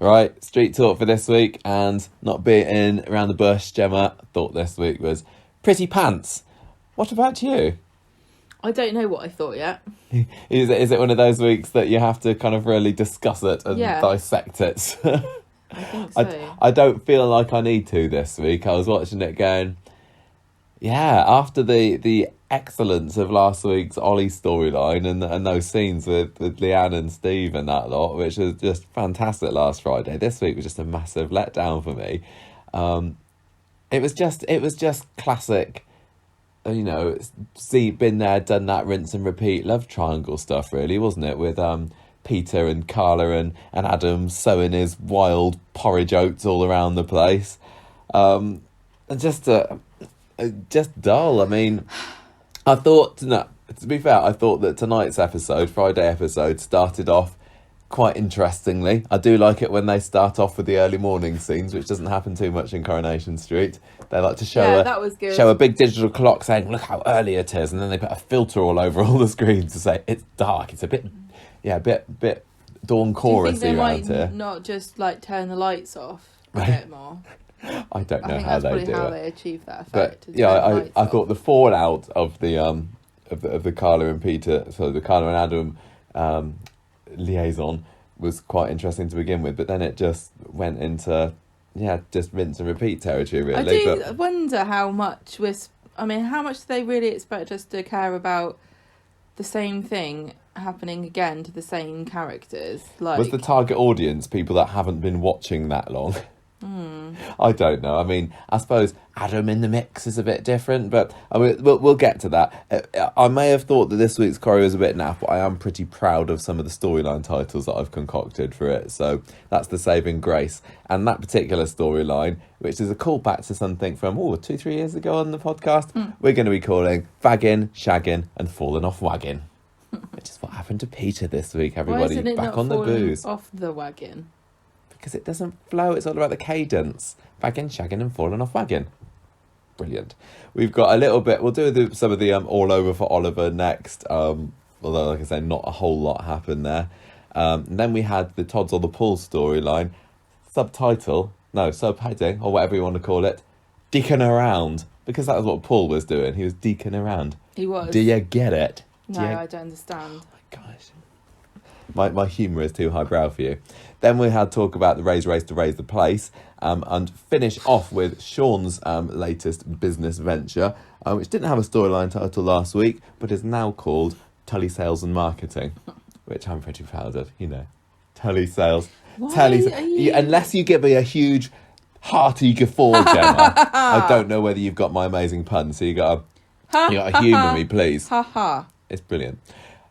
Right, street talk for this week, and not beating around the bush, Gemma, thought this week was pretty pants. What about you? I don't know what I thought yet. Is it one of those weeks that you have to kind of really discuss it and dissect it? I think so. I don't feel like I need to this week. I was watching it going, yeah, after the excellence of last week's Ollie storyline and those scenes with Leanne and Steve and that lot, which was just fantastic last Friday, this week was just a massive letdown for me. It was just classic, been there, done that, rinse and repeat love triangle stuff, really, wasn't it? With Peter and Carla and Adam sowing his wild porridge oats all around the place. And just dull. I mean, to be fair, I thought that tonight's episode, Friday episode, started off quite interestingly. I do like it when they start off with the early morning scenes, which doesn't happen too much in Coronation Street. They like to show a big digital clock saying, look how early it is, and then they put a filter all over all the screens to say it's dark. It's a bit dawn chorusy around here. Not just like turn the lights off a bit more. I don't know how they do it. That's probably how they achieve that effect. But yeah, I thought the fallout of the of the Carla and Peter, so the Carla and Adam liaison was quite interesting to begin with, but then it just went into just rinse and repeat territory, really. I wonder how much do they really expect us to care about the same thing happening again to the same characters? Like, was the target audience people that haven't been watching that long? I don't know. I mean, I suppose Adam in the mix is a bit different, but I mean, we'll get to that. I may have thought that this week's choreo was a bit naff, but I am pretty proud of some of the storyline titles that I've concocted for it. So that's the saving grace. And that particular storyline, which is a callback to something from 2-3 years ago on the podcast, we're going to be calling Fagging, Shagging and Falling Off Wagon, which is what happened to Peter this week, everybody. Back on the booze. Off the wagon. Because it doesn't flow, it's all about the cadence. Fagging, shagging and falling off wagon. Brilliant. We've got a little bit, we'll do some of the all over for Oliver next, although, like I say, not a whole lot happened there. And then we had the Todd's or the Pool storyline, subheading, or whatever you want to call it, deacon around, because that was what Paul was doing. He was deacon around. He was. Do you get it? No, I don't understand. Oh my gosh. My humour is too highbrow for you. Then we had talk about the race to raise the place, and finish off with Sean's latest business venture, which didn't have a storyline title last week, but is now called Tully Sales and Marketing, which I'm pretty proud of. Tully Sales. Unless you give me a huge hearty guffaw, Gemma, I don't know whether you've got my amazing pun. So you got to humour me, please. It's brilliant.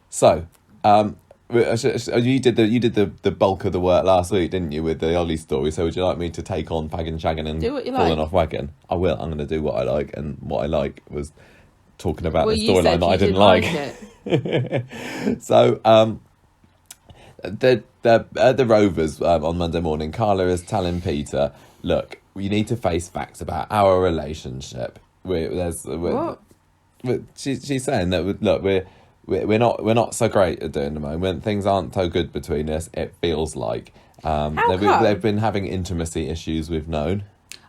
So. You did the bulk of the work last week, didn't you, with the Ollie story? So would you like me to take on Fagging, Shagging and Falling Off Wagon? I will. I'm going to do what I like, and what I like was talking about the storyline that I didn't like. So the Rovers on Monday morning, Carla is telling Peter, look, you need to face facts about our relationship. She's saying that, look, we're not so great at doing the moment. Things aren't so good between us. It feels like they've been having intimacy issues. We've known.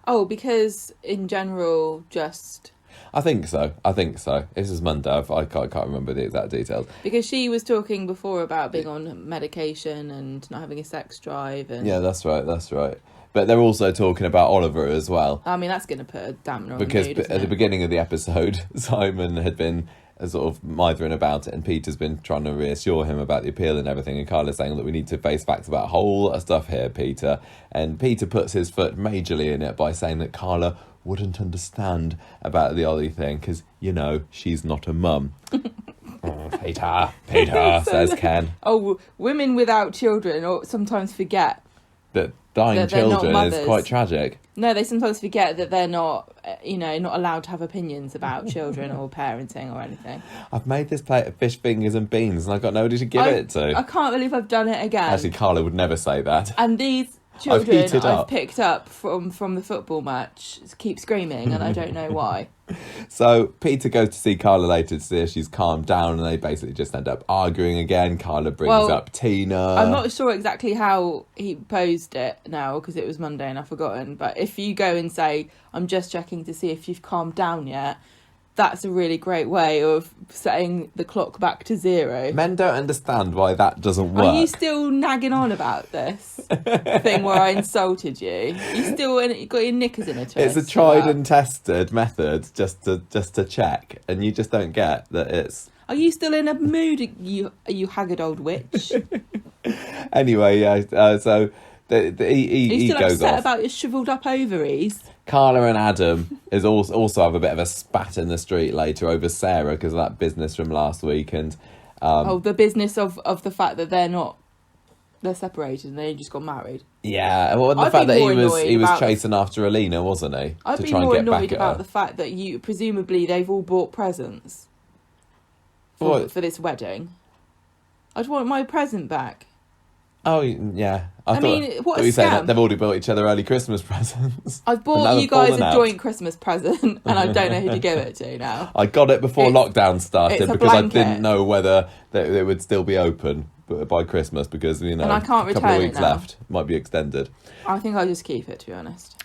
Oh, because in general, just. I think so. This is Monday. I can't remember the exact details. Because she was talking before about being on medication and not having a sex drive. And yeah, that's right. But they're also talking about Oliver as well. I mean, that's going to put a dampener on because the mood, at the beginning of the episode, Simon had been sort of mithering about it, and Peter's been trying to reassure him about the appeal and everything, and Carla's saying that we need to face facts about a whole lot of stuff here, Peter. And Peter puts his foot majorly in it by saying that Carla wouldn't understand about the Ollie thing because, she's not a mum. Peter, says Ken. Oh, women without children sometimes forget that dying children is quite tragic. No, they sometimes forget that they're not, not allowed to have opinions about children or parenting or anything. I've made this plate of fish fingers and beans and I've got nobody to give it to. I can't believe I've done it again. Actually, Carla would never say that. And these children heated I've up. picked up from the football match keep screaming, and I don't know why. So Peter goes to see Carla later to see if she's calmed down, and they basically just end up arguing again. Carla brings up Tina. I'm not sure exactly how he posed it now because it was Monday and I've forgotten. But if you go and say, I'm just checking to see if you've calmed down yet, that's a really great way of setting the clock back to 0. Men don't understand why that doesn't work. Are you still nagging on about this thing where I insulted you? You still got your knickers in a twist? It's a tried and tested method just to check, and you just don't get that it's... Are you still in a mood, you haggard old witch? Anyway, so he still goes upset off. about your shriveled up ovaries? Carla and Adam is also have a bit of a spat in the street later over Sarah because of that business from last week, and the business of the fact that they're separated and they just got married. Yeah, well, the fact that he was chasing after Alina, wasn't he? I'd be more annoyed about the fact that presumably they've all bought presents for this wedding. I'd want my present back. Oh, yeah. I mean, what a scam. They've already bought each other early Christmas presents. I've bought you guys a joint Christmas present, and I don't know who to give it to now. I got it before lockdown started because blanket. I didn't know whether they would still be open by Christmas because, and I can't a couple of weeks left. Might be extended. I think I'll just keep it, to be honest.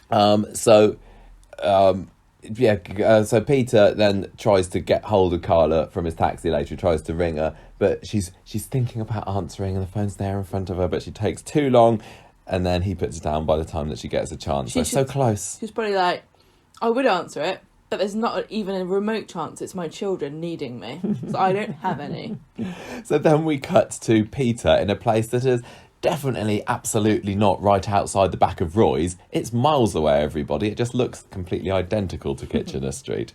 So Peter then tries to get hold of Carla from his taxi later. He tries to ring her, but she's thinking about answering, and the phone's there in front of her, but she takes too long, and then he puts it down by the time that she gets a chance. So close. She's probably like, I would answer it, but there's not even a remote chance it's my children needing me, so I don't have any. So then we cut to Peter in a place that is definitely absolutely not right outside the back of Roy's. It's miles away, everybody. It just looks completely identical to Kitchener Street.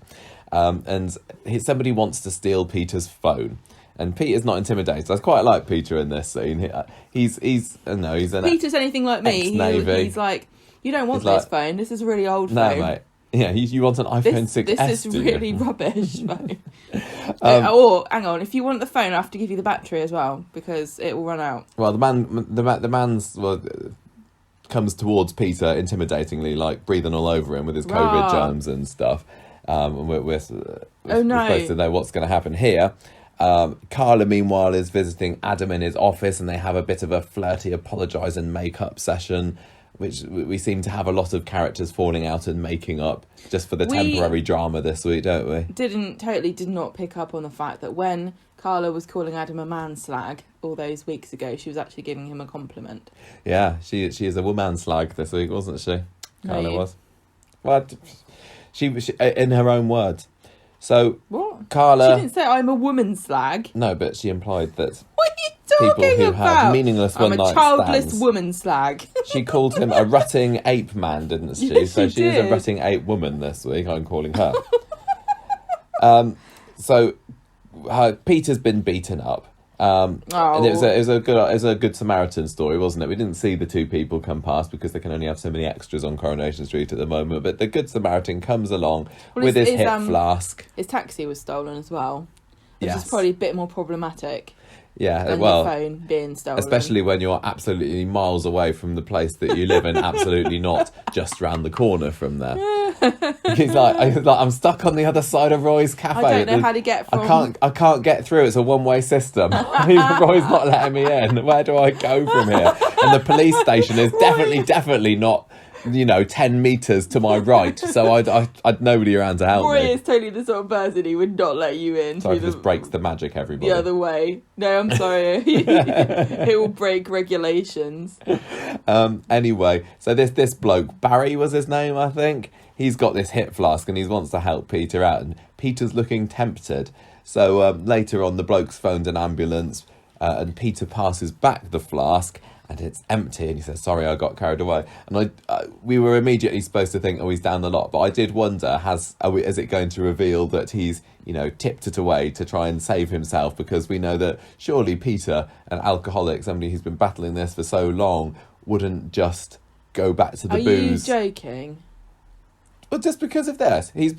And somebody wants to steal Peter's phone. And Peter's not intimidated. I quite like Peter in this scene. He's Peter's anything like me. He's like, you don't want this phone. This is a really old phone. No, mate. Yeah, you want an iPhone 6S. This is really rubbish phone. Or hang on, if you want the phone, I have to give you the battery as well because it will run out. Well, the man's comes towards Peter intimidatingly, like breathing all over him with his COVID germs and stuff. And we're supposed to know what's going to happen here. Carla, meanwhile, is visiting Adam in his office, and they have a bit of a flirty apologise and make-up session, which we seem to have a lot of characters falling out and making up just for the temporary drama this week, don't we? Did not pick up on the fact that when Carla was calling Adam a man slag all those weeks ago, she was actually giving him a compliment. Yeah, she is a woman slag this week, wasn't she? Carla was. Well, she in her own words. So what? Carla, she didn't say I'm a woman slag. No, but she implied that. What are you talking people who about? Have meaningless one-night stands. I'm a childless woman slag. She called him a rutting ape man, didn't she? Yes, so she is a rutting ape woman this week. I'm calling her. So Peter's been beaten up. And it was a good Samaritan story, wasn't it? We didn't see the two people come past because they can only have so many extras on Coronation Street at the moment. But the good Samaritan comes along with his hip flask. His taxi was stolen as well, which is probably a bit more problematic. Yeah, than your phone being stolen. Especially when you're absolutely miles away from the place that you live and absolutely not just round the corner from there. He's like, I'm stuck on the other side of Roy's cafe. I don't know how to get from. I can't get through. It's a one-way system. Roy's not letting me in. Where do I go from here? And the police station is definitely not 10 metres to my right, so I'd nobody around to help me. Roy is totally the sort of person he would not let you in. So it just breaks the magic, everybody. The other way. No, I'm sorry. It will break regulations. Anyway, so this bloke, Barry was his name, I think. He's got this hip flask and he wants to help Peter out, and Peter's looking tempted. So later on, the bloke's phoned an ambulance, and Peter passes back the flask, and it's empty, and he says, sorry, I got carried away. And we were immediately supposed to think, he's down the lot. But I did wonder, is it going to reveal that he's, tipped it away to try and save himself? Because we know that surely Peter, an alcoholic, somebody who's been battling this for so long, wouldn't just go back to the booze. Are you joking? Well, just because of this. He's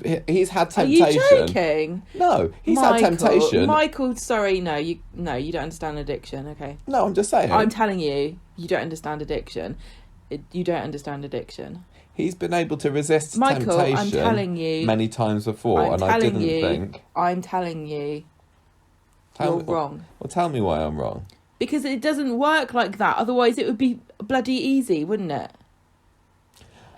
had temptation. Are you joking? No, he's had temptation. Michael, sorry, no, you don't understand addiction, okay? No, I'm just saying. I'm telling you, you don't understand addiction. you don't understand addiction. He's been able to resist Michael, temptation I'm telling you, many times before, and I didn't think... I'm telling you, you're wrong. Well, tell me why I'm wrong. Because it doesn't work like that. Otherwise, it would be bloody easy, wouldn't it?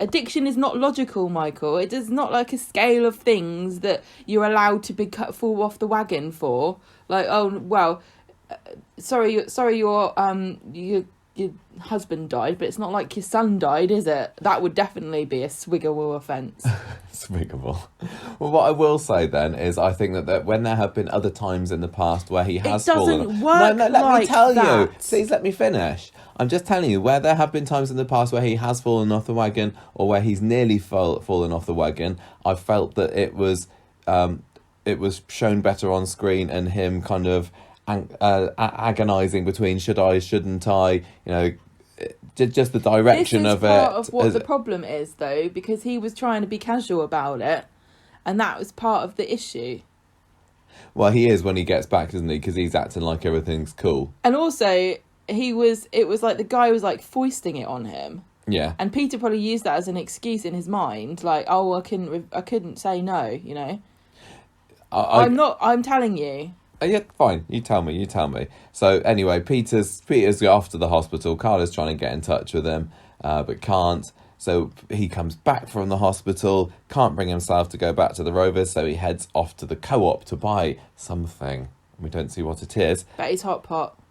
Addiction is not logical, Michael. It is not like a scale of things that you're allowed to fall off the wagon for. Like, oh well, sorry, your husband died, but it's not like your son died, is it? That would definitely be a swiggable offence. Swiggable. Well, what I will say then is I think that when there have been other times in the past where he has fallen... It doesn't work let like me tell that. you. Please let me finish. I'm just telling you, where there have been times in the past where he has fallen off the wagon or where he's nearly fallen off the wagon, I felt that it was shown better on screen and him kind of agonising between should I, shouldn't I, you know, just the direction of it. This is part of what the problem is, though, because he was trying to be casual about it, and that was part of the issue. Well, he is when he gets back, isn't he? Because he's acting like everything's cool. And also, it was like the guy was like foisting it on him. Yeah. And Peter probably used that as an excuse in his mind, like, oh, I couldn't say no, you know. I'm telling you. Yeah, fine. You tell me. So anyway, Peter's off to the hospital. Carla's trying to get in touch with him, but can't. So he comes back from the hospital, can't bring himself to go back to the Rovers, so he heads off to the Co-op to buy something. We don't see what it is. Betty's Hot Pot.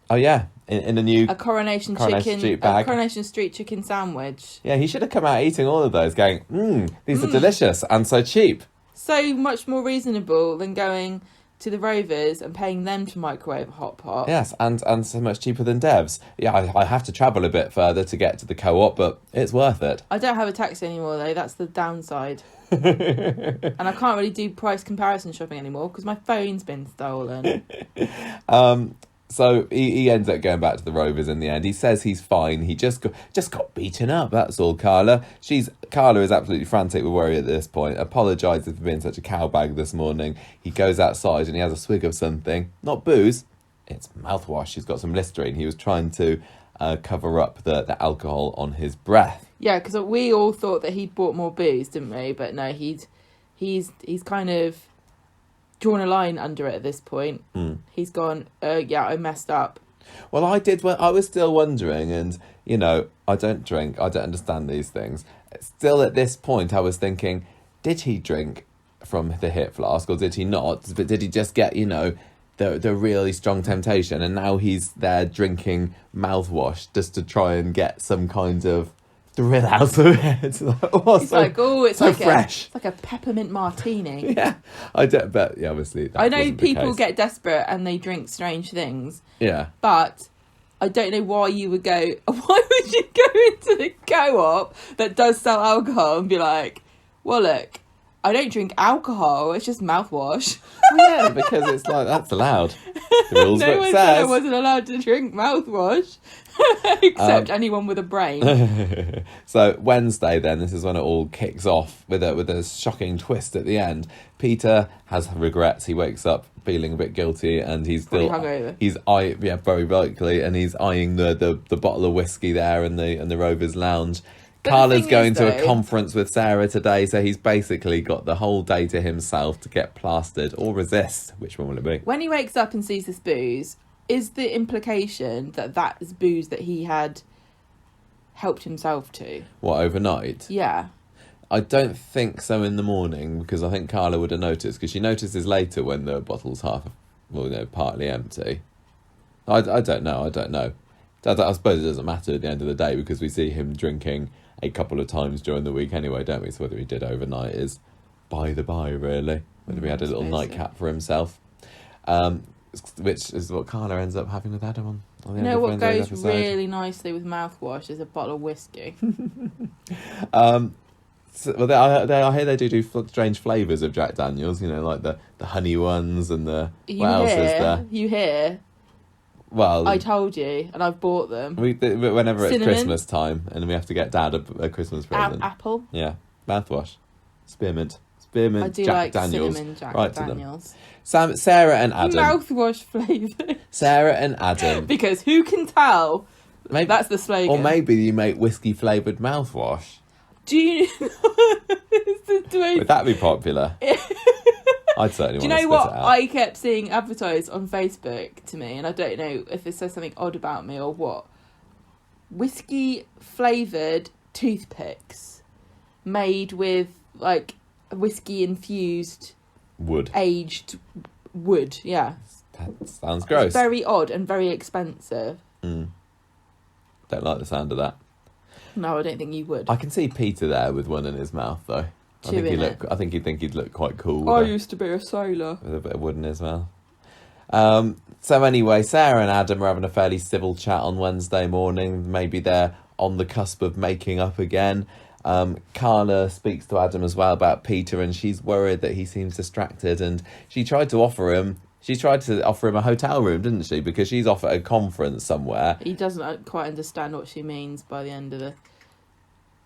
Oh yeah, in a new Coronation Street bag. A Coronation Street chicken sandwich. Yeah, he should have come out eating all of those, going, these are delicious and so cheap. So much more reasonable than going to the Rovers and paying them to microwave a hot pot. Yes, and so much cheaper than Dev's. Yeah, I have to travel a bit further to get to the Co-op, but it's worth it. I don't have a taxi anymore, though. That's the downside. And I can't really do price comparison shopping anymore because my phone's been stolen. So he ends up going back to the Rovers in the end. He says he's fine. He just got beaten up. That's all, Carla. Carla is absolutely frantic with worry at this point. Apologises for being such a cowbag this morning. He goes outside and he has a swig of something. Not booze. It's mouthwash. He's got some Listerine. He was trying to cover up the alcohol on his breath. Yeah, because we all thought that he'd bought more booze, didn't we? But no, he's kind of drawn a line under it at this point. He's gone, yeah, I messed up. Well, I did. I was still wondering, and you know, I don't drink. I don't understand these things. Still, at this point, I was thinking, did he drink from the hip flask, or did he not? But did he just get, you know, the really strong temptation, and now he's there drinking mouthwash just to try and get some kind of thrill out of it? It's so fresh. It's like a peppermint martini. Yeah, I don't. But yeah, obviously, I know people get desperate and they drink strange things. Yeah, but I don't know why you would go. Why would you go into the Co-op that does sell alcohol and be like, "Well, look, I don't drink alcohol. It's just mouthwash." Yeah, because it's like that's allowed. The rules no book one says said I wasn't allowed to drink mouthwash. Except anyone with a brain. So Wednesday, then, this is when it all kicks off with a shocking twist at the end. Peter has regrets. He wakes up feeling a bit guilty, and he's still hungover. Very likely, and he's eyeing the bottle of whiskey there in the Rovers Lounge. Carla's going to a conference with Sarah today, so he's basically got the whole day to himself to get plastered or resist. Which one will it be? When he wakes up and sees this booze, is the implication that is booze that he had helped himself to? What, overnight? Yeah. I don't think so in the morning, because I think Carla would have noticed, because she notices later when the bottle's partly empty. I don't know. I suppose it doesn't matter at the end of the day, because we see him drinking a couple of times during the week anyway, don't we? So whether he did overnight is by the by, really. Whether he had a little nightcap for himself. Which is what Carla ends up having with Adam on the end of what Wednesday's goes episode. really nicely with mouthwash is a bottle of whiskey. I hear they do strange flavours of Jack Daniels, you know, like the honey ones and what else is there? You hear? Well, I told you, and I've bought them. Whenever it's Cinnamon. Christmas time, and we have to get Dad a Christmas present. Apple. Yeah, mouthwash, spearmint, I do Jack like Daniels. cinnamon Jack Right Daniels. Sarah and Adam. Mouthwash flavour. Sarah and Adam. Because who can tell Maybe, That's the slogan. Or maybe you make whiskey-flavoured mouthwash. Do you... Would that be popular? I'd certainly Do you want to know spit what it out. I kept seeing advertised on Facebook to me, and I don't know if it says something odd about me or what. Whiskey flavoured toothpicks made with like whiskey infused Wood. aged wood. Yeah, That sounds gross. it's very odd and very expensive. Don't like the sound of that. No, I don't think you would. I can see Peter there with one in his mouth, though. I think he'd look quite cool. I used to be a sailor. With a bit of wood in his mouth. So anyway, Sarah and Adam are having a fairly civil chat on Wednesday morning. Maybe they're on the cusp of making up again. Carla speaks to Adam as well about Peter, and she's worried that he seems distracted. And she tried to offer him a hotel room, didn't she? Because she's off at a conference somewhere. He doesn't quite understand what she means by the end of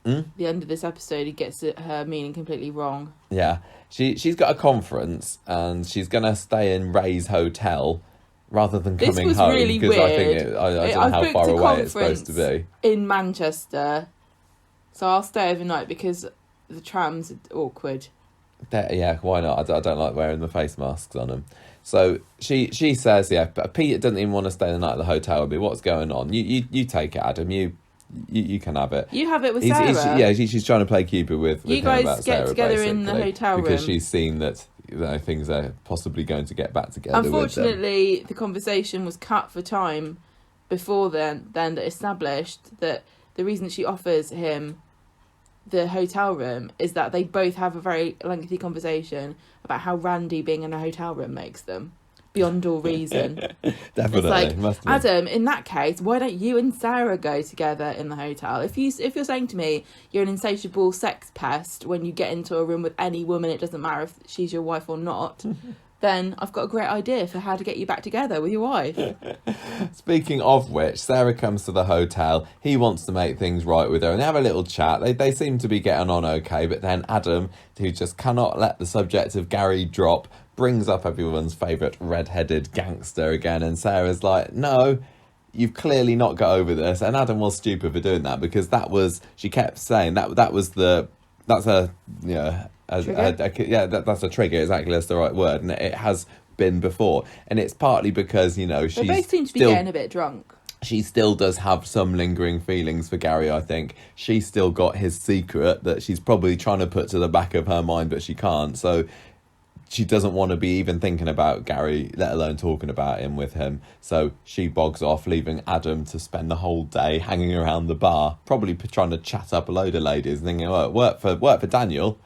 the end of this episode. He gets her meaning completely wrong. Yeah, she's got a conference and she's gonna stay in Ray's hotel rather than coming home. This was really weird. I don't know how far away it's supposed to be. In Manchester, so I'll stay overnight because the trams are awkward. Yeah, why not? I don't like wearing the face masks on them. So she says, yeah, but Pete doesn't even want to stay the night at the hotel with me. What's going on? You take it, Adam. You can have it. You have it with Sarah. She's trying to play Cupid with you him guys about get Sarah, together in the hotel room because she's seen that things are possibly going to get back together. Unfortunately, the conversation was cut for time before then that established that the reason she offers him the hotel room is that they both have a very lengthy conversation about how randy being in a hotel room makes them. Beyond all reason. Definitely. It's like, Adam, in that case, why don't you and Sarah go together in the hotel? If you're saying to me you're an insatiable sex pest when you get into a room with any woman, it doesn't matter if she's your wife or not, then I've got a great idea for how to get you back together with your wife. Speaking of which, Sarah comes to the hotel. He wants to make things right with her, and they have a little chat. They seem to be getting on okay, but then Adam, who just cannot let the subject of Gary drop, brings up everyone's favourite red-headed gangster again, and Sarah's like, no, you've clearly not got over this. And Adam was stupid for doing that, because she kept saying that's a trigger, exactly, that's the right word, and it has been before. And it's partly because, they both seem to be getting a bit drunk. She still does have some lingering feelings for Gary, I think. She's still got his secret that she's probably trying to put to the back of her mind, but she can't. So she doesn't want to be even thinking about Gary, let alone talking about him with him. So she bogs off, leaving Adam to spend the whole day hanging around the bar, probably trying to chat up a load of ladies, and thinking, oh, work for Daniel.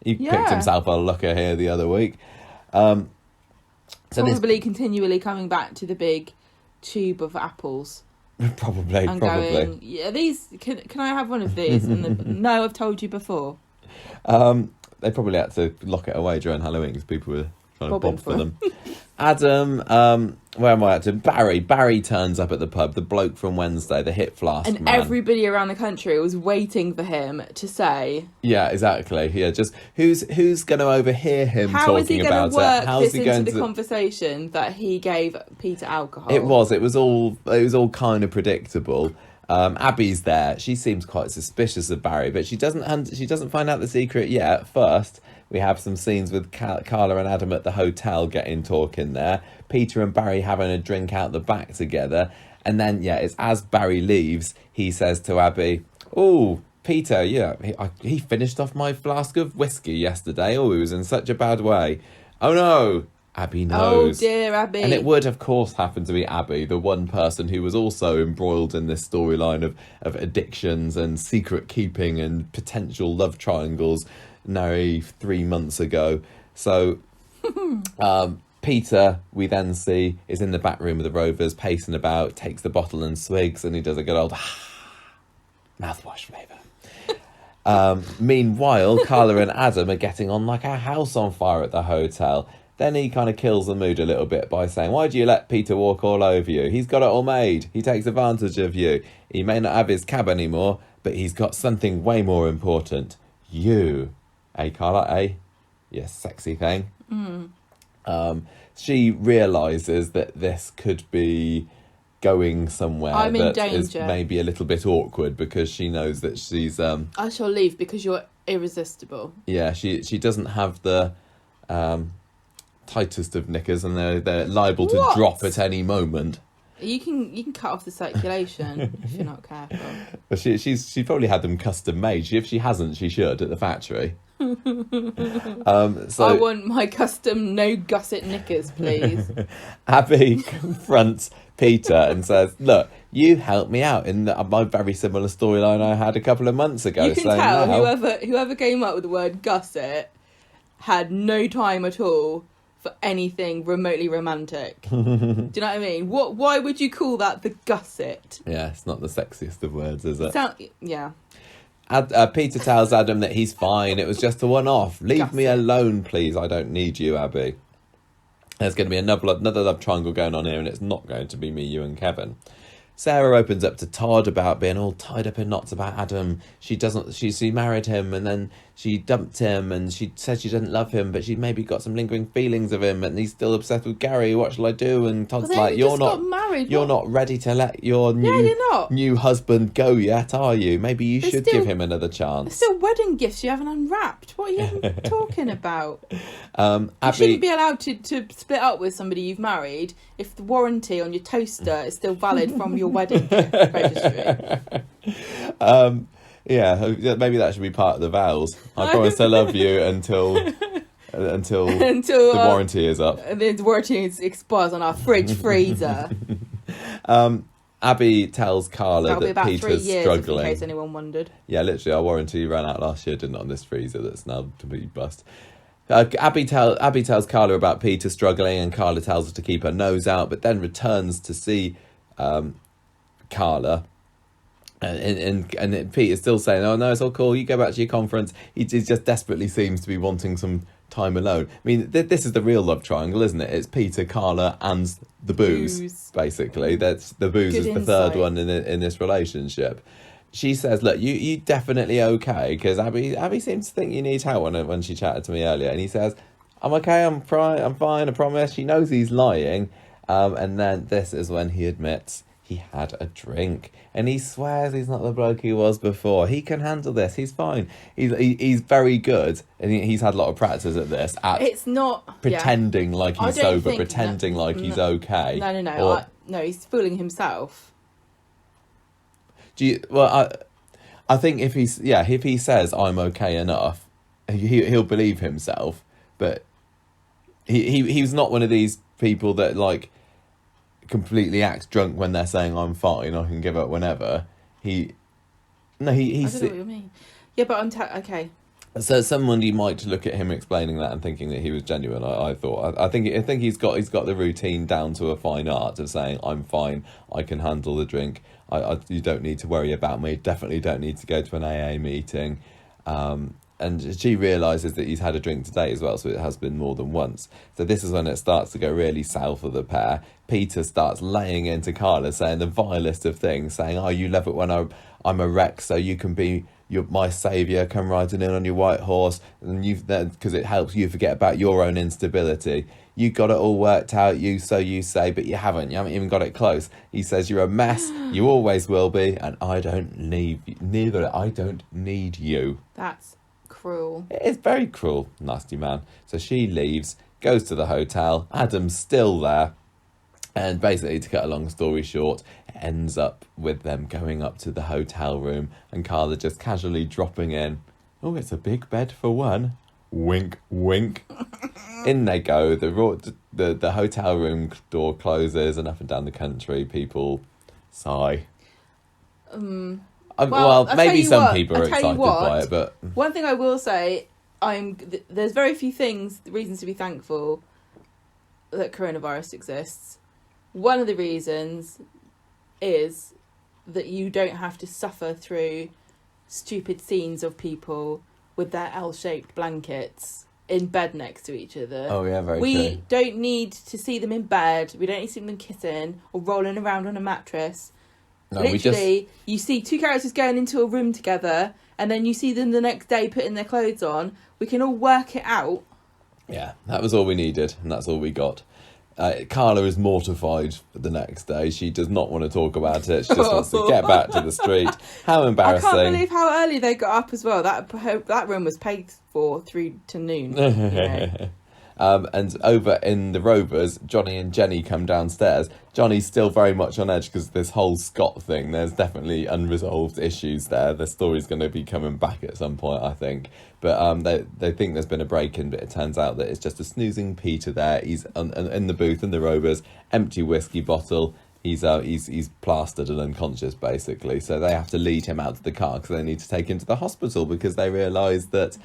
He picked himself a looker here the other week. Probably continually coming back to the big tube of apples. Probably. Going, yeah, these. Can I have one of these? And no, I've told you before. They probably had to lock it away during Halloween because people were trying to bob for them. Adam, where am I at to? Barry turns up at the pub, the bloke from Wednesday, the hit flask and man. Everybody around the country was waiting for him to say. Yeah, exactly. Yeah, just who's going to overhear him talking about it? How is he going to work this into the conversation that he gave Peter alcohol? It was all kind of predictable. Abby's there. She seems quite suspicious of Barry, but she doesn't find out the secret yet. First, we have some scenes with Carla and Adam at the hotel getting talking there. Peter and Barry having a drink out the back together. And then, it's as Barry leaves, he says to Abby, oh, Peter, he finished off my flask of whiskey yesterday. Oh, he was in such a bad way. Oh, no. Abby knows. Oh, dear Abby. And it would, of course, happen to be Abby, the one person who was also embroiled in this storyline of addictions and secret keeping and potential love triangles nearly 3 months ago. So Peter, we then see, is in the back room of the Rovers, pacing about, takes the bottle and swigs, and he does a good old mouthwash flavour. Meanwhile, Carla and Adam are getting on like a house on fire at the hotel. Then he kind of kills the mood a little bit by saying, why do you let Peter walk all over you? He's got it all made. He takes advantage of you. He may not have his cab anymore, but he's got something way more important. You. Eh, Carla? Eh? Yes, sexy thing. She realises that this could be going somewhere I'm in that is danger. maybe a little bit awkward because she knows that she's I shall leave because you're irresistible. yeah, she doesn't have the tightest of knickers, and they're liable to What? drop at any moment. You can cut off the circulation if you're not careful. But she's probably had them custom made. If she hasn't, she should at the factory. So I want my custom no gusset knickers, please. Abby confronts Peter and says, "Look, you helped me out in my very similar storyline I had a couple of months ago." You can saying tell now, whoever came up with the word gusset had no time at all for anything remotely romantic. Do you know what I mean? Why would you call that the gusset? yeah, it's not the sexiest of words, is it? Yeah. Peter tells Adam that he's fine. It was just a one-off. Leave me alone, please. I don't need you, Abby. There's going to be another love triangle going on here, and it's not going to be me, you, and Kevin. Sarah opens up to Todd about being all tied up in knots about Adam. She married him, and then she dumped him, and she said she didn't love him, but she maybe got some lingering feelings of him, and he's still obsessed with Gary. What shall I do? And Todd's like, you're not ready to let your new husband go yet, are you? Maybe you should give him another chance. There's still wedding gifts you haven't unwrapped. What are you even talking about? Abby, you shouldn't be allowed to split up with somebody you've married if the warranty on your toaster is still valid from your wedding gift registry. Yeah, maybe that should be part of the vows. I promise to love you until the warranty is up. The warranty expires on our fridge freezer. Abby tells Carla That'll be that about Peter's 3 years, struggling. in case anyone wondered. Yeah, literally, our warranty ran out last year, didn't it, on this freezer that's now completely bust. Abby tells Carla about Peter struggling, and Carla tells her to keep her nose out, but then returns to see Carla. And Peter's still saying, "Oh no, it's all cool. You go back to your conference." He just desperately seems to be wanting some time alone. I mean, this is the real love triangle, isn't it? It's Peter, Carla, and the booze. Basically, that's the booze is the third one in this relationship. She says, "Look, you definitely okay?" Because Abby seems to think you need help when she chatted to me earlier, and he says, "I'm okay. I'm fine. I promise." She knows he's lying, and then this is when he admits he had a drink, and he swears he's not the bloke he was before. He can handle this. He's fine. He's very good, and he's had a lot of practice at this. It's not pretending like he's sober, pretending like he's okay. No. No, he's fooling himself. I think if he says I'm okay enough, he'll believe himself. But he was not one of these people that like completely acts drunk when they're saying I'm fine, I can give up whenever. I don't know what you mean. Yeah, but okay. So somebody might look at him explaining that and thinking that he was genuine. I think he's got the routine down to a fine art of saying I'm fine, I can handle the drink. You don't need to worry about me. Definitely don't need to go to an AA meeting. And she realises that he's had a drink today as well, so it has been more than once. So this is when it starts to go really south for the pair. Peter starts laying into Carla, saying the vilest of things, saying, "Oh, you love it when I'm a wreck, so you can be my saviour, come riding in on your white horse, and because it helps you forget about your own instability. You got it all worked out, so you say, but you haven't. You haven't even got it close." He says, "You're a mess. You always will be, and I don't need you." That's cruel. It is very cruel, nasty man. So she leaves, goes to the hotel. Adam's still there. And basically, to cut a long story short, it ends up with them going up to the hotel room and Carla just casually dropping in. "Oh, it's a big bed for one. Wink, wink." In they go. The hotel room door closes, and up and down the country, people sigh. Maybe some people are excited by it, but one thing I will say, there's very few reasons to be thankful that coronavirus exists. One of the reasons is that you don't have to suffer through stupid scenes of people with their L-shaped blankets in bed next to each other. Oh yeah, very true. We don't need to see them in bed. We don't need to see them kissing or rolling around on a mattress. No, literally, you see two characters going into a room together, and then you see them the next day putting their clothes on. We can all work it out. Yeah, that was all we needed, and that's all we got. Carla is mortified the next day. She does not want to talk about it. She just wants to get back to the street. How embarrassing. I can't believe how early they got up as well. That room was paid for through to noon. You know. And over in the Rovers, Johnny and Jenny come downstairs. Johnny's still very much on edge because this whole Scott thing, there's definitely unresolved issues there. The story's going to be coming back at some point, I think. But they think there's been a break-in, but it turns out that it's just a snoozing Peter there. He's in the booth in the Rovers, empty whiskey bottle. He's plastered and unconscious, basically. So they have to lead him out to the car because they need to take him to the hospital because they realise that...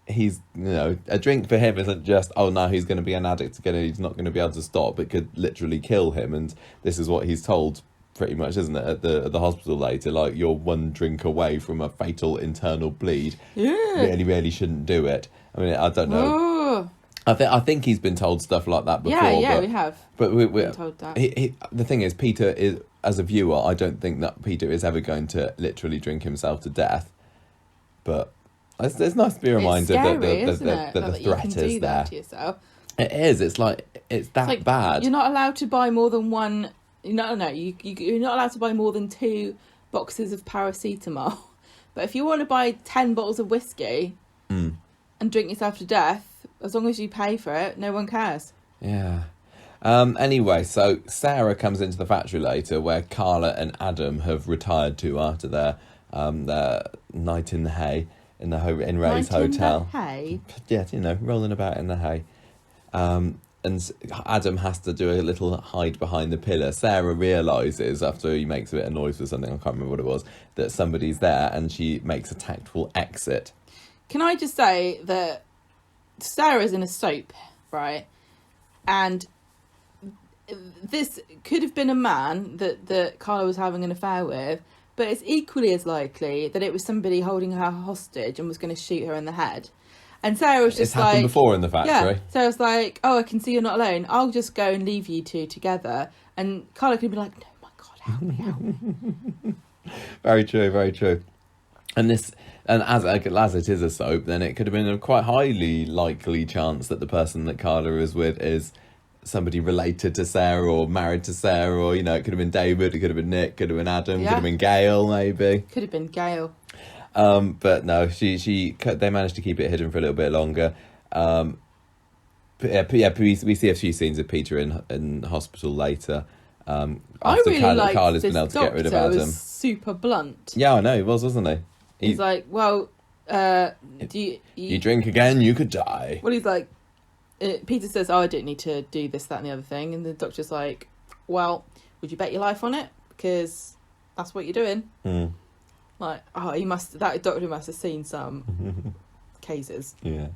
he's, a drink for him isn't just, oh no, he's going to be an addict again and he's not going to be able to stop. It could literally kill him, and this is what he's told pretty much, isn't it, at the hospital later, like, you're one drink away from a fatal internal bleed. Really, really shouldn't do it. I mean, I don't know. I think he's been told stuff like that before. Yeah, we have. But we're been told that. The thing is, Peter is, as a viewer, I don't think that Peter is ever going to literally drink himself to death. But it's nice to be reminded that the threat is there. To yourself. It is. It's like it's that bad. You're not allowed to buy more than one. You're not allowed to buy more than 2 boxes of paracetamol. But if you want to buy 10 bottles of whiskey and drink yourself to death, as long as you pay for it, no one cares. Yeah. Anyway, so Sarah comes into the factory later, where Carla and Adam have retired to after their night in the hay. In Ray's hotel. Hay? Yeah, rolling about in the hay. And Adam has to do a little hide behind the pillar. Sarah realises, after he makes a bit of noise or something, I can't remember what it was, that somebody's there, and she makes a tactful exit. Can I just say that Sarah's in a soap, right? And this could have been a man that Carla was having an affair with, but it's equally as likely that it was somebody holding her hostage and was going to shoot her in the head. And Sarah was just it's happened before in the factory. Yeah, Sarah's like, oh, I can see you're not alone. I'll just go and leave you two together. And Carla could be like, no, my God, help me. Very true, very true. And as it is a soap, then it could have been a quite highly likely chance that the person that Carla is with is somebody related to Sarah or married to Sarah, or it could have been David, it could have been Nick, could have been Adam, could have been Gail, maybe. Could have been Gail. But no, they managed to keep it hidden for a little bit longer. We see a few scenes of Peter in hospital later. After I really like Carla's this been able to get rid of doctor Adam. Was super blunt. Yeah, I know, he was, wasn't he? He's like, well, do you drink again, you could die. Well, he's like, Peter says, oh, I don't need to do this, that and the other thing. And the doctor's like, well, would you bet your life on it? Because that's what you're doing. Like, that doctor must have seen some cases. Yeah.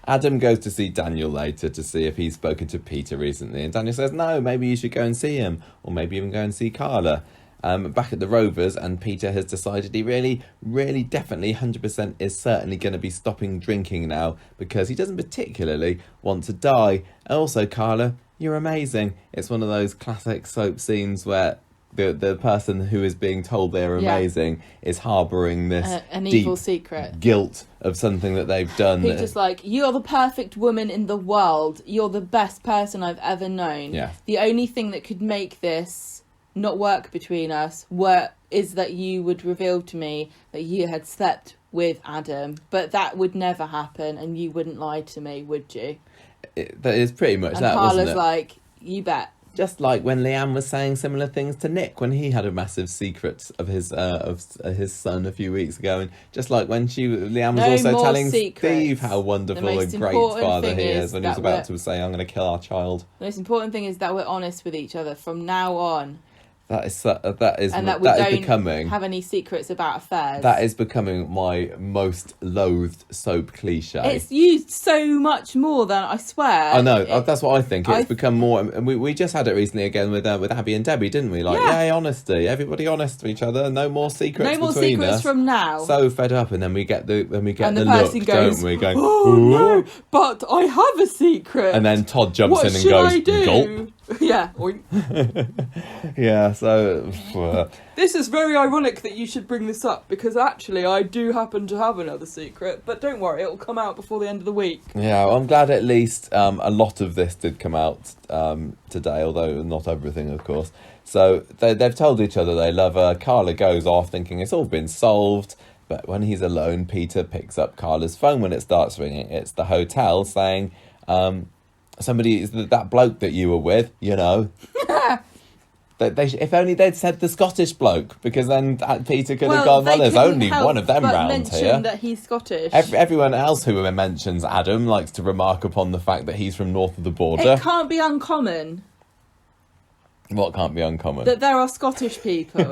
Adam goes to see Daniel later to see if he's spoken to Peter recently. And Daniel says, no, maybe you should go and see him. Or maybe even go and see Carla. Back at the Rovers, and Peter has decided he really, really, definitely, 100% is certainly going to be stopping drinking now because he doesn't particularly want to die. And also, Carla, you're amazing. It's one of those classic soap scenes where the person who is being told they're amazing is harbouring this an evil secret, guilt of something that they've done. Peter's like, you're the perfect woman in the world. You're the best person I've ever known. Yeah. The only thing that could make this not work between us is that you would reveal to me that you had slept with Adam, but that would never happen, and you wouldn't lie to me, would you? That is pretty much and that, Carla's wasn't it? like, you bet. Just like when Leanne was saying similar things to Nick when he had a massive secret of his son a few weeks ago, and just like when Leanne was also telling Steve how wonderful and great father he is when he was about to say, I'm going to kill our child. The most important thing is that we're honest with each other from now on. That is becoming have any secrets about affairs. That is becoming my most loathed soap cliche. It's used so much more than I swear. I know. That's what I think. It's become more. And we just had it recently again with Abby and Debbie, didn't we? Like, yay, honesty. Everybody honest to each other. No more secrets. No more between secrets us. From now. So fed up, and then we get the person look, goes, don't we? Going, oh no, but I have a secret. And then Todd jumps in and goes, gulp. Yeah. Oink. Yeah, so... This is very ironic that you should bring this up, because actually I do happen to have another secret, but don't worry, it'll come out before the end of the week. Yeah, well, I'm glad at least a lot of this did come out today, although not everything, of course. So they've told each other they love her. Carla goes off thinking it's all been solved, but when he's alone, Peter picks up Carla's phone when it starts ringing. It's the hotel saying, somebody, that bloke that you were with, you know... if only they'd said the Scottish bloke, because then Peter could have gone, well, there's only one of them round here. That he's Scottish. Everyone else who mentions Adam likes to remark upon the fact that he's from north of the border. It can't be uncommon. What can't be uncommon? That there are Scottish people.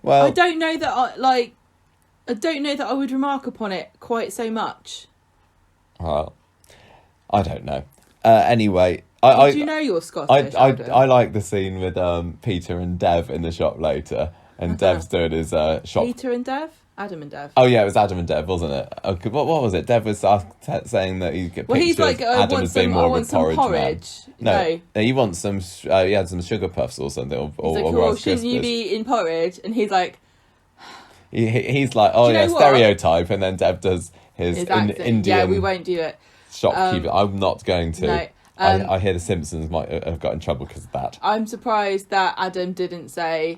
Well, I don't know that I would remark upon it quite so much. Well, I don't know. Anyway... Do you know you're Scottish? I like the scene with Peter and Dev in the shop later, and Dev's doing his shop. Peter and Dev? Adam and Dev. Oh yeah, it was Adam and Dev, wasn't it? Okay, what was it? Dev was saying that he's like Adam as being more of a porridge man. No, he wants some. He had some sugar puffs or something. Or shouldn't you be eating porridge? And he's like, he's like, oh yeah, stereotype, and then Dev does his Indian. Yeah, we won't do it. Shopkeeper. I'm not going to. No. I hear the Simpsons might have got in trouble because of that. I'm surprised that Adam didn't say,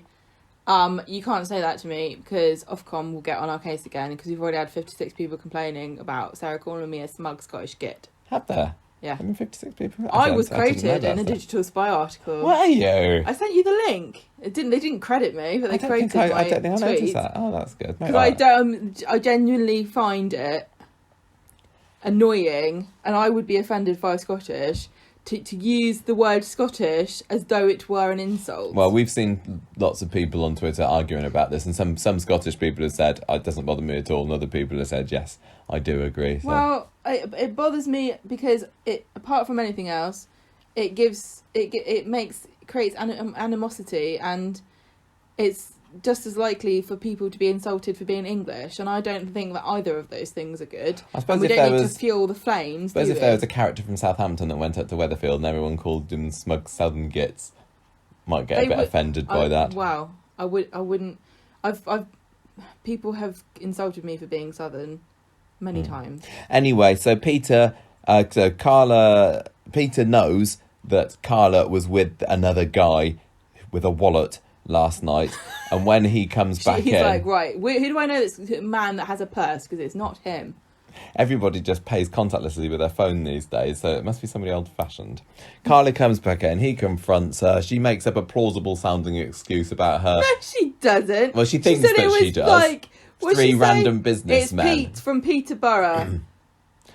you can't say that to me because Ofcom will get on our case again, because we've already had 56 people complaining about Sarah calling me a smug Scottish git. Have there? Yeah. I mean, 56 people. I was quoted in a Digital Spy article. Were you? I sent you the link. They didn't credit me, but they quoted my tweet. I don't think I noticed that. Oh, that's good. Because I genuinely find it annoying, and I would be offended if I was Scottish, to use the word Scottish as though it were an insult. Well, we've seen lots of people on Twitter arguing about this, and some Scottish people have said it doesn't bother me at all, and other people have said yes, I do agree. So. Well, it bothers me because it, apart from anything else, it creates animosity, and it's just as likely for people to be insulted for being English, and I don't think that either of those things are good. I suppose we don't need to fuel the flames. I suppose if there was a character from Southampton that went up to Weatherfield and everyone called him smug southern gits, might get a bit offended by that. Wow, I wouldn't. People have insulted me for being southern many times. Anyway, so Peter knows that Carla was with another guy with a wallet last night, and when he comes back he's like, right, who do I know that's a man that has a purse, because it's not him. Everybody just pays contactlessly with their phone these days, so it must be somebody old-fashioned. Carla comes back in, he confronts her, she makes up a plausible sounding excuse about her. No, she doesn't. Well, she thinks that she does. Like, three random businessmen. It's Pete from Peterborough.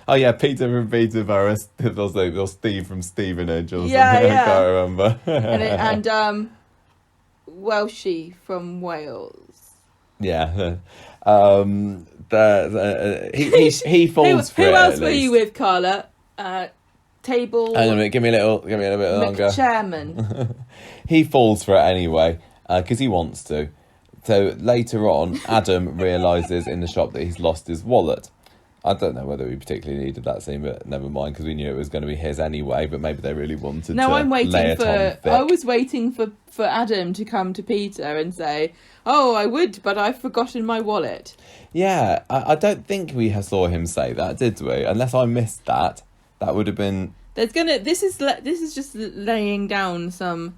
Oh yeah, Peter from Peterborough, or Steve from Stevenage or something, yeah. I can't remember. and Welshie from Wales. Yeah. He falls for it. Who else were you with, Carla? Table. Hang on a minute, give me a little bit longer. Chairman. He falls for it anyway, because he wants to. So later on, Adam realises in the shop that he's lost his wallet. I don't know whether we particularly needed that scene, but never mind, because we knew it was going to be his anyway, but maybe they really wanted to I'm waiting lay it on thick. I was waiting for Adam to come to Peter and say, oh, I would, but I've forgotten my wallet. Yeah, I don't think we saw him say that, did we? Unless I missed that. That would have been... This is just laying down some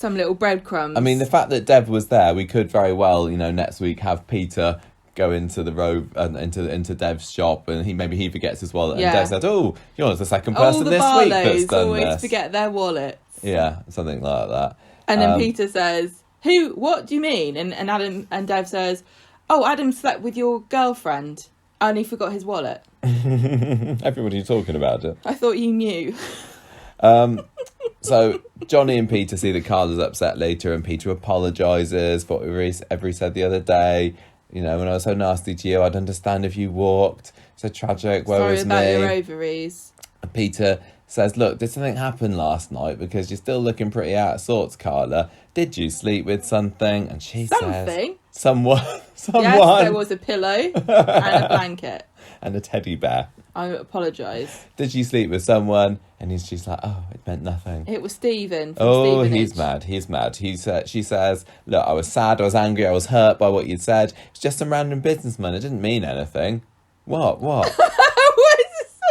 little breadcrumbs. I mean, the fact that Dev was there, we could very well, next week have Peter go into the road and into Dev's shop, and maybe he forgets his wallet, and Dev said, "Oh, you're the second person this week that's done always this." Forget their wallets. Yeah, something like that. And then Peter says, "Who? What do you mean?" And Adam and Dev says, "Oh, Adam slept with your girlfriend, and he forgot his wallet." Everybody's talking about it. I thought you knew. So Johnny and Peter see that Carla's upset later, and Peter apologises for whatever he said the other day. When I was so nasty to you, I'd understand if you walked. So tragic, woe is me. Sorry about your ovaries. Peter says, look, did something happen last night? Because you're still looking pretty out of sorts, Carla. Did you sleep with something? And she says... Someone. Yes, there was a pillow and a blanket. And a teddy bear. I apologise. Did you sleep with someone? And she's like, oh, it meant nothing. It was Stephen from Stevenage. Stevenage. He's mad. She says, look, I was sad, I was angry, I was hurt by what you'd said. It's just some random businessman. It didn't mean anything. What? Why is it so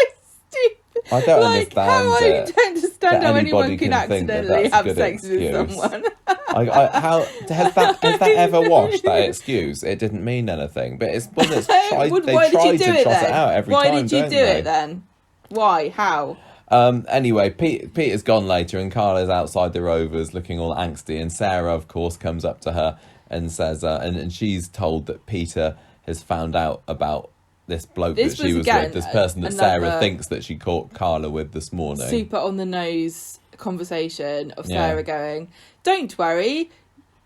stupid? I don't understand I don't understand how anyone can accidentally have sex excuse. with someone. How has that ever washed, that excuse? It didn't mean anything, but it's one that's tried. They tried to trot it out every time. Why did you do it then? Why? How? Anyway, Peter's gone later, and Carla's outside the Rovers, looking all angsty. And Sarah, of course, comes up to her and says, and she's told that Peter has found out about this bloke that she was with, this person that Sarah thinks that she caught Carla with this morning. Super on the nose conversation of Sarah going, don't worry,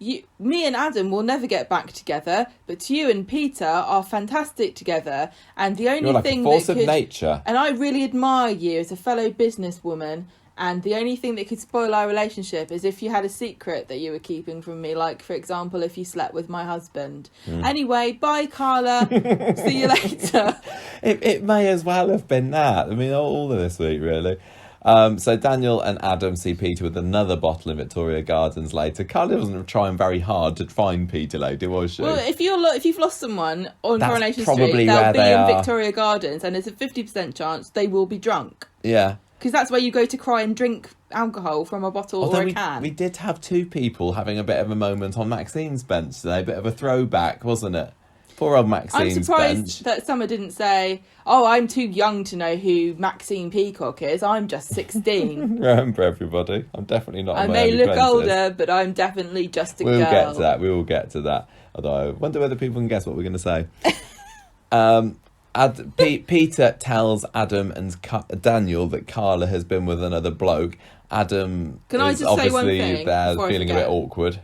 me and Adam will never get back together, but you and Peter are fantastic together, and the only You're thing like a force that of could, nature. And I really admire you as a fellow businesswoman, and the only thing that could spoil our relationship is if you had a secret that you were keeping from me, like, for example, if you slept with my husband. Anyway, bye, Carla. See you later. It may as well have been that. I mean, all of this week, really. So Daniel and Adam see Peter with another bottle in Victoria Gardens later. Carla wasn't trying very hard to find Peter later, was she? Well, if you've lost someone on Coronation Street, probably they'll be in are. Victoria Gardens, and there's a 50% chance they will be drunk. Yeah. Because that's where you go to cry and drink alcohol from a bottle or a can. We did have two people having a bit of a moment on Maxine's bench today, a bit of a throwback, wasn't it? Poor old Maxine's bench. I'm surprised that Summer didn't say, oh, I'm too young to know who Maxine Peacock is. I'm just 16. Remember, everybody, I'm definitely not. I may look older, but I'm definitely just a girl. We'll get to that. We will get to that. Although, I wonder whether people can guess what we're going to say. Peter tells Adam and Daniel that Carla has been with another bloke. Adam is obviously there feeling a bit awkward.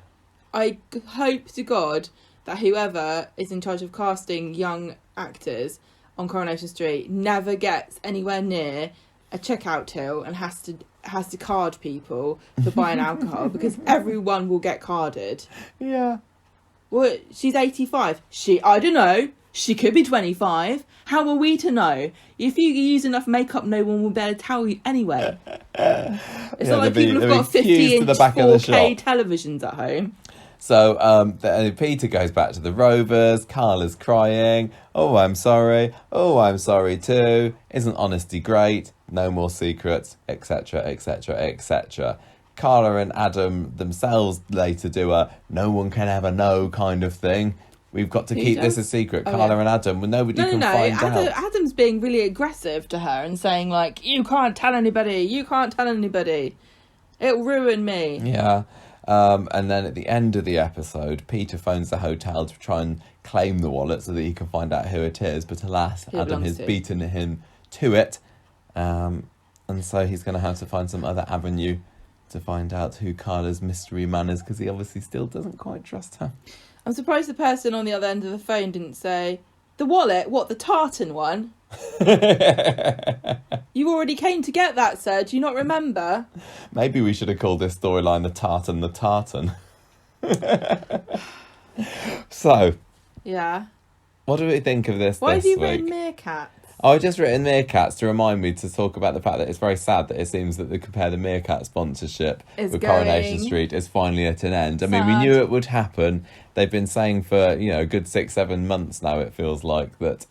I hope to God that whoever is in charge of casting young actors on Coronation Street never gets anywhere near a checkout till and has to card people for buying alcohol, because everyone will get carded. Yeah. Well, she's 85. I don't know. She could be 25. How are we to know? If you use enough makeup, no one will be able to tell you anyway. It's not like people have got 50-inch 4K televisions at home. So Peter goes back to the Rovers. Carla's crying. Oh, I'm sorry. Oh, I'm sorry too. Isn't honesty great? No more secrets, etc., etc., etc. Carla and Adam themselves later do a no one can ever know kind of thing. We've got to keep this a secret. Carla and Adam, well, nobody can find out. Adam's being really aggressive to her and saying, like, you can't tell anybody. You can't tell anybody. It'll ruin me. Yeah. And then at the end of the episode, Peter phones the hotel to try and claim the wallet so that he can find out who it is. But alas, Adam has beaten him to it. And so he's going to have to find some other avenue to find out who Carla's mystery man is, because he obviously still doesn't quite trust her. I'm surprised the person on the other end of the phone didn't say, the wallet? What, the tartan one? You already came to get that, sir. Do you not remember? Maybe we should have called this storyline the Tartan. So, yeah. What do we think of this Why this have you week? written meerkats? I've just written meerkats to remind me to talk about the fact that it's very sad that it seems that the Compare the Meerkat sponsorship with Coronation Street is finally at an end. I mean, we knew it would happen. They've been saying for, a good 6-7 months now, it feels like, that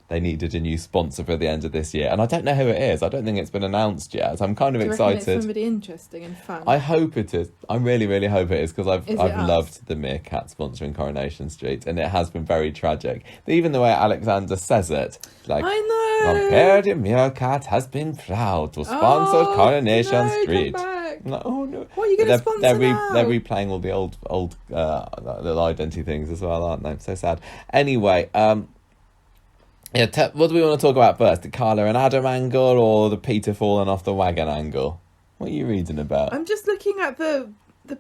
they needed a new sponsor for the end of this year. And I don't know who it is. I don't think it's been announced yet. I'm kind of excited. It's somebody interesting and fun. I hope it is. I really, really hope it is, because I've loved the Meerkat sponsoring Coronation Street, and it has been very tragic. Even the way Alexander says it, like, I know. Compare the Meerkat has been proud to sponsor Coronation Street. Come back. Like, oh no! What are you going to sponsor now? They're replaying all the old little identity things as well, aren't they? So sad. Anyway, what do we want to talk about first? The Carla and Adam angle, or the Peter falling off the wagon angle? What are you reading about? I'm just looking at the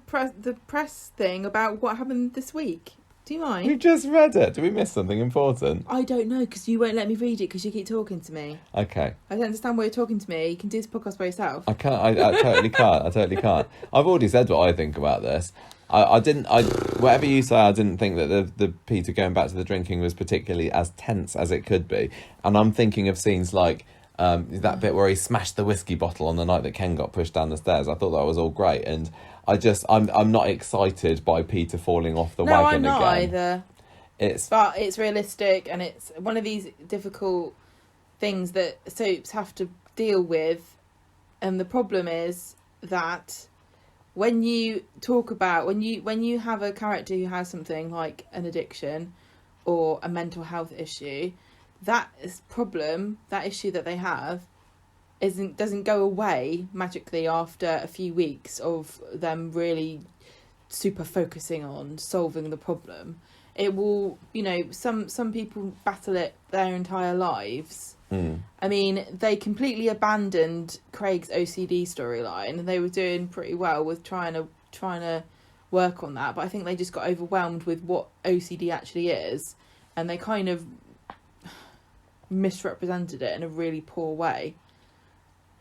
press thing about what happened this week. Do you mind? We just read it. Did we miss something important? I don't know, because you won't let me read it because you keep talking to me. Okay. I don't understand why you're talking to me. You can do this podcast by yourself. I can't. I totally can't. I totally can't. I've already said what I think about this. Whatever you say, I didn't think that the Peter going back to the drinking was particularly as tense as it could be. And I'm thinking of scenes like that bit where he smashed the whiskey bottle on the night that Ken got pushed down the stairs. I thought that was all great, and I'm not excited by Peter falling off the wagon again. No, I'm not either. But it's realistic, and it's one of these difficult things that soaps have to deal with. And the problem is that when you talk about when you have a character who has something like an addiction or a mental health issue, that issue that they have doesn't go away magically after a few weeks of them really super focusing on solving the problem. It will, some people battle it their entire lives. I mean, they completely abandoned Craig's OCD storyline, and they were doing pretty well with trying to work on that. But I think they just got overwhelmed with what OCD actually is, and they kind of misrepresented it in a really poor way,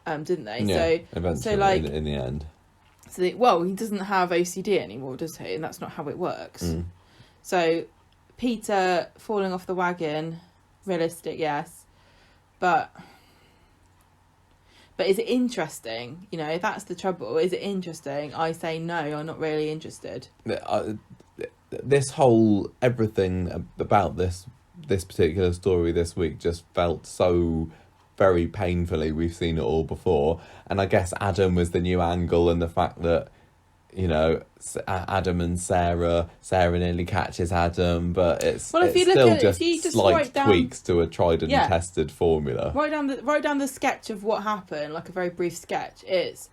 didn't they? Yeah, so eventually, in the end. So he doesn't have OCD anymore, does he? And that's not how it works. So Peter falling off the wagon, realistic, yes. But is it interesting? That's the trouble. Is it interesting? I say no, I'm not really interested. Everything about this particular story this week just felt so very painfully. We've seen it all before. And I guess Adam was the new angle, and the fact that, Adam and Sarah nearly catches Adam, but it's still just slight tweaks to a tried and tested formula. Write down the sketch of what happened, like a very brief sketch. It's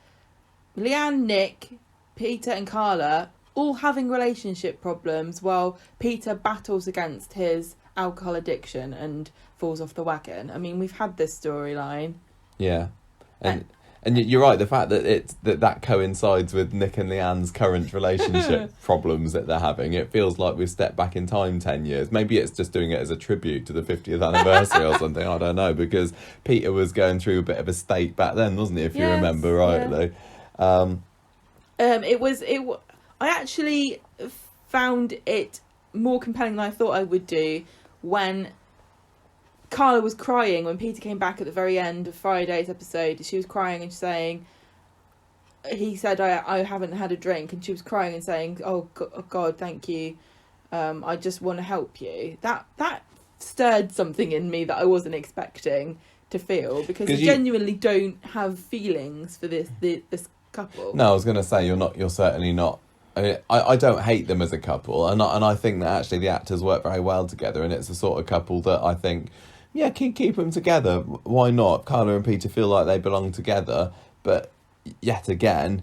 Leanne, Nick, Peter and Carla all having relationship problems while Peter battles against his alcohol addiction and falls off the wagon. I mean, we've had this storyline. Yeah. And you're right, the fact that that coincides with Nick and Leanne's current relationship problems that they're having, it feels like we've stepped back in time 10 years. Maybe it's just doing it as a tribute to the 50th anniversary or something, I don't know, because Peter was going through a bit of a state back then, wasn't he, if you remember rightly. Yeah. I actually found it more compelling than I thought I would do when Carla was crying when Peter came back at the very end of Friday's episode. She was crying and saying, he said, I haven't had a drink, and she was crying and saying, oh God, thank you, I just want to help you. That stirred something in me that I wasn't expecting to feel, because I genuinely don't have feelings for this couple. No, I was going to say, you're certainly not. I don't hate them as a couple, and I think that actually the actors work very well together, and it's the sort of couple that I think, keep them together. Why not? Carla and Peter feel like they belong together, but yet again,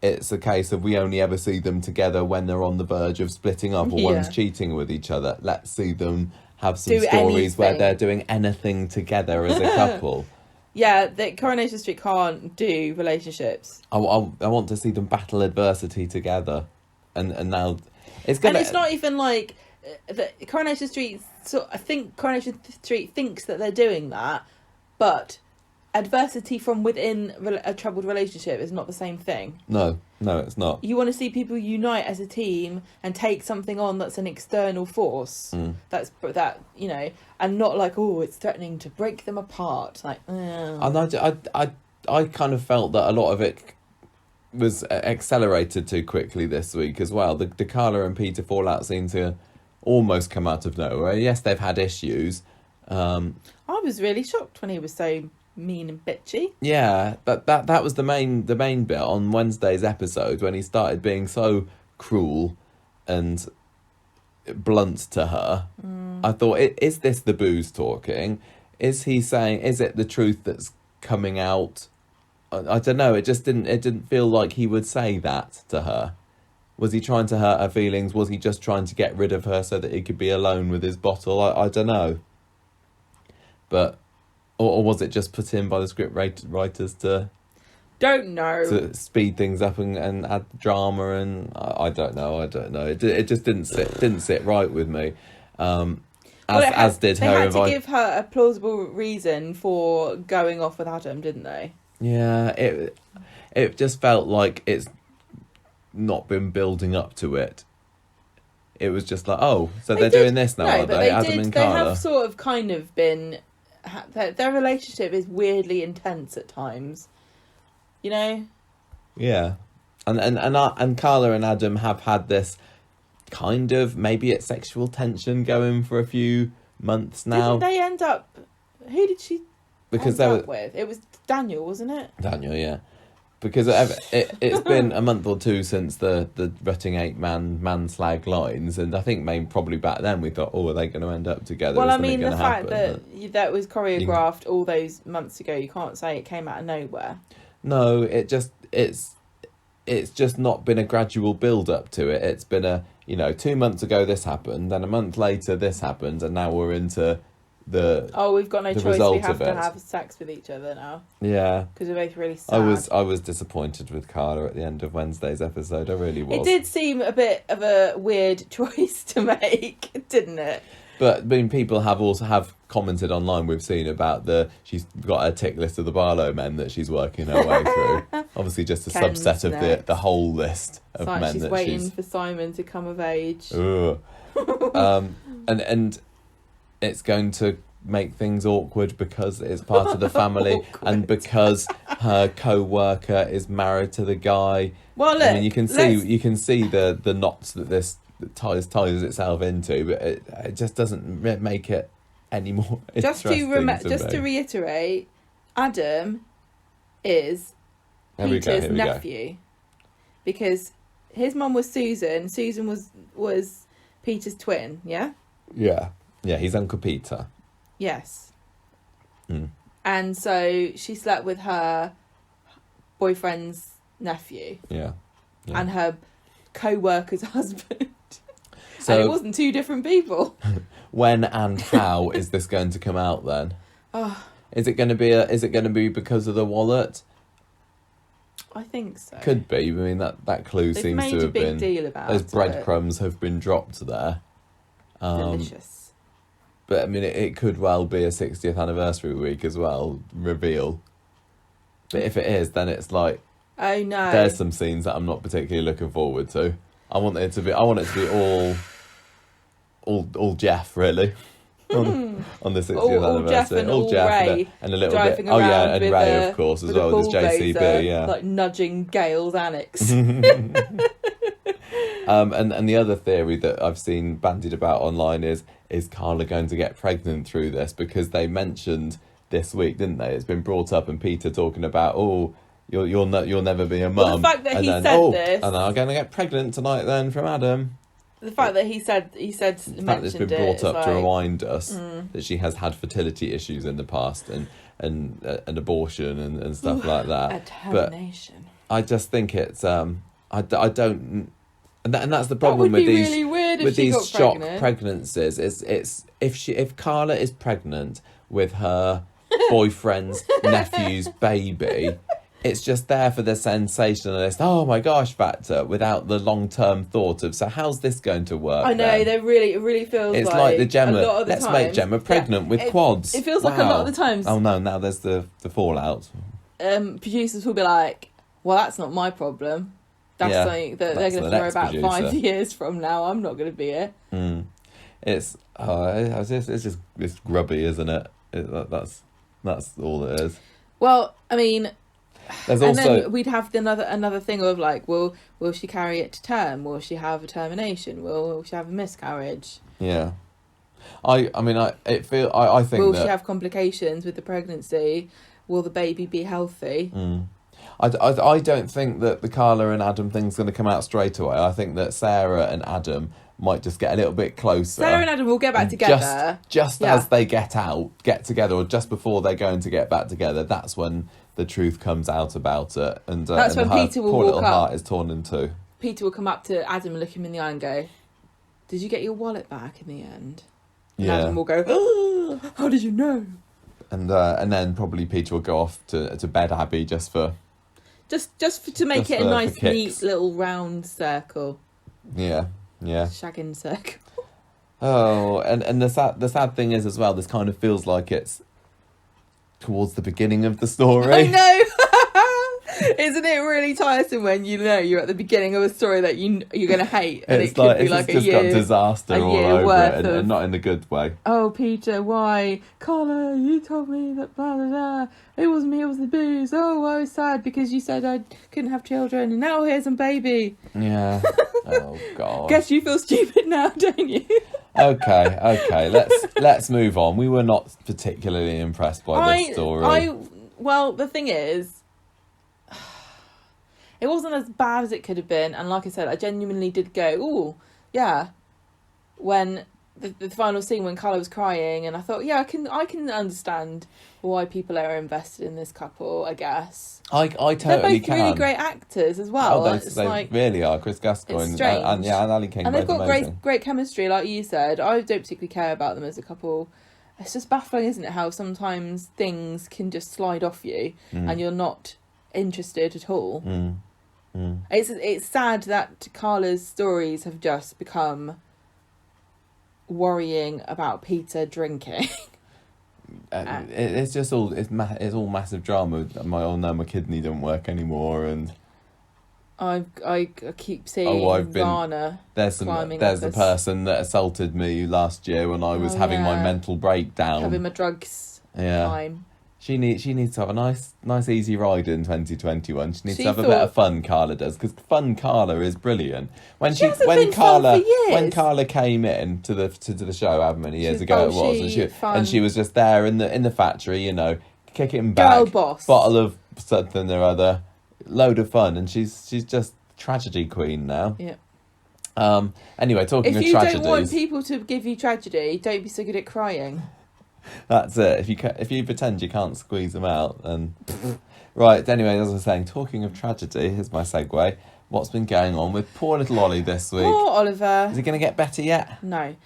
it's a case of we only ever see them together when they're on the verge of splitting up or one's cheating with each other. Let's see them have some stories where they're doing anything together as a couple. Yeah, that Coronation Street can't do relationships. I want to see them battle adversity together, and now it's gonna. And it's not even like Coronation Street. So I think Coronation Street thinks that they're doing that, but adversity from within a troubled relationship is not the same thing. No, it's not. You want to see people unite as a team and take something on that's an external force. That and not like, oh, it's threatening to break them apart. Like, and I kind of felt that a lot of it was accelerated too quickly this week as well. The Carla and Peter fallout seemed to almost come out of nowhere. Yes, they've had issues. I was really shocked when he was so mean and bitchy. Yeah, that was the main bit on Wednesday's episode, when he started being so cruel and blunt to her. I thought, is this the booze talking? Is he saying, is it the truth that's coming out? I don't know, it didn't feel like he would say that to her. Was he trying to hurt her feelings? Was he just trying to get rid of her so that he could be alone with his bottle? I don't know. But, or was it just put in by the script writers to Don't know. to speed things up and add drama, and I don't know. It just didn't sit right with me. As did her. They had to give her a plausible reason for going off with Adam, didn't they? Yeah, it just felt like it's not been building up to it. It was just like, oh, so they're doing this now, are they? Adam and Carla. They have sort of kind of been. Their relationship is weirdly intense at times. You know. Yeah, and Carla and Adam have had this kind of, maybe it's sexual tension going for a few months now. Didn't they end up? Who did she because end up with? It was Daniel, wasn't it? Daniel, yeah. Because it's been a month or two since the Rutting 8-man slag lines, and I think probably back then we thought, oh, are they going to end up together? Well, I mean, the fact that was choreographed all those months ago, you can't say it came out of nowhere. No, it's just not been a gradual build up to it. It's been 2 months ago this happened, then a month later this happened, and now we're into we've got no choice. We have to have sex with each other now. Yeah, because we're both really sad. I was disappointed with Carla at the end of Wednesday's episode. I really was. It did seem a bit of a weird choice to make, didn't it? But I mean, people have commented online. We've seen about she's got a tick list of the Barlow men that she's working her way through. Obviously, just a subset of the whole list of men she's that waiting for Simon to come of age. And it's going to make things awkward because it's part of the family and because her co-worker is married to the guy. Well, look, I mean, you can see the knots that this ties itself into, but it just doesn't make it any more interesting. Just to reiterate, Adam is Peter's nephew because his mum was Susan. Susan was Peter's twin. Yeah. Yeah, he's Uncle Peter. Yes. And so she slept with her boyfriend's nephew. Yeah. And her co-worker's husband. So, and it wasn't two different people. When and how is this going to come out then? Oh. Is it going to be because of the wallet? I think so. Could be. I mean, that clue seems to have been. They've made a big deal about those breadcrumbs have been dropped there. Delicious. But I mean, it could well be a 60th anniversary week as well, reveal. But if it is, then it's like, oh no, there's some scenes that I'm not particularly looking forward to. I want it to be all Jeff, really. on the 60th anniversary. All Jeff and Ray and a little bit. Oh yeah, and Ray of course as well with his JCB, yeah. Like nudging Gail's annex. And the other theory that I've seen bandied about online is Carla going to get pregnant through this, because they mentioned this week, didn't they? It's been brought up, and Peter talking about, you'll never be a mum. Well, the fact that this, and I'm going to get pregnant tonight then from Adam. The fact that he said the fact that it's been brought up to remind us that she has had fertility issues in the past and an abortion and stuff like that. A termination. But I just think it's I don't. And that's the problem with these really weird with these shock pregnancies. It's if Carla is pregnant with her boyfriend's nephew's baby, it's just there for the sensationalist, oh my gosh factor, without the long term thought of, so how's this going to work? I know, it really feels it's like the Gemma. Let's make Gemma pregnant with quads. It feels like a lot of the times. Oh no, now there's the fallout. Producers will be like, well, that's not my problem. That's something that they're going to worry about 5 years from now. I'm not going to be here. It's just grubby, isn't it? That's all it is. Well, I mean, there's and also then we'd have another thing of like, will she carry it to term? Will she have a termination? Will she have a miscarriage? Yeah, I think will she have complications with the pregnancy? Will the baby be healthy? I don't think that the Carla and Adam thing's going to come out straight away. I think that Sarah and Adam might just get a little bit closer. Sarah and Adam will get back together. As they get together, or just before they're going to get back together, that's when the truth comes out about it. And that's when Peter will poor walk little up. heart is torn in two. Peter will come up to Adam and look him in the eye and go, "Did you get your wallet back in the end?" And Adam will go, "Oh, how did you know?" And then probably Peter will go off to bed Abby just for to make Just it a for nice, kicks. neat little round circle. Yeah. Shagging circle. Oh, and the sad thing is as well, this kind of feels like it's towards the beginning of the story. I know. Isn't it really tiresome when you know you're at the beginning of a story that you're going to hate, and It's it could like be it's like just a got year, disaster all year over worth it, of- and not in a good way. oh, Peter, why? Carla, you told me that blah, blah, blah. It wasn't me, it was the booze. Oh, I was sad because you said I couldn't have children, and now here's some baby. Yeah. Oh God. Guess you feel stupid now, don't you? Okay. Let's move on. We were not particularly impressed by this story. Well, the thing is, it wasn't as bad as it could have been, and like I said, I genuinely did go, "Ooh, yeah." When the final scene, when Carla was crying, and I thought, yeah, I can understand why people are invested in this couple. I guess I they're totally both can. really great actors as well. Oh, it's they like, really are. Chris Gascoigne it's and strange. Ali King. and they've both got amazing. great chemistry, like you said. I don't particularly care about them as a couple. It's just baffling, isn't it, how sometimes things can just slide off you and you're not interested at all. It's sad that Carla's stories have just become worrying about Peter drinking. It's just all it's all massive drama. My kidney don't work anymore, and I keep seeing Varna there's climbing a up person that assaulted me last year when I was having my mental breakdown, having my drugs Yeah. time. She needs to have a nice easy ride in 2021. She needs to have a bit of fun. Carla does, because fun Carla is brilliant. When hasn't been fun for years. When Carla came in to the show, however many years ago it was, fun. and she was just there in the factory, you know, kicking back, Girl boss. bottle of something or other, load of fun, and she's just tragedy queen now. Yeah. Anyway, talking If of you tragedies, don't want people to give you tragedy, don't be so good at crying. that's it. If you pretend you can't squeeze them out, then right. Anyway, as I was saying, talking of tragedy, here's my segue. What's been going on with poor little Ollie this week? Poor Oliver. Is he going to get better yet? No.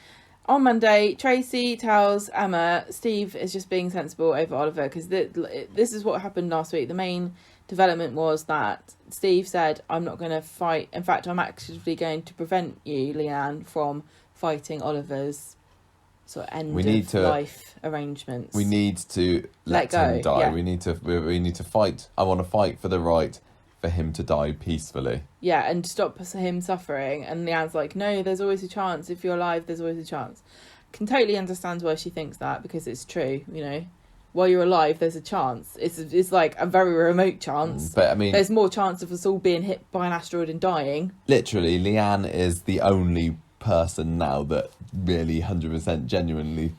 On Monday, Tracy tells Emma Steve is just being sensible over Oliver, because this is what happened last week. The main development was that Steve said, I'm not going to fight. In fact, I'm actively going to prevent you, Leanne, from fighting Oliver's sort of end of life arrangements. We need to let him die. Yeah. We need to fight. I want to fight for the right for him to die peacefully. Yeah, and stop him suffering. And Leanne's like, no, there's always a chance. If you're alive, there's always a chance. Can totally understand why she thinks that, because it's true, you know. While you're alive, there's a chance. It's like a very remote chance. But I mean, there's more chance of us all being hit by an asteroid and dying. Literally, Leanne is the only person now that really 100% genuinely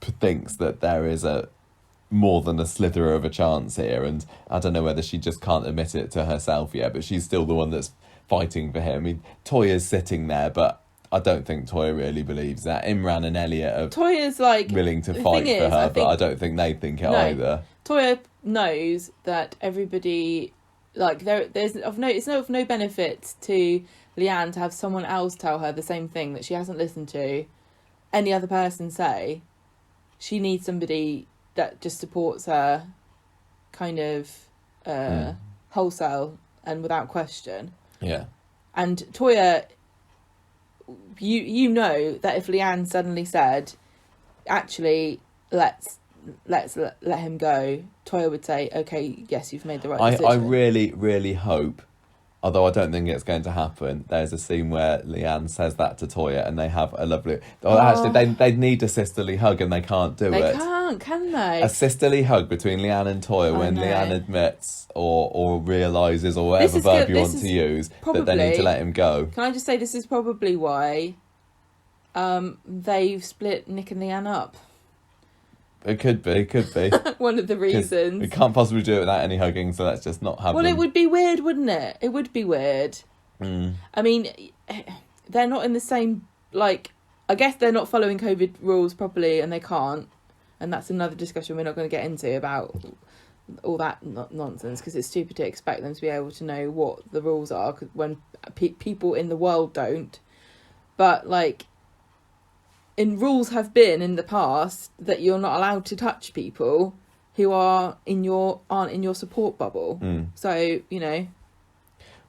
thinks that there is a more than a slither of a chance here, and I don't know whether she just can't admit it to herself yet, but she's still the one that's fighting for him. I mean, Toya's sitting there, but I don't think Toya really believes that. Imran and Elliot are Toya's like willing to fight for her, but I don't think they think it either. Toya knows that everybody, like, it's of no benefit to Leanne to have someone else tell her the same thing that she hasn't listened to any other person say. She needs somebody that just supports her kind of wholesale and without question. Yeah. And Toya, you know that if Leanne suddenly said, actually, let's let him go, Toya would say, okay, yes, you've made the right decision. I really, really hope, although I don't think it's going to happen, there's a scene where Leanne says that to Toya and they have a lovely... Actually, they need a sisterly hug and they can't do it. They can't, can they? A sisterly hug between Leanne and Toya when Leanne admits or realises, or whatever verb you want to use, that they need to let him go. Can I just say, this is probably why they've split Nick and Leanne up. It could be. One of the reasons. We can't possibly do it without any hugging, so let's just not have them. It would be weird, wouldn't it? It would be weird. I mean, they're not in the same, like, I guess they're not following COVID rules properly and they can't. And that's another discussion we're not going to get into about all that nonsense, because it's stupid to expect them to be able to know what the rules are when people in the world don't. But, like, rules have been in the past that you're not allowed to touch people who aren't in your support bubble. So, you know.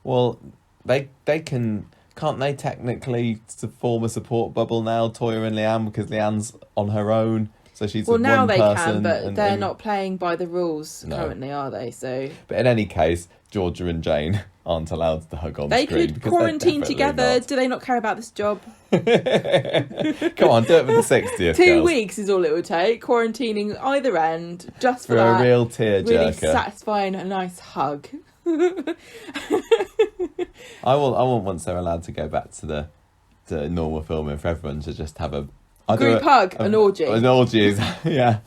Well, they can't they technically form a support bubble now, Toya and Leanne, because Leanne's on her own, so she's now one they person. can, but they're not playing by the rules currently, are they? So, but in any case, Georgia and Jane aren't allowed to hug on they screen. They could quarantine together. Not. Do they not care about this job? Come on, do it for the 60th. 2 girls. weeks is all it would take. Quarantining either end, just for a real tearjerker. Really satisfying a nice hug. I want once they're allowed to go back to the normal filming for everyone to just have a group hug, an orgy. An orgy is yeah,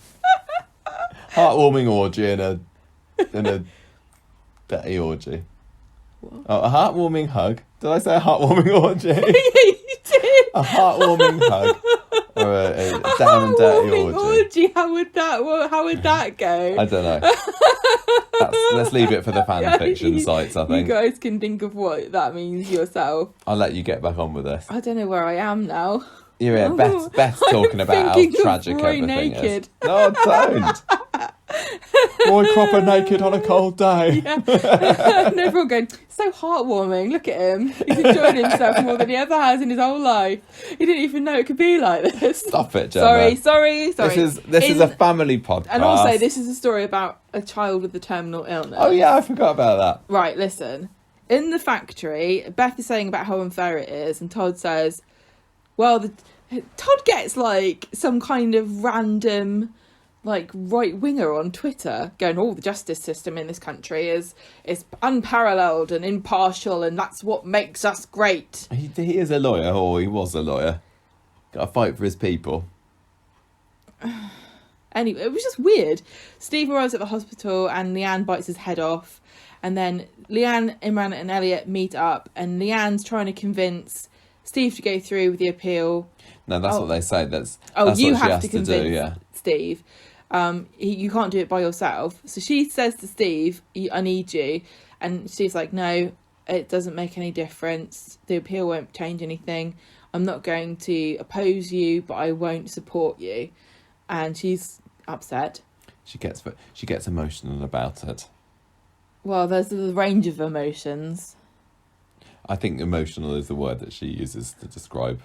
heartwarming orgy and a dirty orgy. What? Oh, a heartwarming hug. Did I say a heartwarming orgy? Yeah, you did. A heartwarming hug or a down and dirty orgy. How would that go? I don't know. Let's leave it for the fan fiction sites, I think. You guys can think of what that means yourself. I'll let you get back on with this. I don't know where I am now. You're here. Beth's talking about how tragic everything naked. is. No, don't. Roy Cropper naked on a cold day. Yeah. And everyone going, so heartwarming. Look at him. He's enjoying himself more than he ever has in his whole life. He didn't even know it could be like this. Stop it, Gemma. Sorry. This is a family podcast. And also, this is a story about a child with a terminal illness. Oh, yeah, I forgot about that. Right, listen. In the factory, Beth is saying about how unfair it is, and Todd says, well, Todd gets, like, some kind of random, like, right-winger on Twitter going, the justice system in this country is unparalleled and impartial, and that's what makes us great. He is a lawyer, or he was a lawyer. Got to fight for his people. Anyway, it was just weird. Steve arrives at the hospital and Leanne bites his head off. And then Leanne, Imran and Elliot meet up, and Leanne's trying to convince Steve to go through with the appeal. No, that's what they say. That's you what she have has to convince Steve. You can't do it by yourself. So she says to Steve, I need you. And Steve's like, no, it doesn't make any difference. The appeal won't change anything. I'm not going to oppose you, but I won't support you. And she's upset. She gets emotional about it. Well, there's a range of emotions. I think emotional is the word that she uses to describe.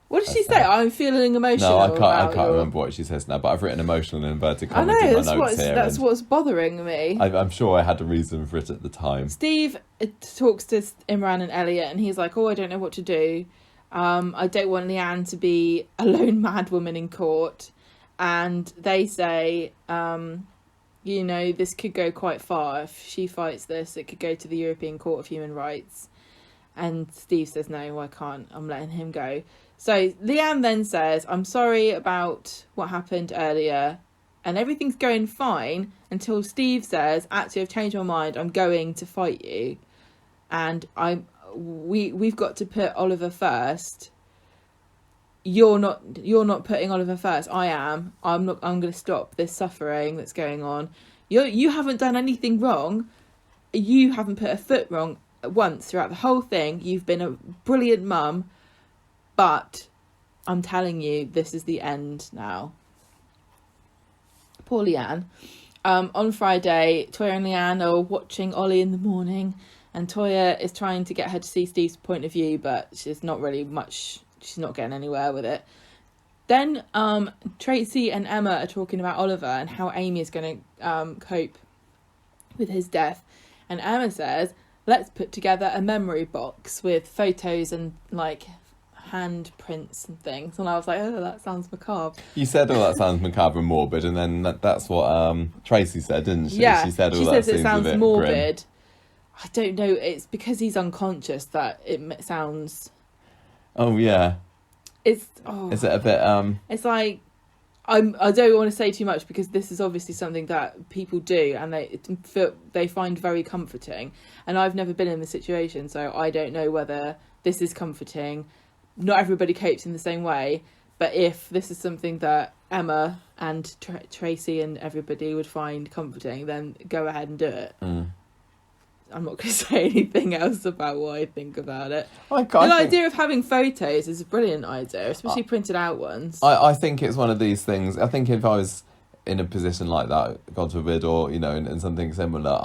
What did she say? I'm feeling emotional. No, I can't remember what she says now, but I've written emotional in inverted commas in my notes here. That's what's bothering me. I'm sure I had a reason for it at the time. Steve talks to Imran and Elliot, and he's like, I don't know what to do. I don't want Leanne to be a lone mad woman in court. And they say, this could go quite far. If she fights this, it could go to the European Court of Human Rights. And Steve says, no, I can't. I'm letting him go. So Leanne then says, I'm sorry about what happened earlier. And everything's going fine until Steve says, actually, I've changed my mind. I'm going to fight you. And we've got to put Oliver first. You're not putting Oliver first. I am. I'm going to stop this suffering that's going on. You haven't done anything wrong. You haven't put a foot wrong once throughout the whole thing. You've been a brilliant mum, but I'm telling you, this is the end now. Poor Leanne. On Friday, Toya and Leanne are watching Ollie in the morning, and Toya is trying to get her to see Steve's point of view, but she's not getting anywhere with it. Then Tracy and Emma are talking about Oliver and how Amy is going to cope with his death. And Emma says, let's put together a memory box with photos and like handprints and things. And I was like, that sounds macabre. You said, that sounds macabre and morbid, and then that's what Tracy said, didn't she? Yeah, she said, she says that it sounds a bit morbid. Grim. I don't know. It's because he's unconscious that it sounds. Oh yeah. Is it a bit It's like I don't want to say too much because this is obviously something that people do and they find very comforting. And I've never been in the situation, so I don't know whether this is comforting. Not everybody copes in the same way, but if this is something that Emma and Tracy and everybody would find comforting, then go ahead and do it. I'm not going to say anything else about what I think about it. The idea of having photos is a brilliant idea, especially printed out ones. I think it's one of these things. I think if I was in a position like that, God forbid, or in something similar,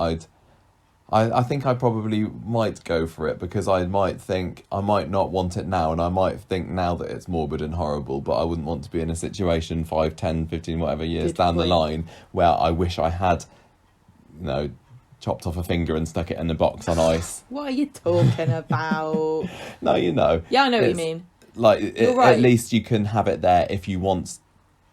I think I probably might go for it, because I might think I might not want it now, and I might think now that it's morbid and horrible, but I wouldn't want to be in a situation 5, 10, 15, whatever years Good down point. the line where I wish I had, chopped off a finger and stuck it in a box on ice. What are you talking about? No, Yeah, I know what you It's mean. like You're right. at least you can have it there if you want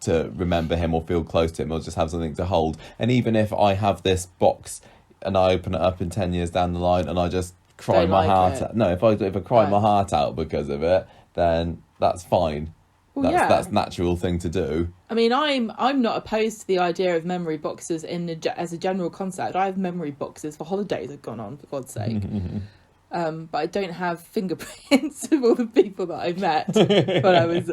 to remember him or feel close to him, or just have something to hold. And even if I have this box and I open it up in 10 years down the line and I just cry Don't my like heart it. out. No, if I cry No. my heart out because of it, then that's fine. Well, That's natural thing to do. I mean, I'm not opposed to the idea of memory boxes as a general concept. I have memory boxes for holidays I've gone on, for God's sake. But I don't have fingerprints of all the people that I've met when I was.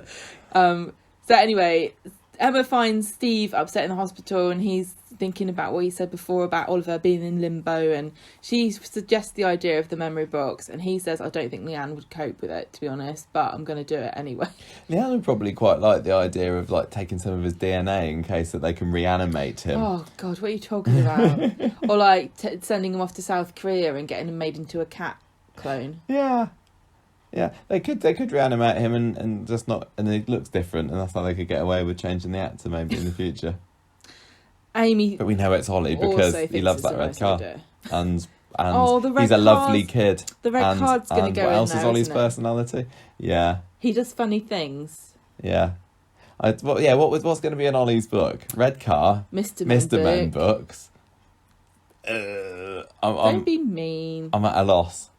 So anyway, Emma finds Steve upset in the hospital, and he's thinking about what he said before about Oliver being in limbo, and she suggests the idea of the memory box, and he says, I don't think Leanne would cope with it, to be honest, but I'm going to do it anyway. Leanne would probably quite like the idea of taking some of his DNA in case that they can reanimate him. Oh God, what are you talking about? Or sending him off to South Korea and getting him made into a cat clone. Yeah, they could reanimate him and just not, and he looks different, and that's how they could get away with changing the actor maybe in the future. Amy, But we know it's Holly because also he loves thinks that it's red a nice car, idea. and the red he's a lovely card's- kid. The red card's going to and go what in else there, is Ollie's isn't it? personality? Yeah, He does funny things. yeah. What's going to be in Ollie's book? Red car, Mr. Men book. books. Don't be mean. I'm at a loss.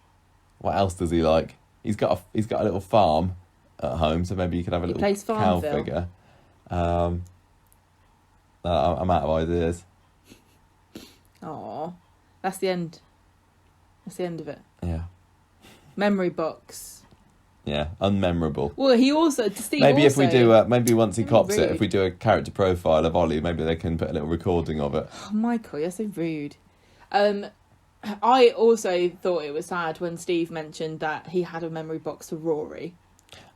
What else does he like? He's got a little farm at home, so maybe you could have a He little plays cow Farmville. figure. I'm out of ideas. Aw, that's the end. That's the end of it. Yeah, Memory box. yeah, unmemorable. Well, he also Steve. Maybe if we also- do, maybe once he Really cops it, rude. if we do a character profile of Ollie, maybe they can put a little recording of it. Oh, Michael, you're so rude. I also thought it was sad when Steve mentioned that he had a memory box for Rory.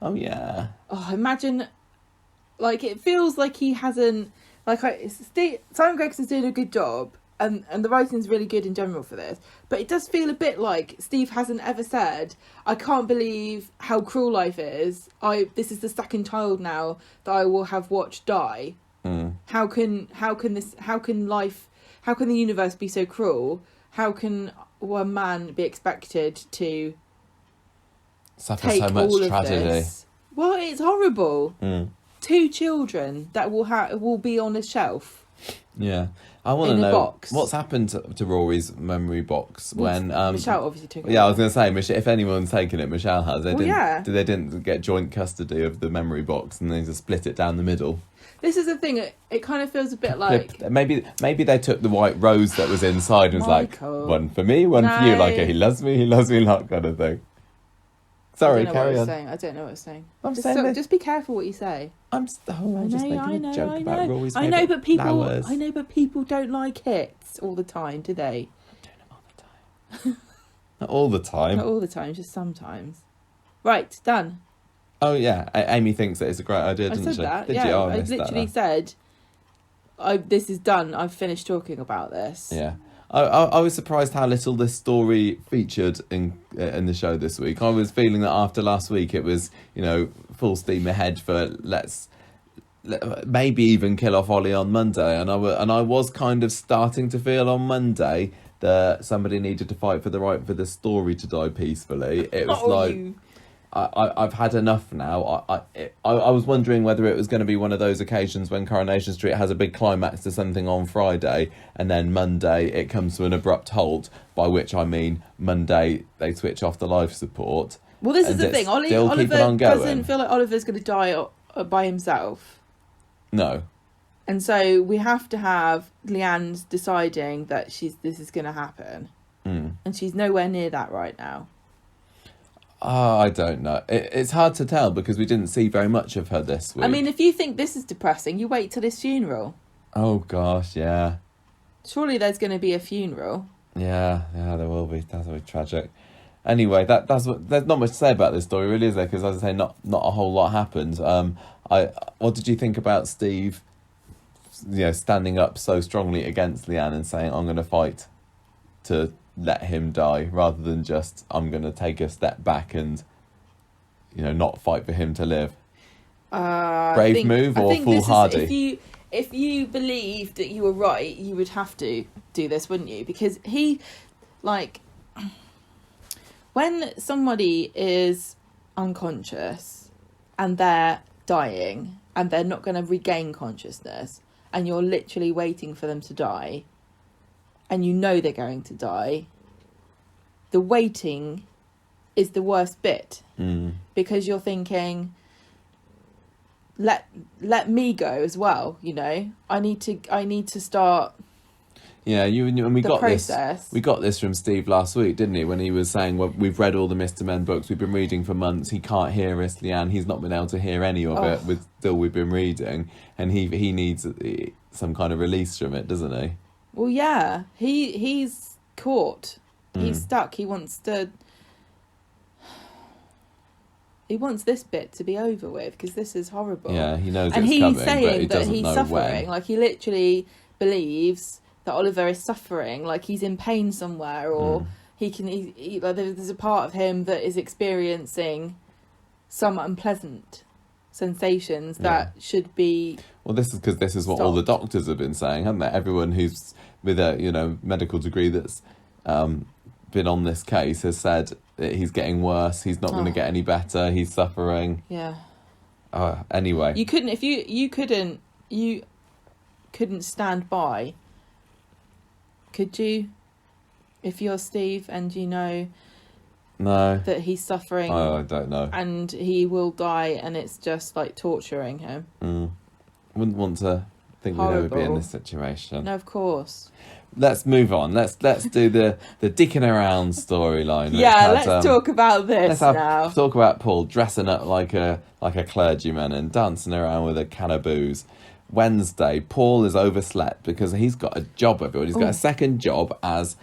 Oh yeah, Oh, imagine, it feels like he hasn't, Simon Gregson's doing a good job, and the writing's really good in general for this, but it does feel a bit like Steve hasn't ever said, I can't believe how cruel life is. This is the second child now that I will have watched die. How can the universe be so cruel? How can one man be expected to suffer take so much all of tragedy. this? Well, it's horrible. 2 children that will be on a shelf. Yeah, I want to In a know box. what's happened to Rory's memory box when Michelle obviously took it. Yeah, I was going to say, if anyone's taken it, Michelle has. They didn't get joint custody of the memory box, and they just split it down the middle. This is the thing. It kind of feels a bit like Maybe they took the white rose that was inside and was Michael. like, one for me, one for you, like he loves me, not kind of thing. Sorry, carry on. I don't know what I was saying. I'm saying that- Just be careful what you say. I'm just making a joke about Rory's I know, favourite flowers. I know, but people don't like hits all the time, do they? Not all the time. Not all the time, just sometimes. Right, done. Oh yeah, Amy thinks that it's a great idea, I doesn't said she? that. Did Yeah, you? Oh, I missed that literally now. said, "This is done. I've finished talking about this." Yeah. I was surprised how little this story featured in the show this week. I was feeling that after last week it was, full steam ahead for maybe even kill off Ollie on Monday, and I was kind of starting to feel on Monday that somebody needed to fight for the right for the story to die peacefully. It was I've had enough now. I was wondering whether it was going to be one of those occasions when Coronation Street has a big climax to something on Friday, and then Monday it comes to an abrupt halt, by which I mean Monday they switch off the life support. Well, this is and the it's thing. still keeping Oliver on going. doesn't feel like Oliver's going to die by himself. No. And so we have to have Leanne's deciding that this is going to happen. And she's nowhere near that right now. I don't know. It's hard to tell because we didn't see very much of her this week. I mean, if you think this is depressing, you wait till his funeral. Oh gosh, yeah. Surely there's going to be a funeral. Yeah, there will be. That's really tragic. Anyway, there's not much to say about this story, really, is there? Because as I say, not a whole lot happened. What did you think about Steve standing up so strongly against Leanne and saying, I'm going to fight to let him die, rather than just, I'm going to take a step back and, not fight for him to live. Brave move or foolhardy? If you believed that you were right, you would have to do this, wouldn't you? Because when somebody is unconscious and they're dying and they're not going to regain consciousness, and you're literally waiting for them to die, and they're going to die, the waiting is the worst bit. Because you're thinking, let me go as well, I need to start. Yeah, and we got process. This. We got this from Steve last week, didn't he? When he was saying, "Well, we've read all the Mr. Men books. We've been reading for months. He can't hear us, Leanne. He's not been able to hear any of it. We've been reading, and he needs some kind of release from it, doesn't he?" Well, yeah, he's caught. He's stuck. He wants this bit to be over with, because this is horrible. Yeah, he knows and it's he's coming, saying but he that doesn't he's know suffering. when. He literally believes that Oliver is suffering, he's in pain somewhere, or there's a part of him that is experiencing some unpleasant sensations that should be. Well, this is because this is what all the doctors have been saying, haven't they? Everyone who's with a medical degree that's been on this case has said that he's getting worse. He's not going to get any better. He's suffering. Yeah. Anyway, you couldn't stand by. Could you? If you're Steve and no, that he's suffering. I don't know. And he will die, and it's just torturing him. Wouldn't want to think we'd ever be in this situation. No, of course. Let's move on. Let's do the deacon around storyline. Yeah, let's talk about this now. Talk about Paul dressing up like a clergyman and dancing around with a can of booze. Wednesday, Paul is overslept because he's got a job. Everyone, he's got a second job as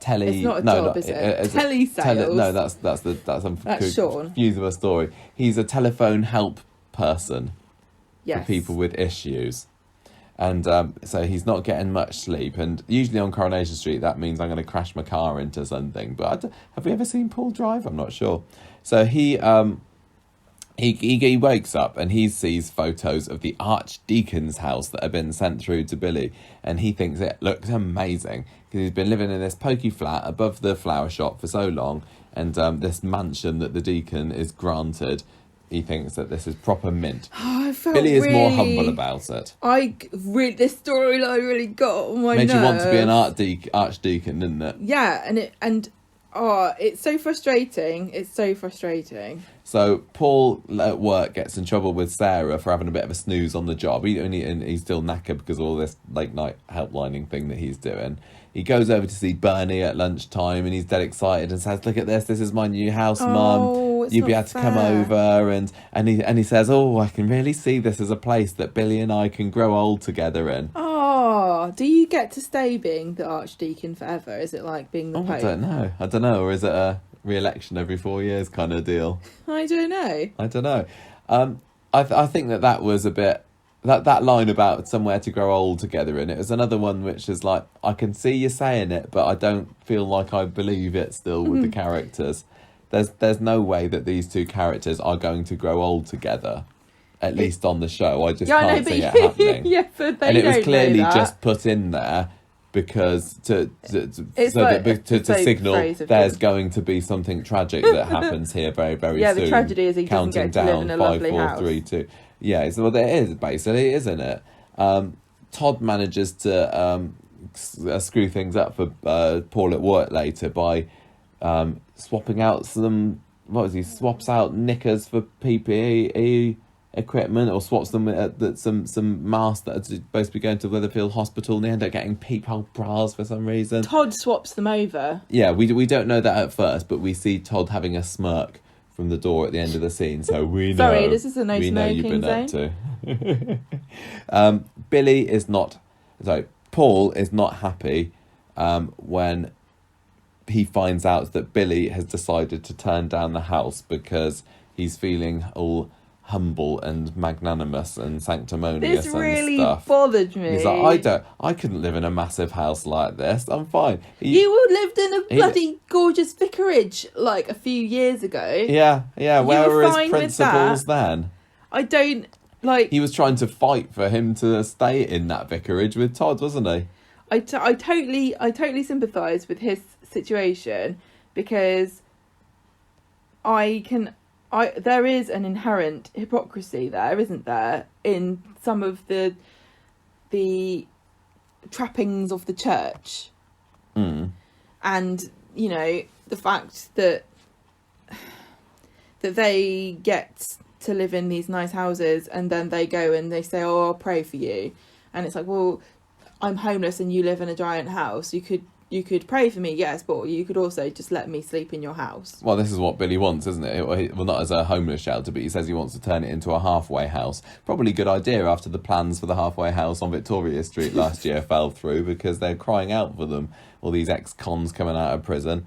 It's not a job, is it? Telesales. That's Sean. Confused with a story. He's a telephone help person for people with issues. And so he's not getting much sleep. And usually on Coronation Street, that means I'm going to crash my car into something. But have we ever seen Paul drive? I'm not sure. So he wakes up and he sees photos of the archdeacon's house that have been sent through to Billy. And he thinks it looks amazing because he's been living in this pokey flat above the flower shop for so long. And this mansion that the deacon is granted, he thinks that this is proper mint. Billy is more humble about it. This storyline really got on my nerves. Made you want to be an archdeacon, didn't it? Yeah, it's so frustrating. It's so frustrating. So Paul at work gets in trouble with Sarah for having a bit of a snooze on the job. He's still knackered because of all this late night helplining thing that he's doing. He goes over to see Bernie at lunchtime and he's dead excited and says, "Look at this is my new house, Mum. You'll be able to come over." And he says, "Oh, I can really see this as a place that Billy and I can grow old together in." Oh, do you get to stay being the archdeacon forever? Is it like being the Pope? I don't know. Or is it a re-election every 4 years kind of deal? I don't know. I think that was a bit... That line about somewhere to grow old together in, it was another one which is like, I can see you saying it, but I don't feel like I believe it still with the characters. There's no way that these two characters are going to grow old together, at least on the show. I just can't see it happening. Yeah, but and it was clearly just put in there because to signal there's going to be something tragic that happens here very, very soon. Yeah, the tragedy is he doesn't get to live in a lovely house. 5, 4, 3, 2. Yeah, so it is basically, isn't it? Todd manages to screw things up for Paul at work later by swapping out swaps out knickers for PPE equipment, or swaps them at some masks that are supposed to be going to Weatherfield Hospital, and they end up getting peephole bras for some reason. Todd swaps them over. Yeah, we don't know that at first, but we see Todd having a smirk from the door at the end of the scene, so we know. Sorry, this is a no smoking zone. Billy is not. Sorry, Paul is not happy when he finds out that Billy has decided to turn down the house because he's feeling all humble and magnanimous and sanctimonious This and really stuff. bothered me. He's like, I couldn't live in a massive house like this. I'm fine. You lived in a bloody gorgeous vicarage like a few years ago. Yeah. Where were were fine his with principles then? I don't like. He was trying to fight for him to stay in that vicarage with Todd, wasn't he? I totally sympathise with his situation, because there is an inherent hypocrisy there, isn't there, in some of the trappings of the church. And the fact that they get to live in these nice houses, and then they go and they say, oh, I'll pray for you, and it's like, well, I'm homeless and you live in a giant house. You could pray for me, yes, but you could also just let me sleep in your house. Well, this is what Billy wants, isn't it? Well, not as a homeless shelter, but he says he wants to turn it into a halfway house. Probably a good idea after the plans for the halfway house on Victoria Street last year fell through, because they're crying out for them, all these ex-cons coming out of prison.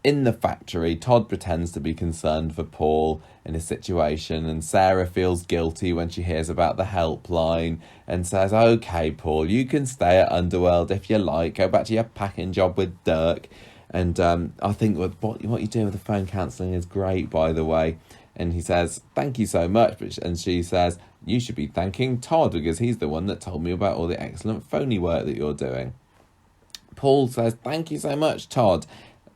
In the factory, Todd pretends to be concerned for Paul in his situation, and Sarah feels guilty when she hears about the helpline and says, OK, Paul, you can stay at Underworld if you like. Go back to your packing job with Dirk. And I think what you do with the phone counselling is great, by the way. And he says, thank you so much. And she says, you should be thanking Todd, because he's the one that told me about all the excellent phony work that you're doing. Paul says, thank you so much, Todd.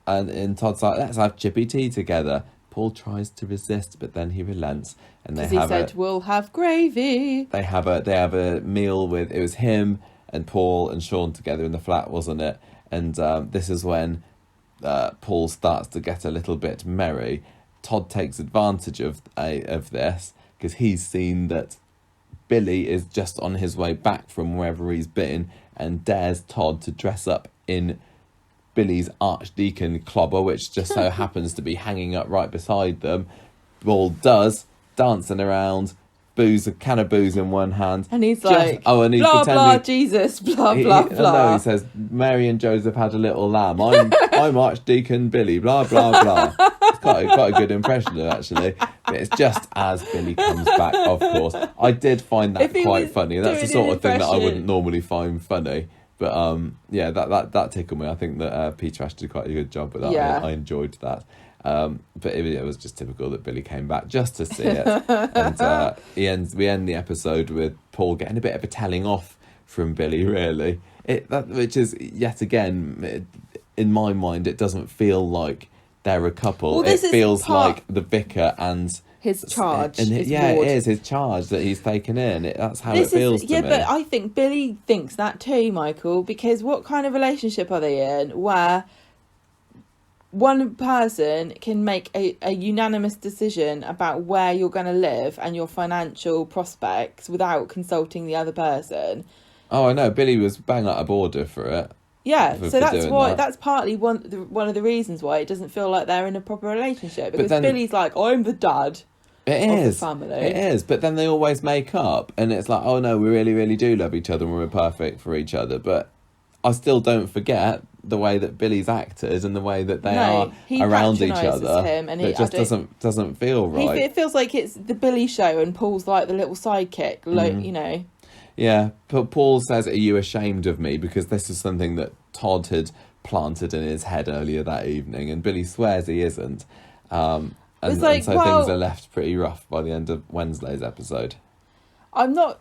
And Todd's like, let's have chippy tea together. Paul tries to resist, but then he relents, and they have we'll have gravy. They have a meal with, it was him and Paul and Sean together in the flat, wasn't it? And this is when Paul starts to get a little bit merry. Todd takes advantage of this, because he's seen that Billy is just on his way back from wherever he's been, and dares Todd to dress up in Billy's archdeacon clobber, which just so happens to be hanging up right beside them. Paul does, dancing around, a can of booze in one hand. And he's like, and he's blah, blah, Jesus, blah, blah, blah. No, he says, Mary and Joseph had a little lamb. I'm Archdeacon Billy, blah, blah, blah. It's quite a good impression, actually. But it's just as Billy comes back, of course. I did find that quite funny. That's the sort of thing that I wouldn't normally find funny. But that tickled me. I think that Peter Ash did quite a good job with that. Yeah. I enjoyed that. But it was just typical that Billy came back just to see it. And we end the episode with Paul getting a bit of a telling off from Billy, really. Which is, yet again, in my mind, it doesn't feel like they're a couple. Well, it feels like the vicar and his charge. It is his charge that he's taken in. That's how it feels to me. Yeah, but I think Billy thinks that too, Michael, because what kind of relationship are they in where one person can make a unanimous decision about where you're going to live and your financial prospects without consulting the other person? Oh, I know. Billy was bang out of order for it. Yeah, so that's why. That's partly one of the reasons why it doesn't feel like they're in a proper relationship, because Billy's like, I'm the dad. It is. Of the family. It is. But then they always make up, and it's like, oh no, we really, really do love each other, and we're perfect for each other. But I still don't forget the way that Billy's acted and the way that they are around each other. Him, and it just doesn't feel right. It feels like it's the Billy show, and Paul's like the little sidekick, you know. Yeah, but Paul says, are you ashamed of me? Because this is something that Todd had planted in his head earlier that evening, and Billy swears he isn't. And so things are left pretty rough by the end of Wednesday's episode. I'm not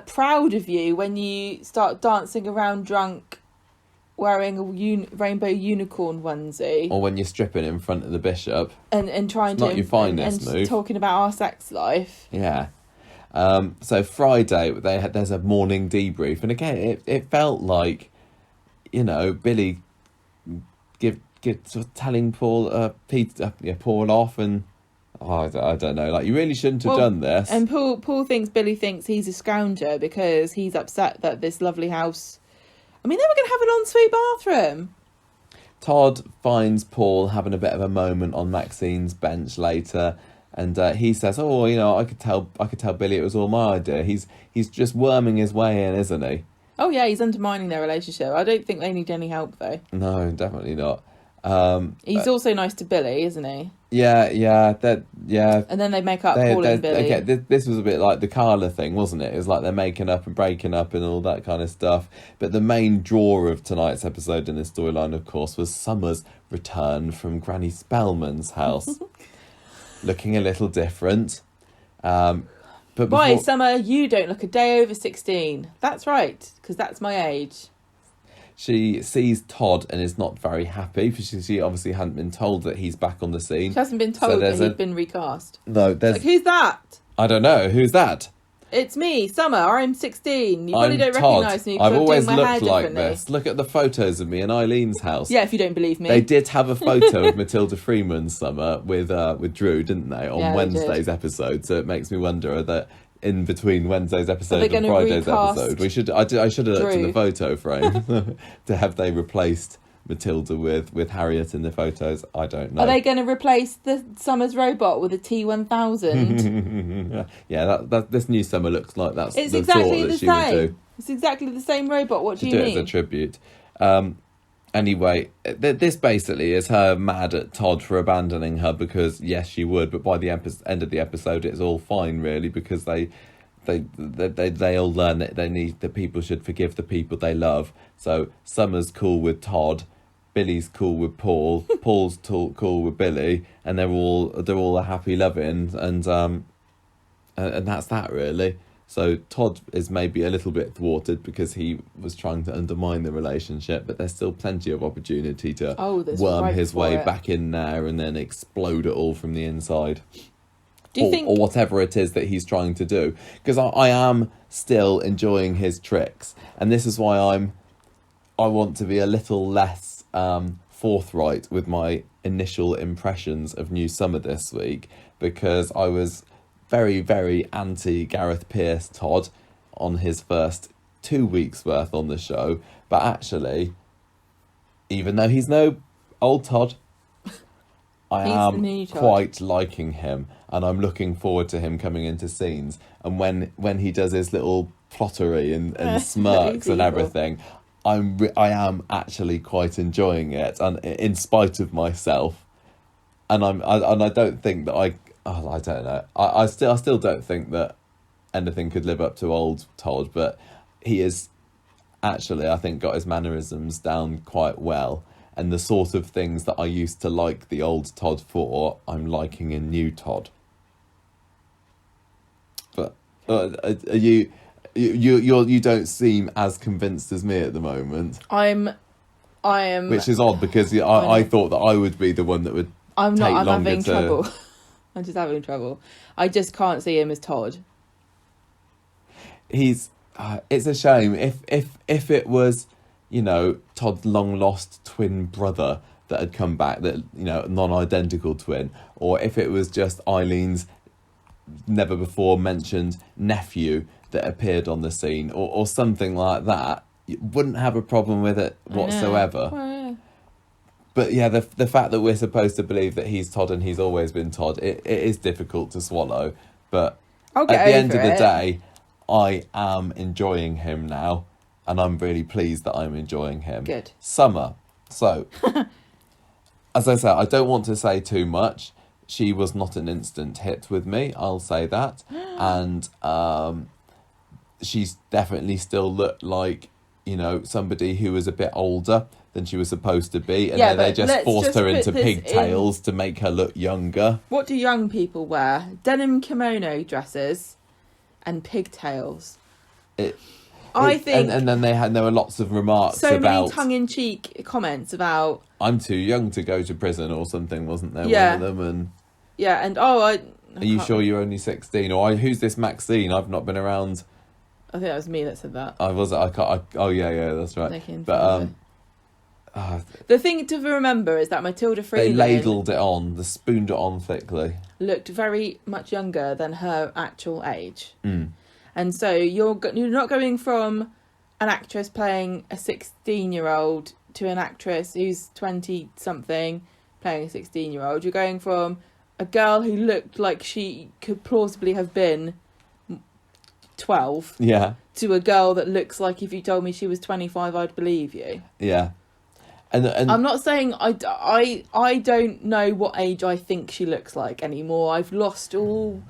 proud of you when you start dancing around drunk wearing a rainbow unicorn onesie. Or when you're stripping in front of the bishop. And trying to... Not your finest move. Talking about our sex life. Yeah. So Friday, there's a morning debrief. And again, it felt like, Billy sort of telling Paul, Paul off, and I don't know. Like, you really shouldn't have done this. And Paul thinks Billy thinks he's a scrounger because he's upset that this lovely house. I mean, they were going to have an ensuite bathroom. Todd finds Paul having a bit of a moment on Maxine's bench later, and he says, "Oh, I could tell Billy it was all my idea." He's just worming his way in, isn't he? Oh yeah, he's undermining their relationship. I don't think they need any help though. No, definitely not. He's also nice to Billy, isn't he? And then they make up, Paul and Billy. Okay, this was a bit like the Carla thing, wasn't it? It was like they're making up and breaking up and all that kind of stuff. But the main draw of tonight's episode in this storyline, of course, was Summer's return from Granny Spellman's house. Looking a little different. But Why, Summer, you don't look a day over 16. That's right, because that's my age. She sees Todd and is not very happy because she obviously hadn't been told that he's back on the scene. She hasn't been told that he'd been recast. No, there's... Like, who's that? I don't know. Who's that? It's me, Summer. I'm 16. You probably don't Todd. recognise me I've because I'm always doing my hair looked like differently. this. Look at the photos of me in Eileen's house. Yeah, if you don't believe me. They did have a photo of Matilda Freeman's Summer with Drew, didn't they, on Yeah, Wednesday's episode? So it makes me wonder that in between Wednesday's episode and gonna Friday's recast episode, I should have looked in Drew? the photo frame to have they replaced Matilda with Harriet in the photos. I don't know. Are they going to replace the Summer's robot with a T1000? Yeah, that this new Summer looks like that's It's the exactly thought the that she would do. same. It's exactly the same robot. What do To you do mean? it as a tribute. Anyway, this basically is her mad at Todd for abandoning her because yes, she would, but by the end of the episode, it's all fine really because they all learn that people should forgive the people they love. So Summer's cool with Todd, Billy's cool with Paul, Paul's cool with Billy, and they're all a happy loving, and that's that really. So Todd is maybe a little bit thwarted because he was trying to undermine the relationship, but there's still plenty of opportunity to worm his way back in there and then explode it all from the inside. Do you think... or whatever it is that he's trying to do. Because I am still enjoying his tricks, and this is why I want to be a little less forthright with my initial impressions of New Summer this week, because I was very, very anti Gareth Pierce Todd on his first 2 weeks worth on the show, but actually, even though he's no old Todd, I am quite liking him, and I'm looking forward to him coming into scenes, and when he does his little plottery and smirks and everything, I am actually quite enjoying it, and in spite of myself, and I don't think that I don't know. I still don't think that anything could live up to old Todd, but he is actually, I think, got his mannerisms down quite well. And the sort of things that I used to like the old Todd for, I'm liking in new Todd. But you don't seem as convinced as me at the moment. I am. Which is odd because I thought that I would be the one that would. I'm having trouble. I'm just having trouble. I just can't see him as Todd. He's. It's a shame if it was, Todd's long lost twin brother that had come back, that non-identical twin, or if it was just Eileen's never before mentioned nephew that appeared on the scene, or something like that, you wouldn't have a problem with it whatsoever. Well, yeah. But yeah, the fact that we're supposed to believe that he's Todd and he's always been Todd, it is difficult to swallow. But at the end of the day, I am enjoying him now, and I'm really pleased that I'm enjoying him. Good. Summer. So, as I said, I don't want to say too much. She was not an instant hit with me, I'll say that. And she's definitely still looked like, somebody who was a bit older than she was supposed to be, and then they just forced her into pigtails to make her look younger. What do young people wear? Denim kimono dresses and pigtails. I think... And then there were lots of remarks so about... many tongue-in-cheek comments about... I'm too young to go to prison or something, wasn't there? Yeah. One of them, and... Yeah, and Are you sure you're only 16? Or who's this Maxine? I've not been around... I think that was me that said that. Oh, yeah, that's right. But, the thing to remember is that Matilda Freeman... They ladled it on, they spooned it on thickly. ...looked very much younger than her actual age. Mm. And so you're not going from an actress playing a 16-year-old to an actress who's 20-something playing a 16-year-old. You're going from a girl who looked like she could plausibly have been 12 to a girl that looks like if you told me she was 25, I'd believe you. Yeah. And I'm not saying I don't know what age I think she looks like anymore. I've lost all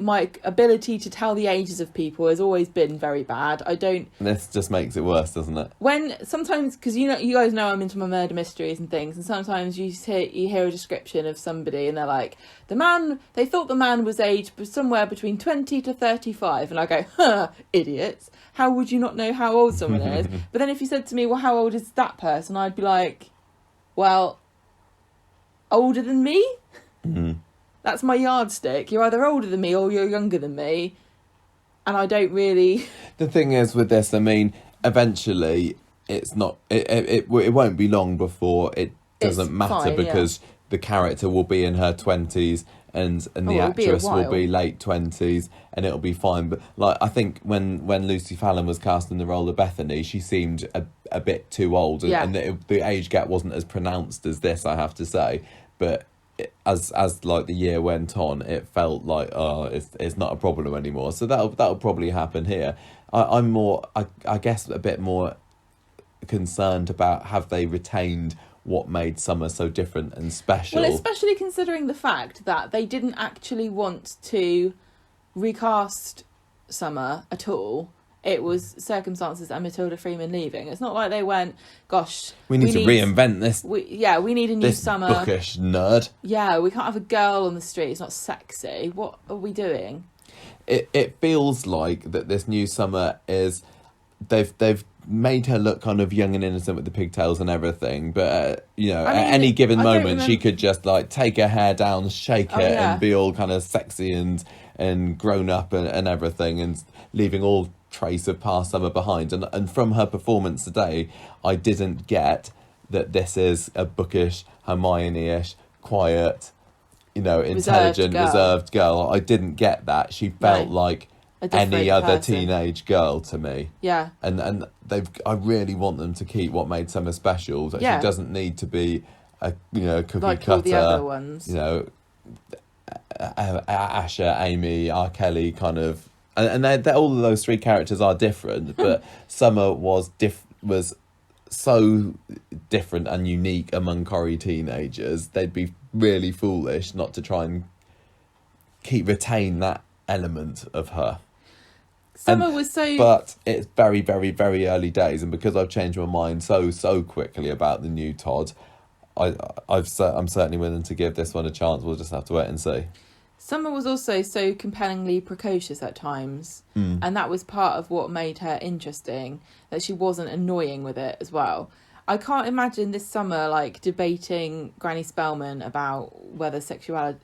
my ability to tell the ages of people has always been very bad. I don't. this just makes it worse, doesn't it? When sometimes, because you guys know I'm into my murder mysteries and things, and sometimes you hear a description of somebody and they're like, they thought the man was aged somewhere between 20 to 35, and I go, huh, idiots, how would you not know how old someone is? But then if you said to me, well, how old is that person, I'd be like, well, older than me. Mm-hmm. That's my yardstick. You're either older than me or you're younger than me. And I don't really... The thing is with this, I mean, eventually it's not... It won't be long before it doesn't matter fine, because the character will be in her 20s and the actress will be late 20s and it'll be fine. But like I think when Lucy Fallon was cast in the role of Bethany, she seemed a bit too old. And the age gap wasn't as pronounced as this, I have to say. But... As like the year went on, it felt like it's not a problem anymore. So that'll probably happen here. I'm more, I guess, a bit more concerned about have they retained what made Summer so different and special. Well, especially considering the fact that they didn't actually want to recast Summer at all. It was circumstances and Matilda Freeman leaving. It's not like they went, gosh... We need to reinvent this. We need a new Summer. This bookish nerd. Yeah, we can't have a girl on the street. It's not sexy. What are we doing? It feels like that this new Summer is... They've made her look kind of young and innocent with the pigtails and everything. But, at any given moment, she could just, like, take her hair down, shake it, and be all kind of sexy and grown up and everything, and leaving all... trace of past Summer behind, and from her performance today I didn't get that this is a bookish, Hermione-ish, quiet, intelligent, reserved girl. I didn't get that. She felt like any other teenage girl to me. Yeah. And I really want them to keep what made Summer special, that she doesn't need to be a cookie like cutter, all the other ones. Asher, Amy, R. Kelly kind of. And they're, all of those three characters are different, but Summer was so different and unique among Corrie teenagers. They'd be really foolish not to try and retain that element of her. Summer was so... But it's very, very, very early days, and because I've changed my mind so quickly about the new Todd, I'm certainly willing to give this one a chance. We'll just have to wait and see. Summer was also so compellingly precocious at times, and that was part of what made her interesting, that she wasn't annoying with it as well. I can't imagine this Summer like debating Granny Spellman about whether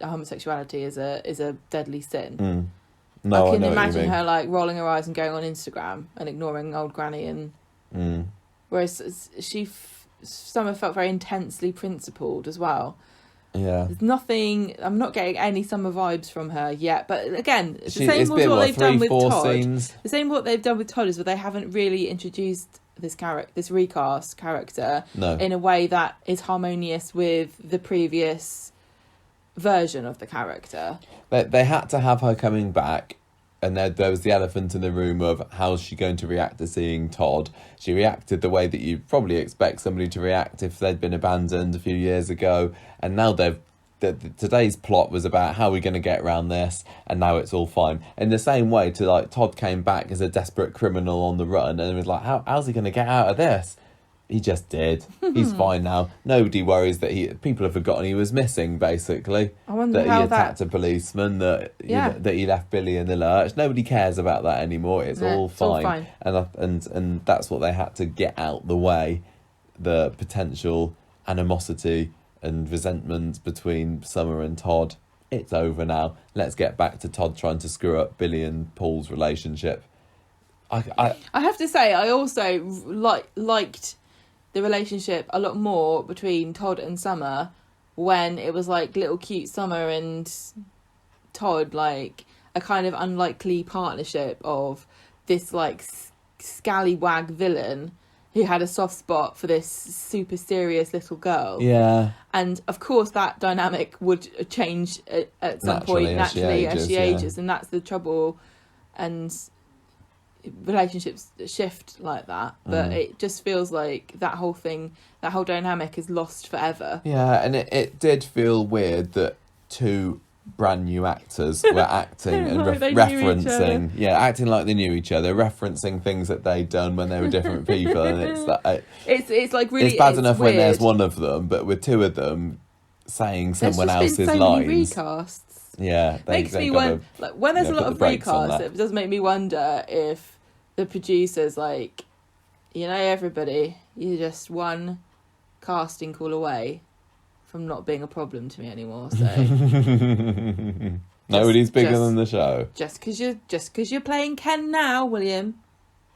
homosexuality is a deadly sin. No, I can imagine her like rolling her eyes and going on Instagram and ignoring old Granny, and whereas Summer felt very intensely principled as well. Yeah. There's nothing... I'm not getting any Summer vibes from her yet. But again, it's the same as what they've done with Todd. Scenes. The same what they've done with Todd is that they haven't really introduced this recast character in a way that is harmonious with the previous version of the character. They had to have her coming back. And there was the elephant in the room of how's she going to react to seeing Todd. She reacted the way that you'd probably expect somebody to react if they'd been abandoned a few years ago. And now today's plot was about how we're going to get around this, and now it's all fine. In the same way, Todd came back as a desperate criminal on the run, and it was like, how's he going to get out of this? He just did. He's fine now. Nobody worries that people have forgotten he was missing, basically. I wonder that how he attacked a policeman, that he left Billy in the lurch. Nobody cares about that anymore. It's all fine. And that's what they had to get out the way. The potential animosity and resentment between Summer and Todd. It's over now. Let's get back to Todd trying to screw up Billy and Paul's relationship. I have to say, I also liked the relationship a lot more between Todd and Summer when it was like little cute Summer and Todd, like a kind of unlikely partnership of this like scallywag villain who had a soft spot for this super serious little girl. Yeah. And of course that dynamic would change at some point naturally as she ages, and that's the trouble. And relationships shift like that, but it just feels like that whole dynamic is lost forever. Yeah, and it did feel weird that two brand new actors were acting and referencing, acting like they knew each other, referencing things that they'd done when they were different people, and it's like really, it's bad enough weird. when there's one of them, but with two of them saying someone else's been so lines. Many recasts. Yeah, makes me wonder. Like when there's a lot of recasts, it does make me wonder if the producers like, everybody, you're just one casting call away from not being a problem to me anymore. So nobody's bigger than the show. Just because you're playing Ken now, William,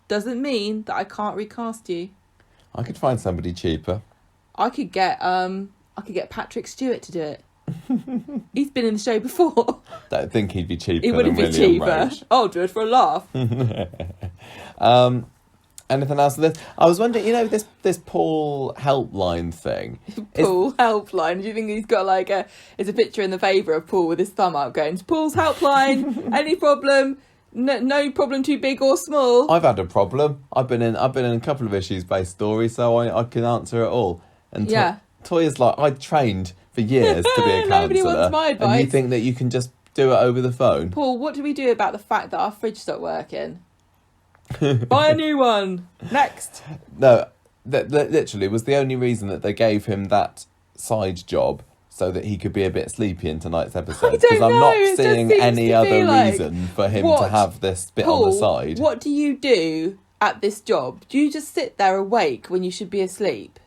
doesn't mean that I can't recast you. I could find somebody cheaper. I could get Patrick Stewart to do it. He's been in the show before. Don't think he'd be cheaper. He wouldn't be cheaper. I'll do it for a laugh. Anything else on this? I was wondering, this Paul helpline thing. Paul helpline. Do you think he's got it's a picture in the paper of Paul with his thumb up going, Paul's helpline, any problem? No problem too big or small. I've had a problem. I've been in a couple of issues-based stories, so I can answer it all. And Toya's like, I trained for years to be a counsellor. Nobody wants my advice. And you think that you can just do it over the phone? Paul, what do we do about the fact that our fridge stopped working? Buy a new one. Next. No, that literally was the only reason that they gave him that side job, so that he could be a bit sleepy in tonight's episode. Because I'm not seeing any other reason for him to have this bit Paul, on the side. What do you do at this job? Do you just sit there awake when you should be asleep?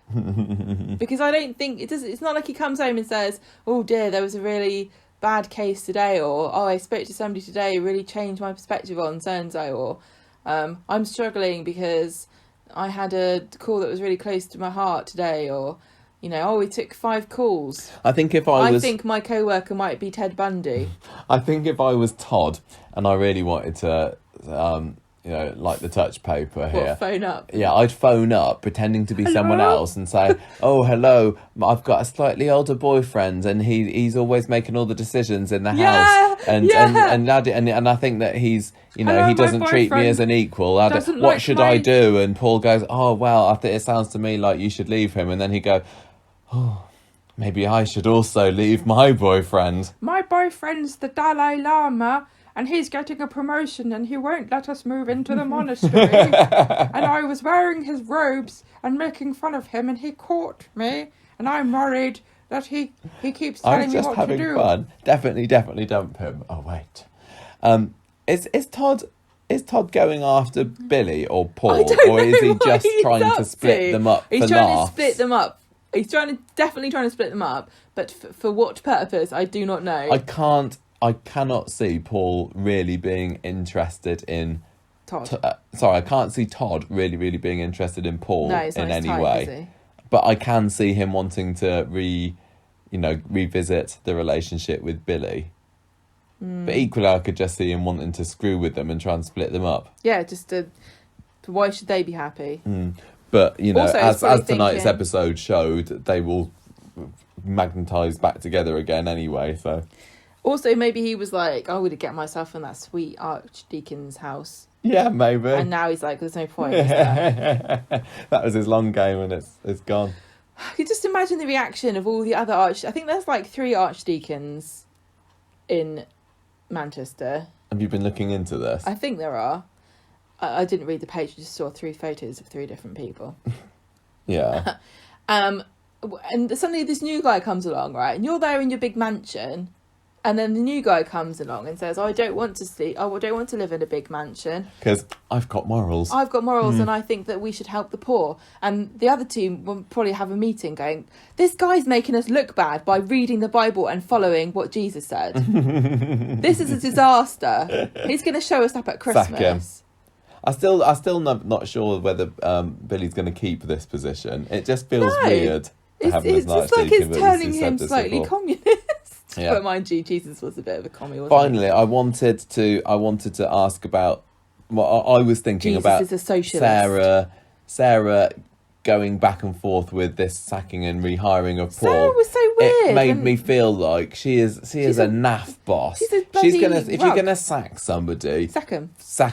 Because I don't think it's not like he comes home and says, oh dear, there was a really bad case today, or I spoke to somebody today who really changed my perspective on so and so, or I'm struggling because I had a call that was really close to my heart today, or we took 5 calls. I think I think my co-worker might be Ted Bundy. I think if I was Todd and I really wanted to like the touch paper here. What, phone up? Yeah, I'd phone up pretending to be someone else and say, oh, hello, I've got a slightly older boyfriend and he's always making all the decisions in the house. And I think that he's, hello, he doesn't treat me as an equal. What should I do? And Paul goes, oh, well, I think it sounds to me like you should leave him. And then he'd go, oh, maybe I should also leave my boyfriend. My boyfriend's the Dalai Lama. And he's getting a promotion and he won't let us move into the monastery. And I was wearing his robes and making fun of him and he caught me. And I'm worried that he keeps telling me what to do. I'm just having fun. Definitely dump him. Oh, wait. Is Todd going after Billy or Paul? Or is he just trying to split them up for laughs? He's trying to split them up. He's definitely trying to split them up. But for what purpose, I do not know. I cannot see Paul really being interested in Todd. I can't see Todd really being interested in Paul in any way. Is he? But I can see him wanting to revisit the relationship with Billy. But equally, I could just see him wanting to screw with them and try and split them up. Yeah, just why should they be happy? But also, as tonight's thinking... episode showed, they will magnetise back together again anyway. So. Also, maybe he was like, I would get myself in that sweet archdeacon's house. Yeah, maybe. And now he's like, there's no point. Is there? That was his long game and it's gone. You just imagine the reaction of all the other I think there's 3 archdeacons in Manchester. Have you been looking into this? I think there are. I didn't read the page, I just saw 3 photos of 3 different people. Yeah. And suddenly this new guy comes along, right? And you're there in your big mansion. And then the new guy comes along and says, I don't want to live in a big mansion. Because I've got morals. And I think that we should help the poor. And the other two will probably have a meeting going, this guy's making us look bad by reading the Bible and following what Jesus said. This is a disaster. He's going to show us up at Christmas. Sack him. I still not sure whether Billy's going to keep this position. It just feels weird. It's just like it's turning him slightly communist. Yeah. But mind you, Jesus was a bit of a commie, wasn't Finally, he? I wanted to ask about what I was thinking Jesus about. Is a socialist. Sarah going back and forth with this sacking and rehiring of Paul. Sarah was so weird. It made me feel like she is a naff boss. She's gonna if you're gonna sack somebody, sack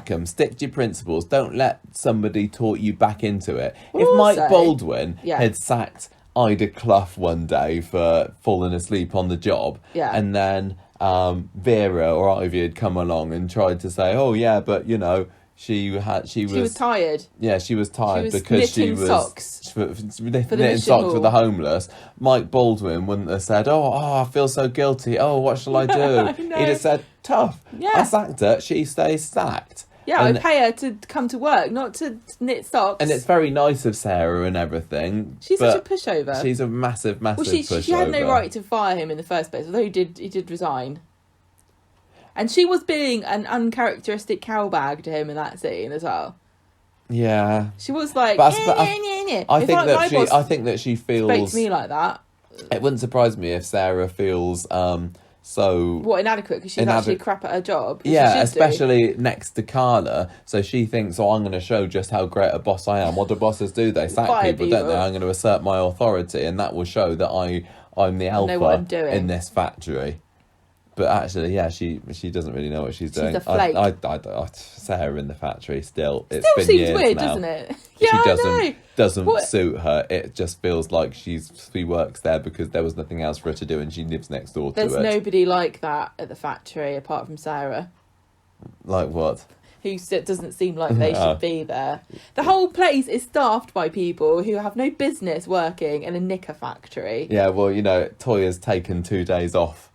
them. Stick to your principles. Don't let somebody talk you back into it. Well, if also, Mike Baldwin had sacked Ida Clough one day for falling asleep on the job, and then Vera or Ivy had come along and tried to say, "Oh yeah, but you know." She was tired. Yeah, she was tired because she was socks knitting socks with the homeless. Mike Baldwin wouldn't have said, "Oh, I feel so guilty. Oh, what shall I do?" He'd have said, "Tough. Yeah. I sacked her. She stays sacked." Yeah, I pay her to come to work, not to knit socks. And it's very nice of Sarah and everything. She's such a pushover. She's a massive pushover. She had no right to fire him in the first place, although he did resign. And she was being an uncharacteristic cowbag to him in that scene as well. Yeah, she was like, I think that she feels. Spoke to me like that. It wouldn't surprise me if Sarah feels so inadequate because she's actually crap at her job. Yeah, especially next to Carla. So she thinks, "Oh, I'm going to show just how great a boss I am." What do bosses do? They sack people, don't they? I'm going to assert my authority, and that will show that I'm the alpha in this factory. But actually, yeah, she doesn't really know what she's doing. She's a flake. I Sarah in the factory still. It's still been seems years weird, now. Doesn't it? Yeah, she doesn't suit her. It just feels like she works there because there was nothing else for her to do, and she lives next door to it. There's nobody like that at the factory apart from Sarah. Like what? Who doesn't seem like they should be there. The whole place is staffed by people who have no business working in a knicker factory. Yeah, well, you know, Toya's taken 2 days off.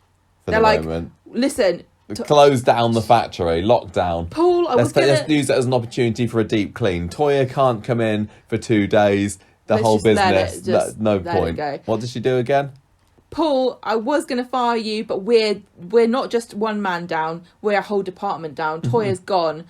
They're like, moment. Listen, close down the factory, lockdown. Paul, let's use it as an opportunity for a deep clean. Toya can't come in for 2 days. The whole business, no point. What did she do again? Paul, I was going to fire you, but we're not just one man down. We're a whole department down. Toya's gone.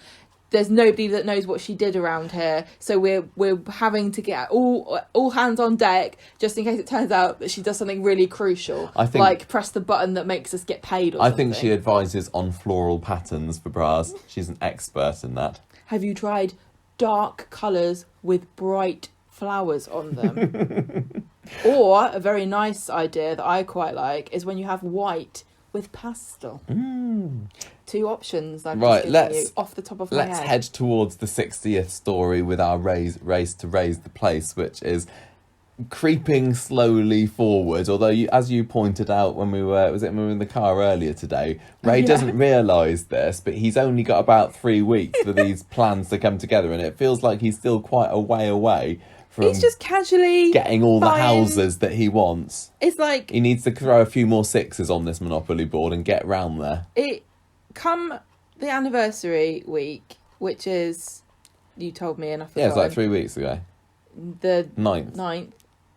There's nobody that knows what she did around here, so we're having to get all hands on deck just in case it turns out that she does something really crucial, like press the button that makes us get paid. Or something. I think she advises on floral patterns for bras. She's an expert in that. Have you tried dark colours with bright flowers on them? Or a very nice idea that I quite like is when you have white with pastel. 2 options I've just given you off the top of my head. Let's head towards the 60th story with our race to raise the place, which is creeping slowly forward. Although, as you pointed out when we were in the car earlier today, Ray doesn't realise this, but he's only got about 3 weeks for these plans to come together, and it feels like he's still quite a way away. He's just casually getting all the houses that he wants. It's like he needs to throw a few more 6s on this Monopoly board and get round there. Come the anniversary week, which is, you told me and I forgot. Yeah, it's like 3 weeks ago. The 9th.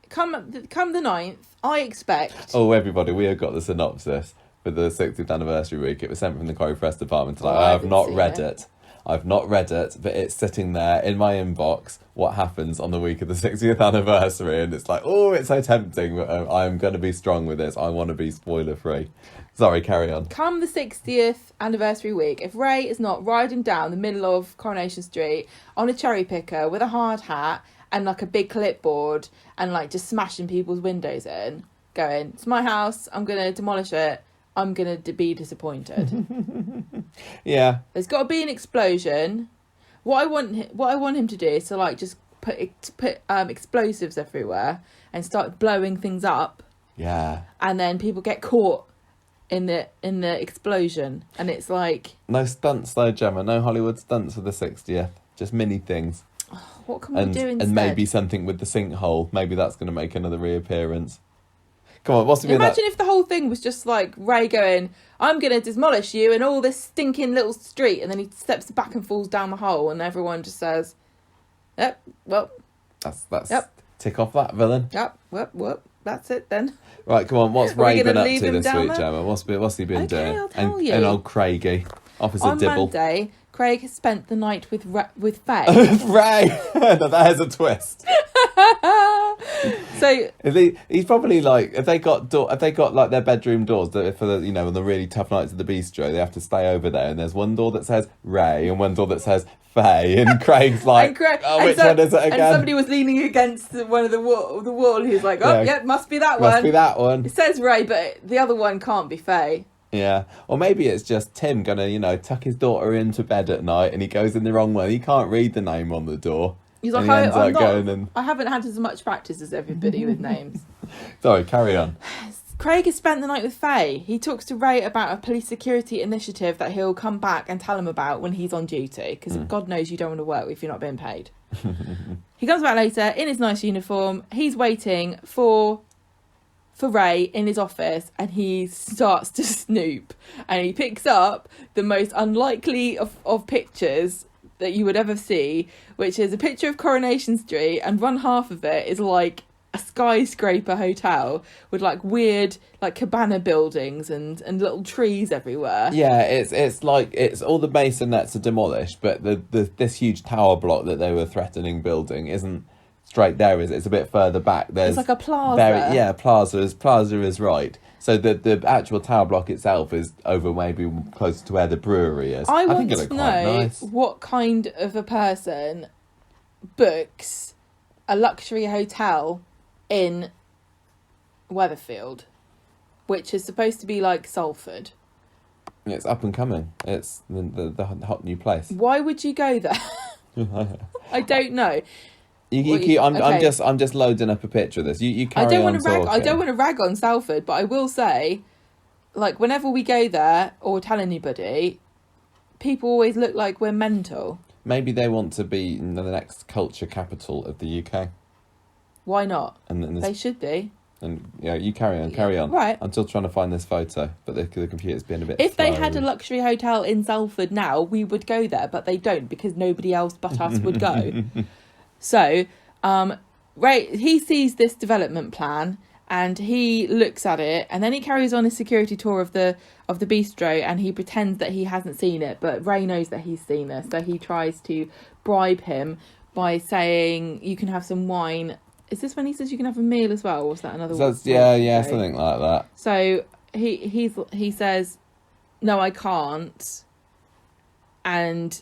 Come the 9th, I expect. Oh, everybody, we have got the synopsis for the 60th anniversary week. It was sent from the Corrie Press department. I have not read it. I've not read it, but it's sitting there in my inbox. What happens on the week of the 60th anniversary? And it's like, oh, it's so tempting, but I'm going to be strong with this. I want to be spoiler free. Sorry, carry on. Come the 60th anniversary week, if Ray is not riding down the middle of Coronation Street on a cherry picker with a hard hat and like a big clipboard and like just smashing people's windows in, going, it's my house, I'm going to demolish it, I'm going to be disappointed. Yeah. There's got to be an explosion. What I want him to do is to like just put explosives everywhere and start blowing things up. Yeah. And then people get caught in the explosion, and it's like no stunts though, Gemma. No Hollywood stunts for the 60th. Just mini things. What can we do instead? And maybe something with the sinkhole. Maybe that's going to make another reappearance. Come on, imagine if the whole thing was just like Ray going, I'm going to demolish you in all this stinking little street, and then he steps back and falls down the hole, and everyone just says, yep, well. That's tick off that villain. Yep, well, that's it then. Right, come on, what's Ray been up to this week, Gemma? What's he been doing? I'll tell you. And old Craigie, Officer on Dibble. Monday, Craig has spent the night with Faye. Ray! Now there's a twist. So He's probably like, have they got like their bedroom doors that for the, on the really tough nights of the bistro, they have to stay over there, and there's one door that says Ray and one door that says Faye, and Craig's like, which one is it again? And somebody was leaning against one of the wall. He was like, must be that one. Must be that one. It says Ray, but the other one can't be Faye. Yeah, or maybe it's just Tim gonna, tuck his daughter into bed at night, and he goes in the wrong way. He can't read the name on the door. He's like, I haven't had as much practice as everybody with names. Sorry, carry on. Craig has spent the night with Faye. He talks to Ray about a police security initiative that he'll come back and tell him about when he's on duty, because God knows you don't want to work if you're not being paid. He comes back later in his nice uniform. He's waiting for Ray in his office, and he starts to snoop, and he picks up the most unlikely of pictures that you would ever see, which is a picture of Coronation Street, and one half of it is like a skyscraper hotel with like weird like cabana buildings and little trees everywhere. Yeah, it's like it's all the masonettes are demolished, but this huge tower block that they were threatening building isn't straight there, is it? It's a bit further back. There's like a plaza. Plaza is right. So the actual tower block itself is over maybe closer to where the brewery is. I think want to know what kind of a person books a luxury hotel in Weatherfield, which is supposed to be like Salford. It's up and coming. It's the hot new place. Why would you go there? I don't know. I'm just loading up a picture of this. You carry on talking. I don't want to rag on Salford, but I will say, like, whenever we go there or tell anybody, people always look like we're mental. Maybe they want to be the next culture capital of the UK. Why not? And they should be. And you carry on. Right. I'm still trying to find this photo, but the computer's been a bit If slow. they had a luxury hotel in Salford now, we would go there, but they don't, because nobody else but us would go. So, Ray, he sees this development plan and he looks at it, and then he carries on a security tour of the bistro, and he pretends that he hasn't seen it, but Ray knows that he's seen this, so he tries to bribe him by saying, you can have some wine. Is this when he says you can have a meal as well, or was that another one? Yeah, something like that. So he says, no, I can't, and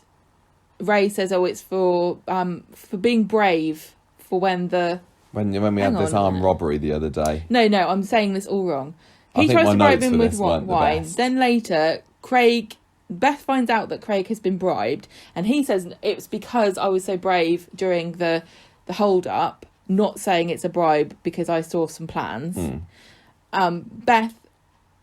Ray says, "Oh, it's for being brave for when we had this armed robbery the other day." No, I'm saying this all wrong. He tries to bribe him with wine. Then later, Beth finds out that Craig has been bribed, and he says it's because I was so brave during the hold up, not saying it's a bribe because I saw some plans. Beth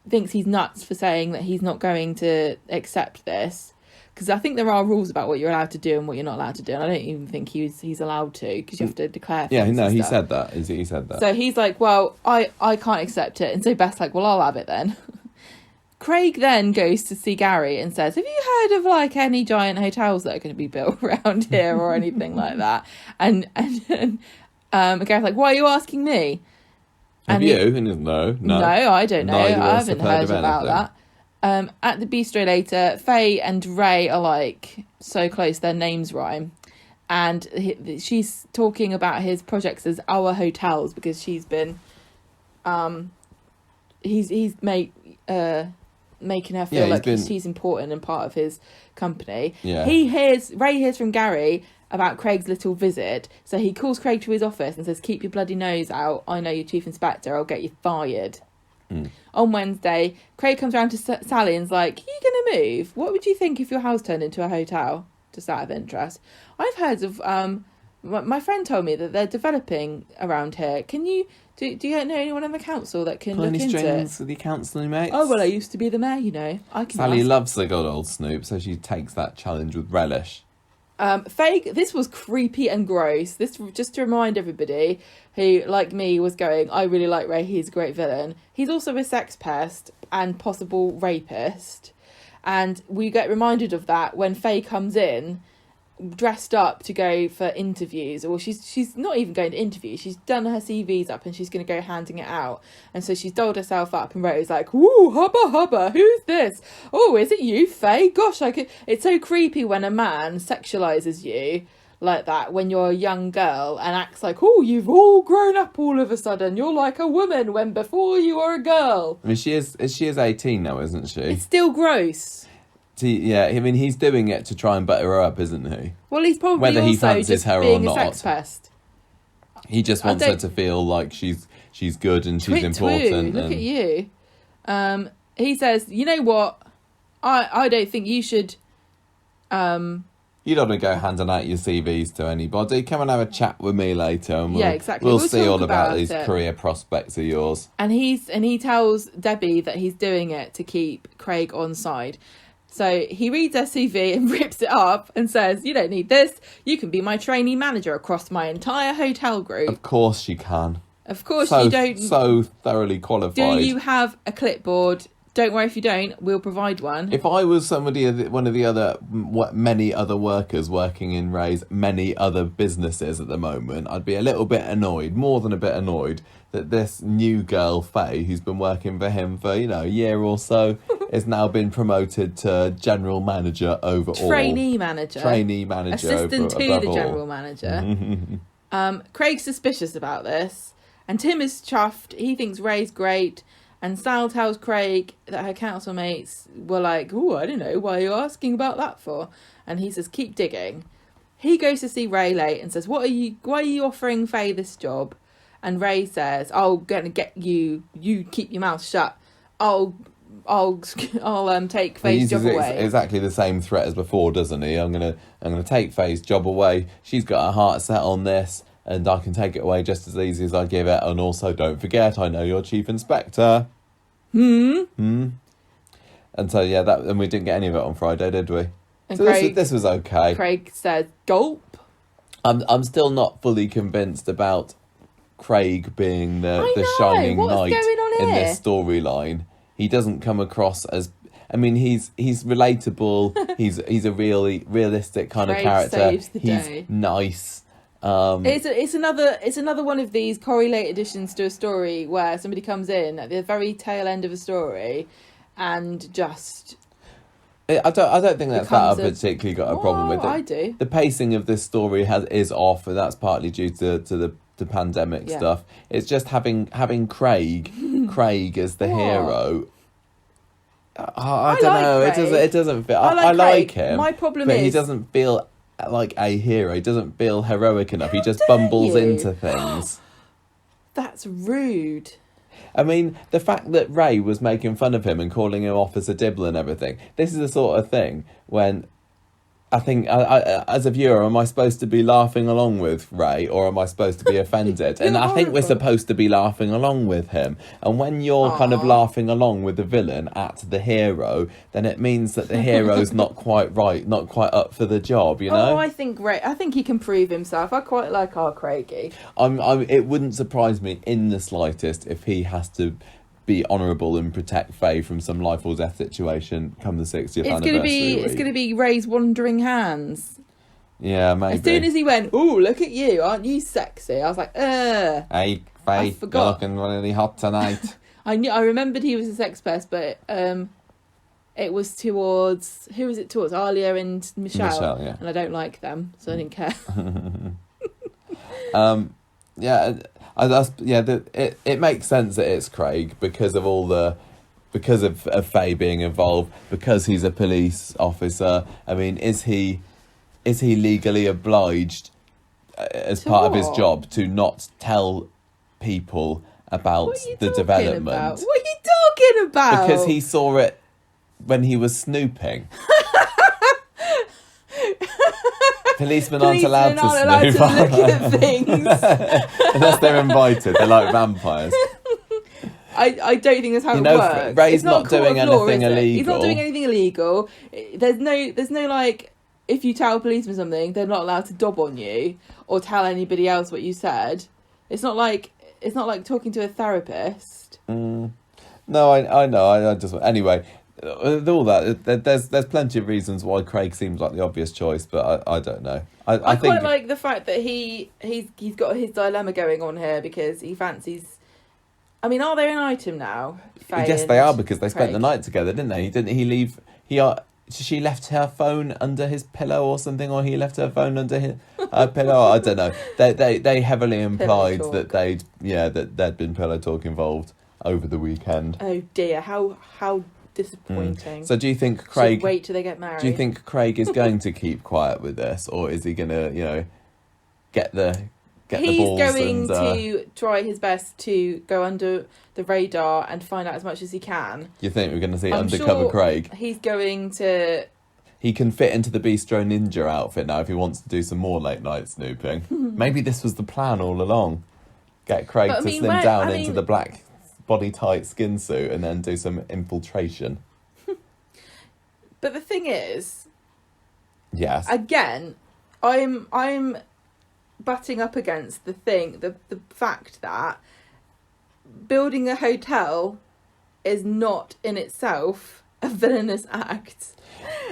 thinks he's nuts for saying that he's not going to accept this. Because I think there are rules about what you're allowed to do and what you're not allowed to do. And I don't even think he's allowed to, because you have to declare things. Yeah, no, he said that. He said that. So he's like, well, I can't accept it. And so Beth's like, well, I'll have it then. Craig then goes to see Gary and says, have you heard of like any giant hotels that are going to be built around here or anything like that? And Gary's like, why are you asking me? Have you? No, I don't know. I haven't heard about that. At the bistro later, Faye and Ray are like so close, their names rhyme, and she's talking about his projects as our hotels, because she's been he's making her feel like she's important and part of his company. Ray hears from Gary about Craig's little visit, so he calls Craig to his office and says, keep your bloody nose out, I know you're chief inspector, I'll get you fired. On Wednesday, Craig comes around to Sally and's like, are you going to move? What would you think if your house turned into a hotel? Just out of interest. I've heard of, my friend told me that they're developing around here. Can you, do you know anyone on the council that can look into it? The councillor, mate. Oh, well, I used to be the mayor, you know. Sally loves the good old Snoop, so she takes that challenge with relish. Faye, this was creepy and gross. This, just to remind everybody who, like me, was going, I really like Ray, he's a great villain. He's also a sex pest and possible rapist. And we get reminded of that when Faye comes in dressed up to go for interviews, or she's not even going to interview. She's done her CVs up and she's going to go handing it out. And so she's dolled herself up, and Ray's like, "Ooh, hubba hubba, who's this? Oh, is it you, Faye? Gosh, I could." It's so creepy when a man sexualizes you like that when you're a young girl and acts like, "Oh, you've all grown up all of a sudden. You're like a woman when before you were a girl." I mean, she is 18 now, isn't she? It's still gross. Yeah, I mean, he's doing it to try and butter her up, isn't he? Well, he's probably whether he also fancies just her being or a not. sex pest. He just wants her to feel like she's good and she's important. Look at you. He says, "You know what? I don't think you should." You don't want to go handing out your CVs to anybody. Come and have a chat with me later, and exactly. We'll see all about about these it. career prospects of yours. And he tells Debbie that he's doing it to keep Craig on side. So he reads her CV and rips it up and says, "You don't need this. You can be my trainee manager across my entire hotel group." Of course she can. Of course So, you don't. so thoroughly qualified. Do you have a clipboard? Don't worry if you don't. We'll provide one. If I was one of the other many other workers working in Ray's many other businesses at the moment, I'd be a little bit annoyed, more than a bit annoyed, that this new girl, Faye, who's been working for him for, a year or so, has now been promoted to general manager overall. Trainee manager. Assistant to the general manager. Craig's suspicious about this. And Tim is chuffed. He thinks Ray's great. And Sal tells Craig that her council mates were like, "Oh, I don't know, why are you asking about that for?" And he says, "Keep digging." He goes to see Ray late and says, why are you offering Faye this job? And Ray says, "I'm gonna get you. You keep your mouth shut. I'll take Faye's job away." Exactly the same threat as before, doesn't he? I'm gonna take Faye's job away. She's got her heart set on this, and I can take it away just as easy as I give it. And also, don't forget, I know you're chief inspector. And so and we didn't get any of it on Friday, did we? And so this was okay. Craig said, "Gulp." I'm still not fully convinced about Craig being the shining knight in this storyline. He doesn't come across as. I mean, he's relatable. he's a really realistic kind Craig of character. Saves the He's day. nice. It's another one of these correlate additions to a story where somebody comes in at the very tail end of a story and just. I don't think that's that I've particularly got a problem with it. I do. The pacing of this story is off, and that's partly due to the pandemic stuff. It's just having Craig as the hero. I don't know. Craig. It doesn't feel. I like him. My problem but is he doesn't feel like a hero. He doesn't feel heroic enough. He just bumbles into things. That's rude. I mean, the fact that Ray was making fun of him and calling him Officer Dibble and everything, this is the sort of thing when I think, as a viewer, am I supposed to be laughing along with Ray or am I supposed to be offended? And I think we're supposed to be laughing along with him. And when you're kind of laughing along with the villain at the hero, then it means that the hero's not quite right, not quite up for the job, you know? Oh, I think he can prove himself. I quite like our Craigie. It wouldn't surprise me in the slightest if he has to be honourable and protect Faye from some life or death situation come the 60th anniversary. It's going to be Ray's wandering hands. Yeah, maybe. As soon as he went, "Oh, look at you, aren't you sexy?" I was like, "Hey, Faye, you're looking really hot tonight." I remembered he was a sex pest, but it was towards, who was it towards? Alia and Michelle, yeah. And I don't like them, so I didn't care. It makes sense that it's Craig because of Faye being involved, because he's a police officer. I mean, is he legally obliged as part of his job to not tell people about the development? What are you talking about? Because he saw it when he was snooping. Policemen aren't allowed to snoop. Look at things. Unless they're invited. They're like vampires. I don't think that's how it works. Ray's not doing anything illegal. He's not doing anything illegal. There's no like, if you tell a policeman something, they're not allowed to dob on you or tell anybody else what you said. It's not like talking to a therapist. No, I know. Anyway, with all that, there's plenty of reasons why Craig seems like the obvious choice, but I don't know. I think quite like the fact that he's got his dilemma going on here because he fancies. I mean, are they an item now? Faye yes, they are, and because they Craig? spent the night together, didn't they? Didn't he leave? She left her phone under his pillow or something, or he left her phone under his pillow. I don't know. They heavily implied that there'd been pillow talk involved over the weekend. Oh dear, how disappointing. So do you think Craig... Should wait till they get married. Do you think Craig is going to keep quiet with this, or is he going to, get the balls? He's going to try his best to go under the radar and find out as much as he can. You think we're going to see I'm undercover sure Craig? He's going to... He can fit into the Bistro Ninja outfit now if he wants to do some more late night snooping. Maybe this was the plan all along. Get Craig to slim down into the black body tight skin suit and then do some infiltration. But the thing is, yes, again, I'm butting up against the fact that building a hotel is not in itself a villainous act.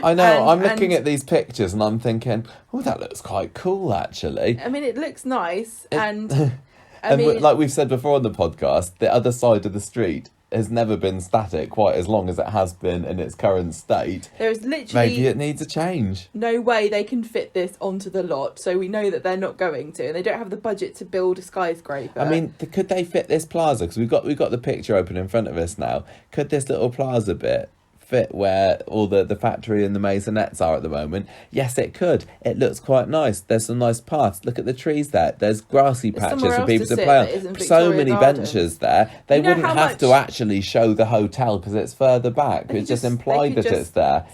I know. I'm looking at these pictures and I'm thinking, oh, that looks quite cool, actually. I mean, it looks nice, and like we've said before on the podcast, the other side of the street has never been static quite as long as it has been in its current state. There's literally... Maybe it needs a change. No way they can fit this onto the lot, so we know that they're not going to, and they don't have the budget to build a skyscraper. I mean, could they fit this plaza? Because we've got the picture open in front of us now. Could this little plaza bit fit where all the factory and the maisonettes are at the moment? Yes, it could. It looks quite nice. There's some nice paths. Look at the trees there. There's grassy patches for people to play on. So many benches there. They wouldn't have to actually show the hotel because it's further back. It's just implied that it's there.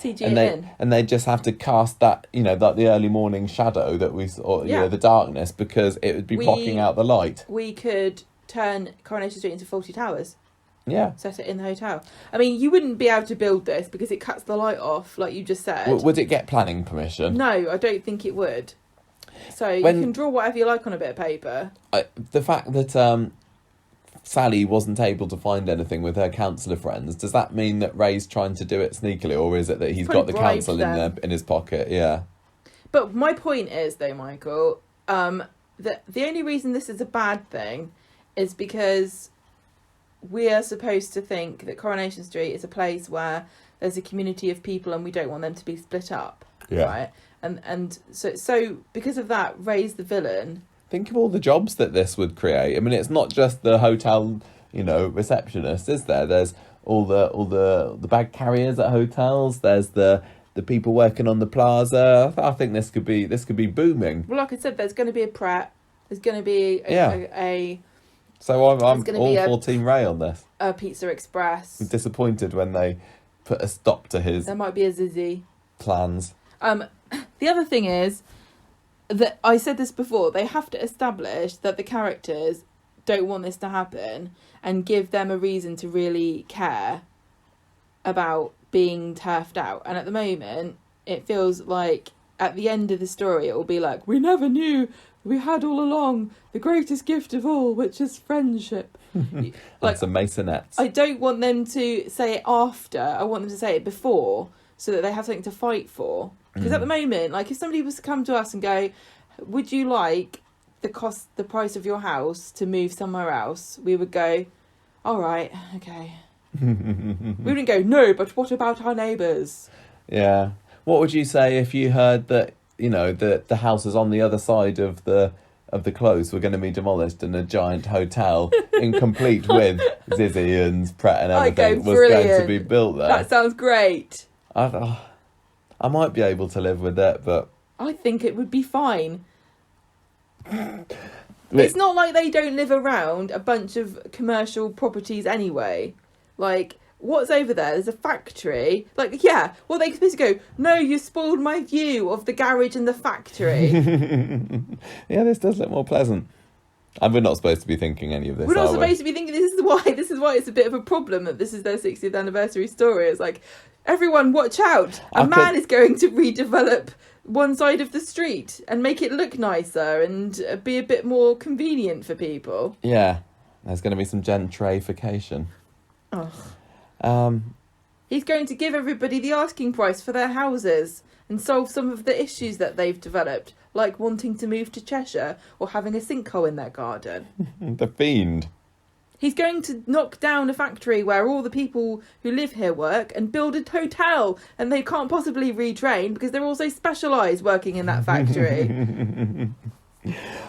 And they just have to cast that, like the early morning shadow that we saw, the darkness, because it would be blocking out the light. We could turn Coronation Street into Fawlty Towers. Yeah. Set it in the hotel. I mean, you wouldn't be able to build this because it cuts the light off, like you just said. Would it get planning permission? No, I don't think it would. So you can draw whatever you like on a bit of paper. The fact that Sally wasn't able to find anything with her councillor friends, does that mean that Ray's trying to do it sneakily, or is it that he's got the council in his pocket? Yeah. But my point is, though, Michael, that the only reason this is a bad thing is because we are supposed to think that Coronation Street is a place where there's a community of people and we don't want them to be split up, right? And so because of that, Ray's the villain. Think of all the jobs that this would create. I mean, it's not just the hotel, receptionist, is there? There's all the bag carriers at hotels. There's the people working on the plaza. I think this could be booming. Well, like I said, there's going to be a Pret. There's going to be a So I'm all for Team Ray on this. A Pizza Express. I'm disappointed when they put a stop to his... There might be a Zizzy. ...plans. The other thing is that I said this before, they have to establish that the characters don't want this to happen and give them a reason to really care about being turfed out. And at the moment, it feels like at the end of the story, it will be like, we never knew... We had all along the greatest gift of all, which is friendship. Like some maisonettes. I don't want them to say it after. I want them to say it before, so that they have something to fight for. Because at the moment, like if somebody was to come to us and go, "Would you like the price of your house to move somewhere else?" We would go, "All right, okay." We wouldn't go, "No, but what about our neighbours?" Yeah. What would you say if you heard that? The houses on the other side of the close were going to be demolished and a giant hotel, incomplete with Zizzy and Pret and everything, was going to be built there. That sounds great. I might be able to live with it, but... I think it would be fine. It's not like they don't live around a bunch of commercial properties anyway. Like... What's over there? There's a factory. Like, yeah, well, they supposed to go, no, you spoiled my view of the garage and the factory. Yeah, this does look more pleasant. And we're not supposed to be thinking any of this, We're not supposed to be thinking this is why it's a bit of a problem that this is their 60th anniversary story. It's like, everyone watch out. A man is going to redevelop one side of the street and make it look nicer and be a bit more convenient for people. Yeah, there's going to be some gentrification. Oh. He's going to give everybody the asking price for their houses and solve some of the issues that they've developed, like wanting to move to Cheshire or having a sinkhole in their garden. The fiend. He's going to knock down a factory where all the people who live here work and build a hotel, and they can't possibly retrain because they're all so specialised working in that factory.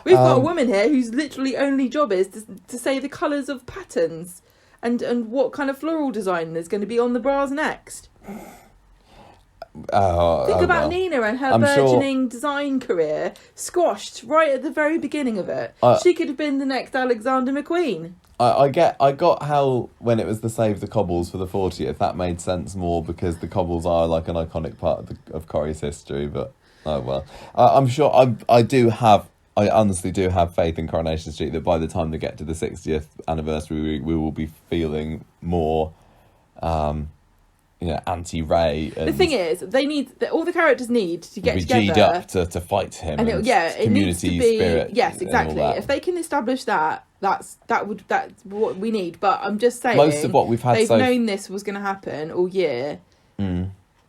We've got a woman here whose literally only job is to say the colours of patterns and what kind of floral design there's going to be on the bras next. Think about Nina and her burgeoning design career squashed right at the very beginning of it. She could have been the next Alexander McQueen. I got how when it was the Save the Cobbles for the 40th, that made sense more because the Cobbles are like an iconic part of Corrie's history. But oh well, I'm sure I honestly do have faith in Coronation Street that by the time they get to the 60th anniversary, we will be feeling more, anti-Ray. The thing is, all the characters need to get together. G'd up to fight him. And it needs to be spirit. Yes, exactly. If they can establish that, that's what we need. But I'm just saying, most of what we've had, they've known this was going to happen all year.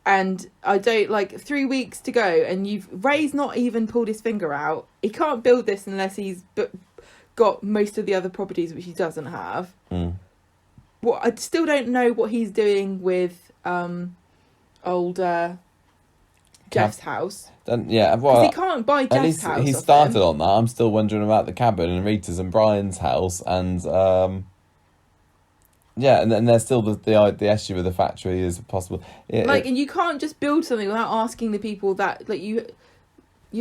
And I don't 3 weeks to go, and Ray's not even pulled his finger out. He can't build this unless he's got most of the other properties which he doesn't have. I still don't know what he's doing with older Jeff's house. Well, he can't buy Jeff's house. He started on that. I'm still wondering about the cabin and Rita's and Brian's house, and and then there's still the issue with the factory is possible. And you can't just build something without asking the people that you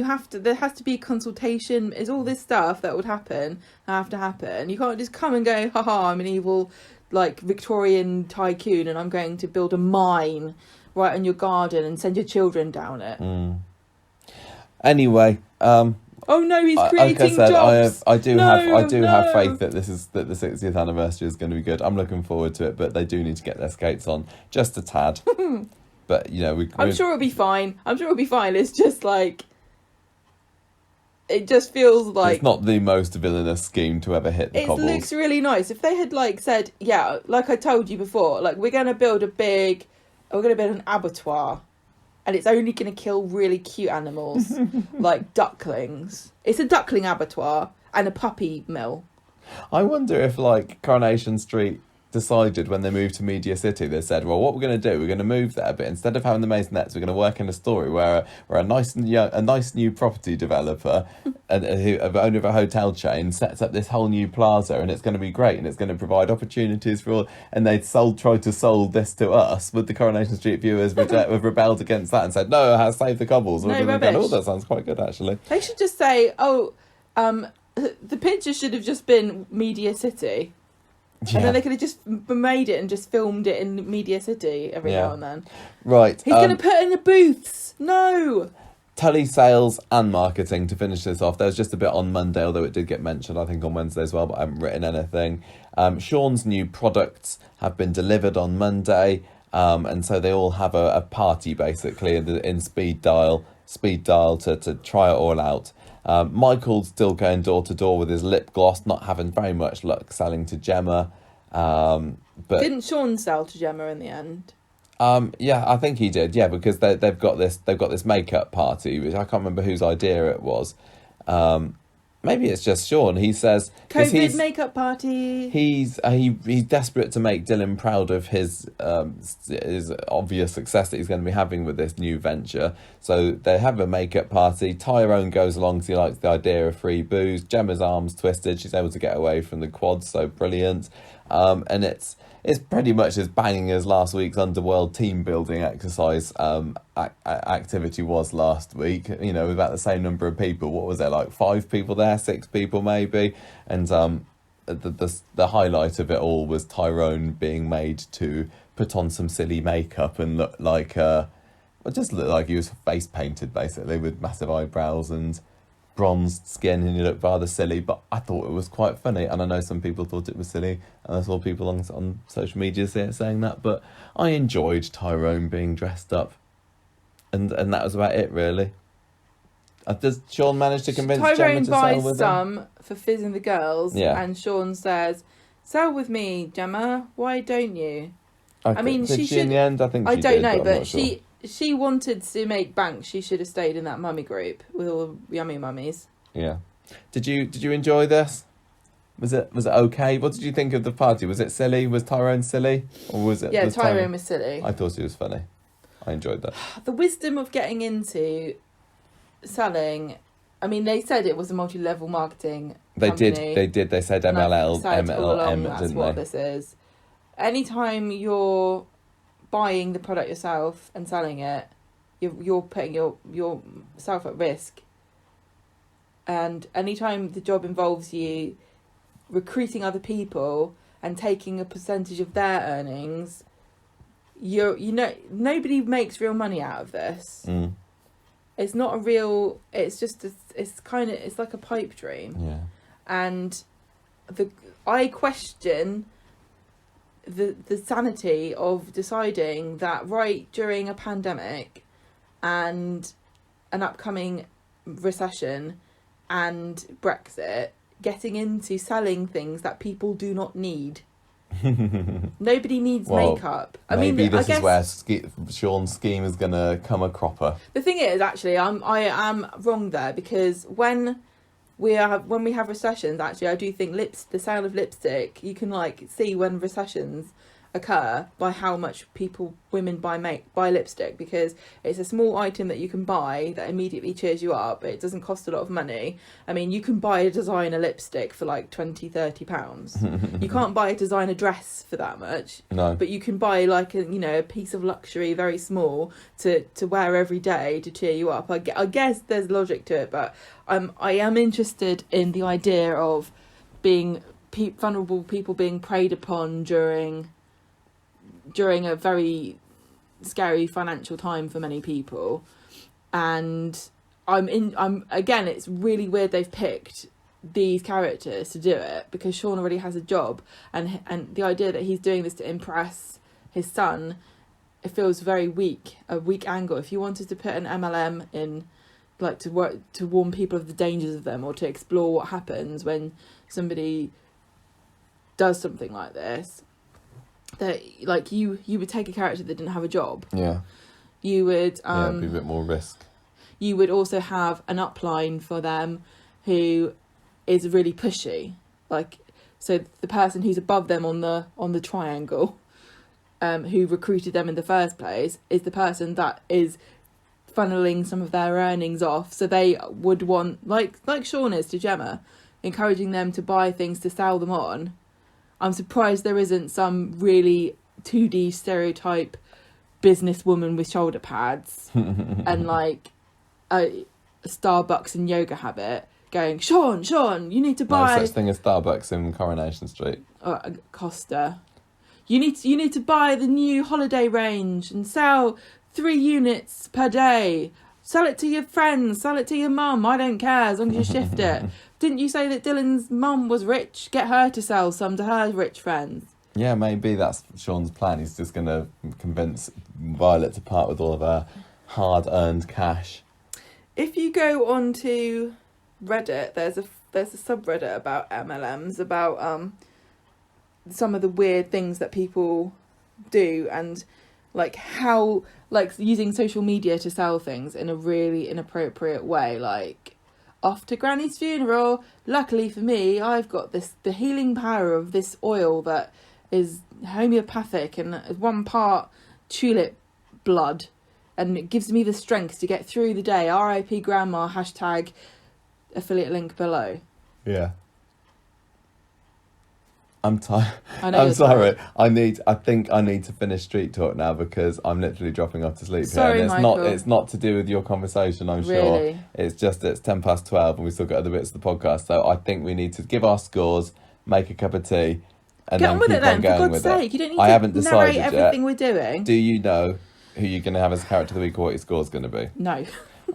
have to. There has to be consultation. Is all this stuff that would have to happen? You can't just come and go, haha, I'm an evil Victorian tycoon and I'm going to build a mine right in your garden and send your children down it. Anyway, oh no, he's creating like I said, jobs. I do have faith that that the 60th anniversary is going to be good. I'm looking forward to it, but they do need to get their skates on just a tad. But I'm sure it'll be fine. It's just it just feels like it's not the most villainous scheme to ever hit the Cobbles. It looks really nice. If they had said, yeah, like I told you before, we're going to build an abattoir, and it's only going to kill really cute animals like ducklings. It's a duckling abattoir and a puppy mill. I wonder if Coronation Street decided when they moved to Media City, they said, well, what we're going to do, we're going to move there, but instead of having the Maisonettes, we're going to work in a story where a nice new property developer and owner of a hotel chain sets up this whole new plaza, and it's going to be great, and it's going to provide opportunities for all. And they'd tried to sold this to us, but the Coronation Street viewers have rebelled against that and said, no, it has Save the Cobbles. No rubbish. Oh, that sounds quite good, actually. They should just say, the picture should have just been Media City. Yeah. And then they could have just made it and just filmed it in Media City every now and then. Right. He's going to put in the booths. No. Telesales and marketing to finish this off. There was just a bit on Monday, although it did get mentioned, I think, on Wednesday as well, but I haven't written anything. Sean's new products have been delivered on Monday, and so they all have a party, basically, in speed dial to try it all out. Michael's still going door to door with his lip gloss, not having very much luck selling to Gemma. But didn't Sean sell to Gemma in the end? Yeah, I think he did. Yeah, because they've got this makeup party, which I can't remember whose idea it was. Maybe it's just Sean. He says COVID makeup party. He's desperate to make Dylan proud of his obvious success that he's going to be having with this new venture. So they have a makeup party. Tyrone goes along because he likes the idea of free booze. Gemma's arm's twisted. She's able to get away from the quads. So brilliant. And it's pretty much as banging as last week's Underworld team building exercise activity was last week. With about the same number of people. What was there, 5 people there, 6 people maybe? And the highlight of it all was Tyrone being made to put on some silly makeup and look like just looked like he was face painted basically with massive eyebrows and bronzed skin, and he looked rather silly, but I thought it was quite funny, and I know some people thought it was silly, and I saw people on social media saying that, but I enjoyed Tyrone being dressed up, and that was about it really. Does Sean manage to convince Gemma to sell with him? Tyrone buys some for Fizz and the girls, and Sean says, "Sell with me, Gemma, why don't you?" I mean, did she in should. the end? I think she I don't did, know, I'm but not sure. she wanted to make bank. She should have stayed in that mummy group with all the yummy mummies. Yeah. Did you enjoy this? Was it okay? What did you think of the party? Was it silly? Was Tyrone silly, or was it? Yeah, was Tyrone was silly. I thought he was funny. I enjoyed that. The wisdom of getting into selling. I mean, they said it was a multi-level marketing company. They did. They said And I've MLM, said all along that's didn't what they? this is. Anytime you're buying the product yourself and selling it, you're putting yourself at risk. And anytime the job involves you recruiting other people and taking a percentage of their earnings, nobody makes real money out of this. Mm. It's not a real. It's just. It's like a pipe dream. Yeah. And I question the sanity of deciding that right during a pandemic and an upcoming recession and Brexit, getting into selling things that people do not need. Nobody needs makeup. Maybe I this guess is where Sean's scheme is going to come a cropper. the thing is, actually, I am wrong there, because when we have recessions, actually, I do think the sale of lipstick, you can see when recessions occur by how much women buy lipstick, because it's a small item that you can buy that immediately cheers you up. It doesn't cost a lot of money. I mean, you can buy a designer lipstick for like £20-30. You can't buy a designer dress for that much. No. But you can buy a piece of luxury, very small, to wear every day to cheer you up. I guess there's logic to it, but I am interested in the idea of being vulnerable people being preyed upon during a very scary financial time for many people. And again, it's really weird they've picked these characters to do it, because Sean already has a job, and the idea that he's doing this to impress his son, it feels very weak, a weak angle. If you wanted to put an MLM in, to warn people of the dangers of them, or to explore what happens when somebody does something like this, that you would take a character that didn't have a job. Yeah. You would Be a bit more risk. You would also have an upline for them who is really pushy, so the person who's above them on the triangle, who recruited them in the first place, is the person that is funneling some of their earnings off. So they would want, like Sean is to Gemma, encouraging them to buy things to sell them on. I'm surprised there isn't some really 2D stereotype businesswoman with shoulder pads and a Starbucks and yoga habit going, Sean, you need to buy... No such thing as Starbucks in Coronation Street. Costa. You need to buy the new holiday range and sell 3 units per day. Sell it to your friends, sell it to your mum. I don't care, as long as you shift it. Didn't you say that Dylan's mum was rich? Get her to sell some to her rich friends. Yeah, maybe that's Sean's plan. He's just going to convince Violet to part with all of her hard-earned cash. If you go onto Reddit, there's a subreddit about MLMs, about some of the weird things that people do, and how using social media to sell things in a really inappropriate way, off to Granny's funeral. Luckily for me, I've got the healing power of this oil that is homeopathic and is 1 part tulip blood, and it gives me the strength to get through the day. RIP Grandma, # affiliate link below. Yeah. I'm tired. I'm sorry. I think I need to finish Street Talk now, because I'm literally dropping off to sleep Sorry, here. And Michael. it's not to do with your conversation, I'm Really? sure. It's just it's 12:10 and we still got other bits of the podcast. So I think we need to give our scores, make a cup of tea, and Get then on with keep it then, on for going God's with sake. it. You don't need I to haven't decided narrate yet. everything we're doing. Do you know who you're going to have as character of the week, or what your score's going to be? No.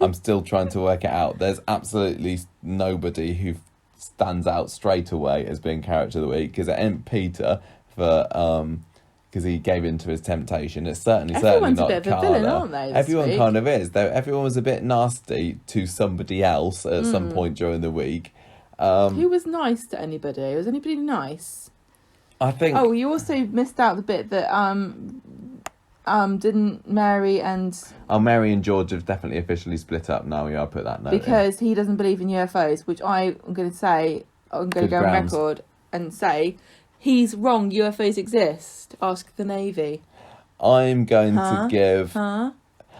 I'm still trying to work it out. There's absolutely nobody who stands out straight away as being character of the week, because it ain't Peter because he gave in to his temptation. It's certainly Everyone's not a bit of a Carla. villain, aren't they, this Everyone week? kind of is. Everyone was a bit nasty to somebody else at some point during the week. Who was nice to anybody? Was anybody nice? I think. Oh, you also missed out the bit that didn't Mary and Mary and George have definitely officially split up now. Yeah, I'll put that note in. because he doesn't believe in UFOs, which I'm going to say, I'm going to Good go grounds. on record and say he's wrong. UFOs exist. Ask the Navy. I'm going to give. Huh?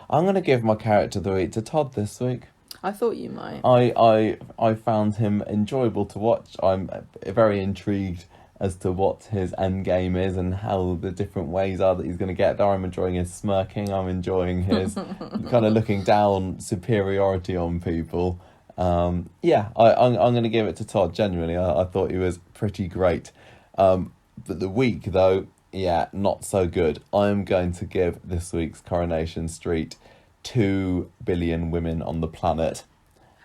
I'm going to give my character of the week to Todd this week. I thought you might. I found him enjoyable to watch. I'm very intrigued as to what his end game is and how the different ways are that he's going to get there. I'm enjoying his smirking. I'm enjoying his kind of looking down superiority on people. I'm going to give it to Todd. Genuinely, I thought he was pretty great. But the week though, yeah, not so good. I'm going to give this week's Coronation Street 2 billion women on the planet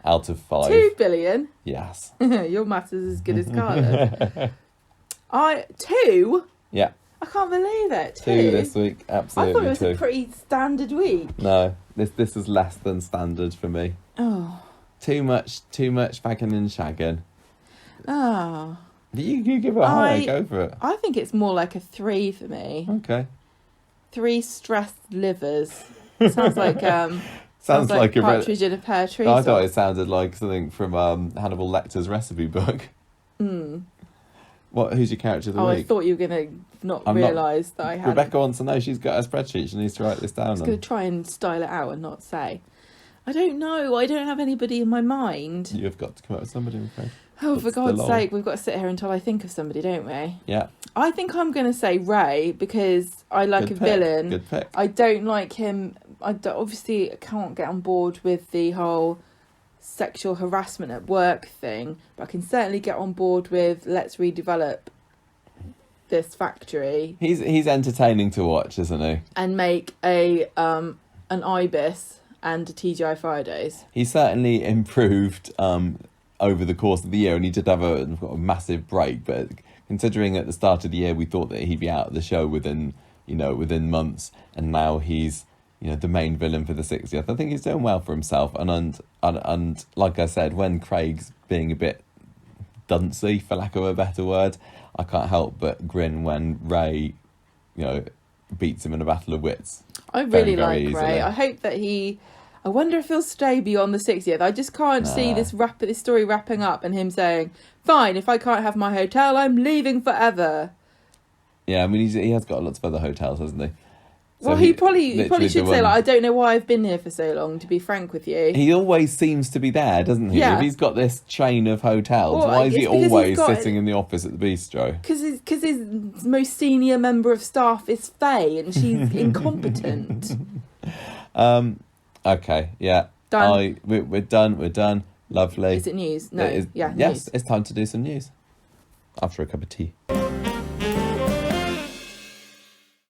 out of 5. 2 billion? Yes. Your maths is as good as Carla. 2? Yeah. I can't believe it. 2 this week, absolutely. I thought it was 2. a pretty standard week. No, this is less than standard for me. Oh. Too much fagging and shagging. Oh. You give it a higher, go for it. I think it's more like a 3 for me. Okay. 3 stressed livers. Sounds like Sounds like a partridge in a pear tree. I thought it sounded like something from Hannibal Lecter's recipe book. Who's your character of the week? I thought you were going to not realise that I had. Rebecca wants to know. She's got a spreadsheet. She needs to write this down. I was going to try and style it out and not say. I don't know. I don't have anybody in my mind. You've got to come up with somebody, I'm afraid. Oh, for God's sake, we've got to sit here until I think of somebody, don't we? Yeah. I think I'm going to say Ray because I like a villain. Good pick. I don't like him. Obviously, I can't get on board with the whole sexual harassment at work thing, but I can certainly get on board with let's redevelop this factory. He's entertaining to watch, isn't he? And make an Ibis and a TGI Fridays. He certainly improved over the course of the year, and he did have a massive break. But considering at the start of the year we thought that he'd be out of the show within months, and now he's the main villain for the 60th. I think he's doing well for himself. And like I said, when Craig's being a bit duncy, for lack of a better word, I can't help but grin when Ray, beats him in a battle of wits. I really like easily. Ray. I hope that I wonder if he'll stay beyond the 60th. I just can't see this story wrapping up and him saying, fine, if I can't have my hotel, I'm leaving forever. Yeah, I mean, he has got lots of other hotels, hasn't he? So well, he probably should say, I don't know why I've been here for so long, to be frank with you. He always seems to be there, doesn't he? Yeah. If he's got this chain of hotels, why is he always sitting in the office at the bistro? Because his most senior member of staff is Faye, and she's incompetent. Okay, yeah. Done. We're done. Lovely. Is it news? No. Yes, news. It's time to do some news. After a cup of tea.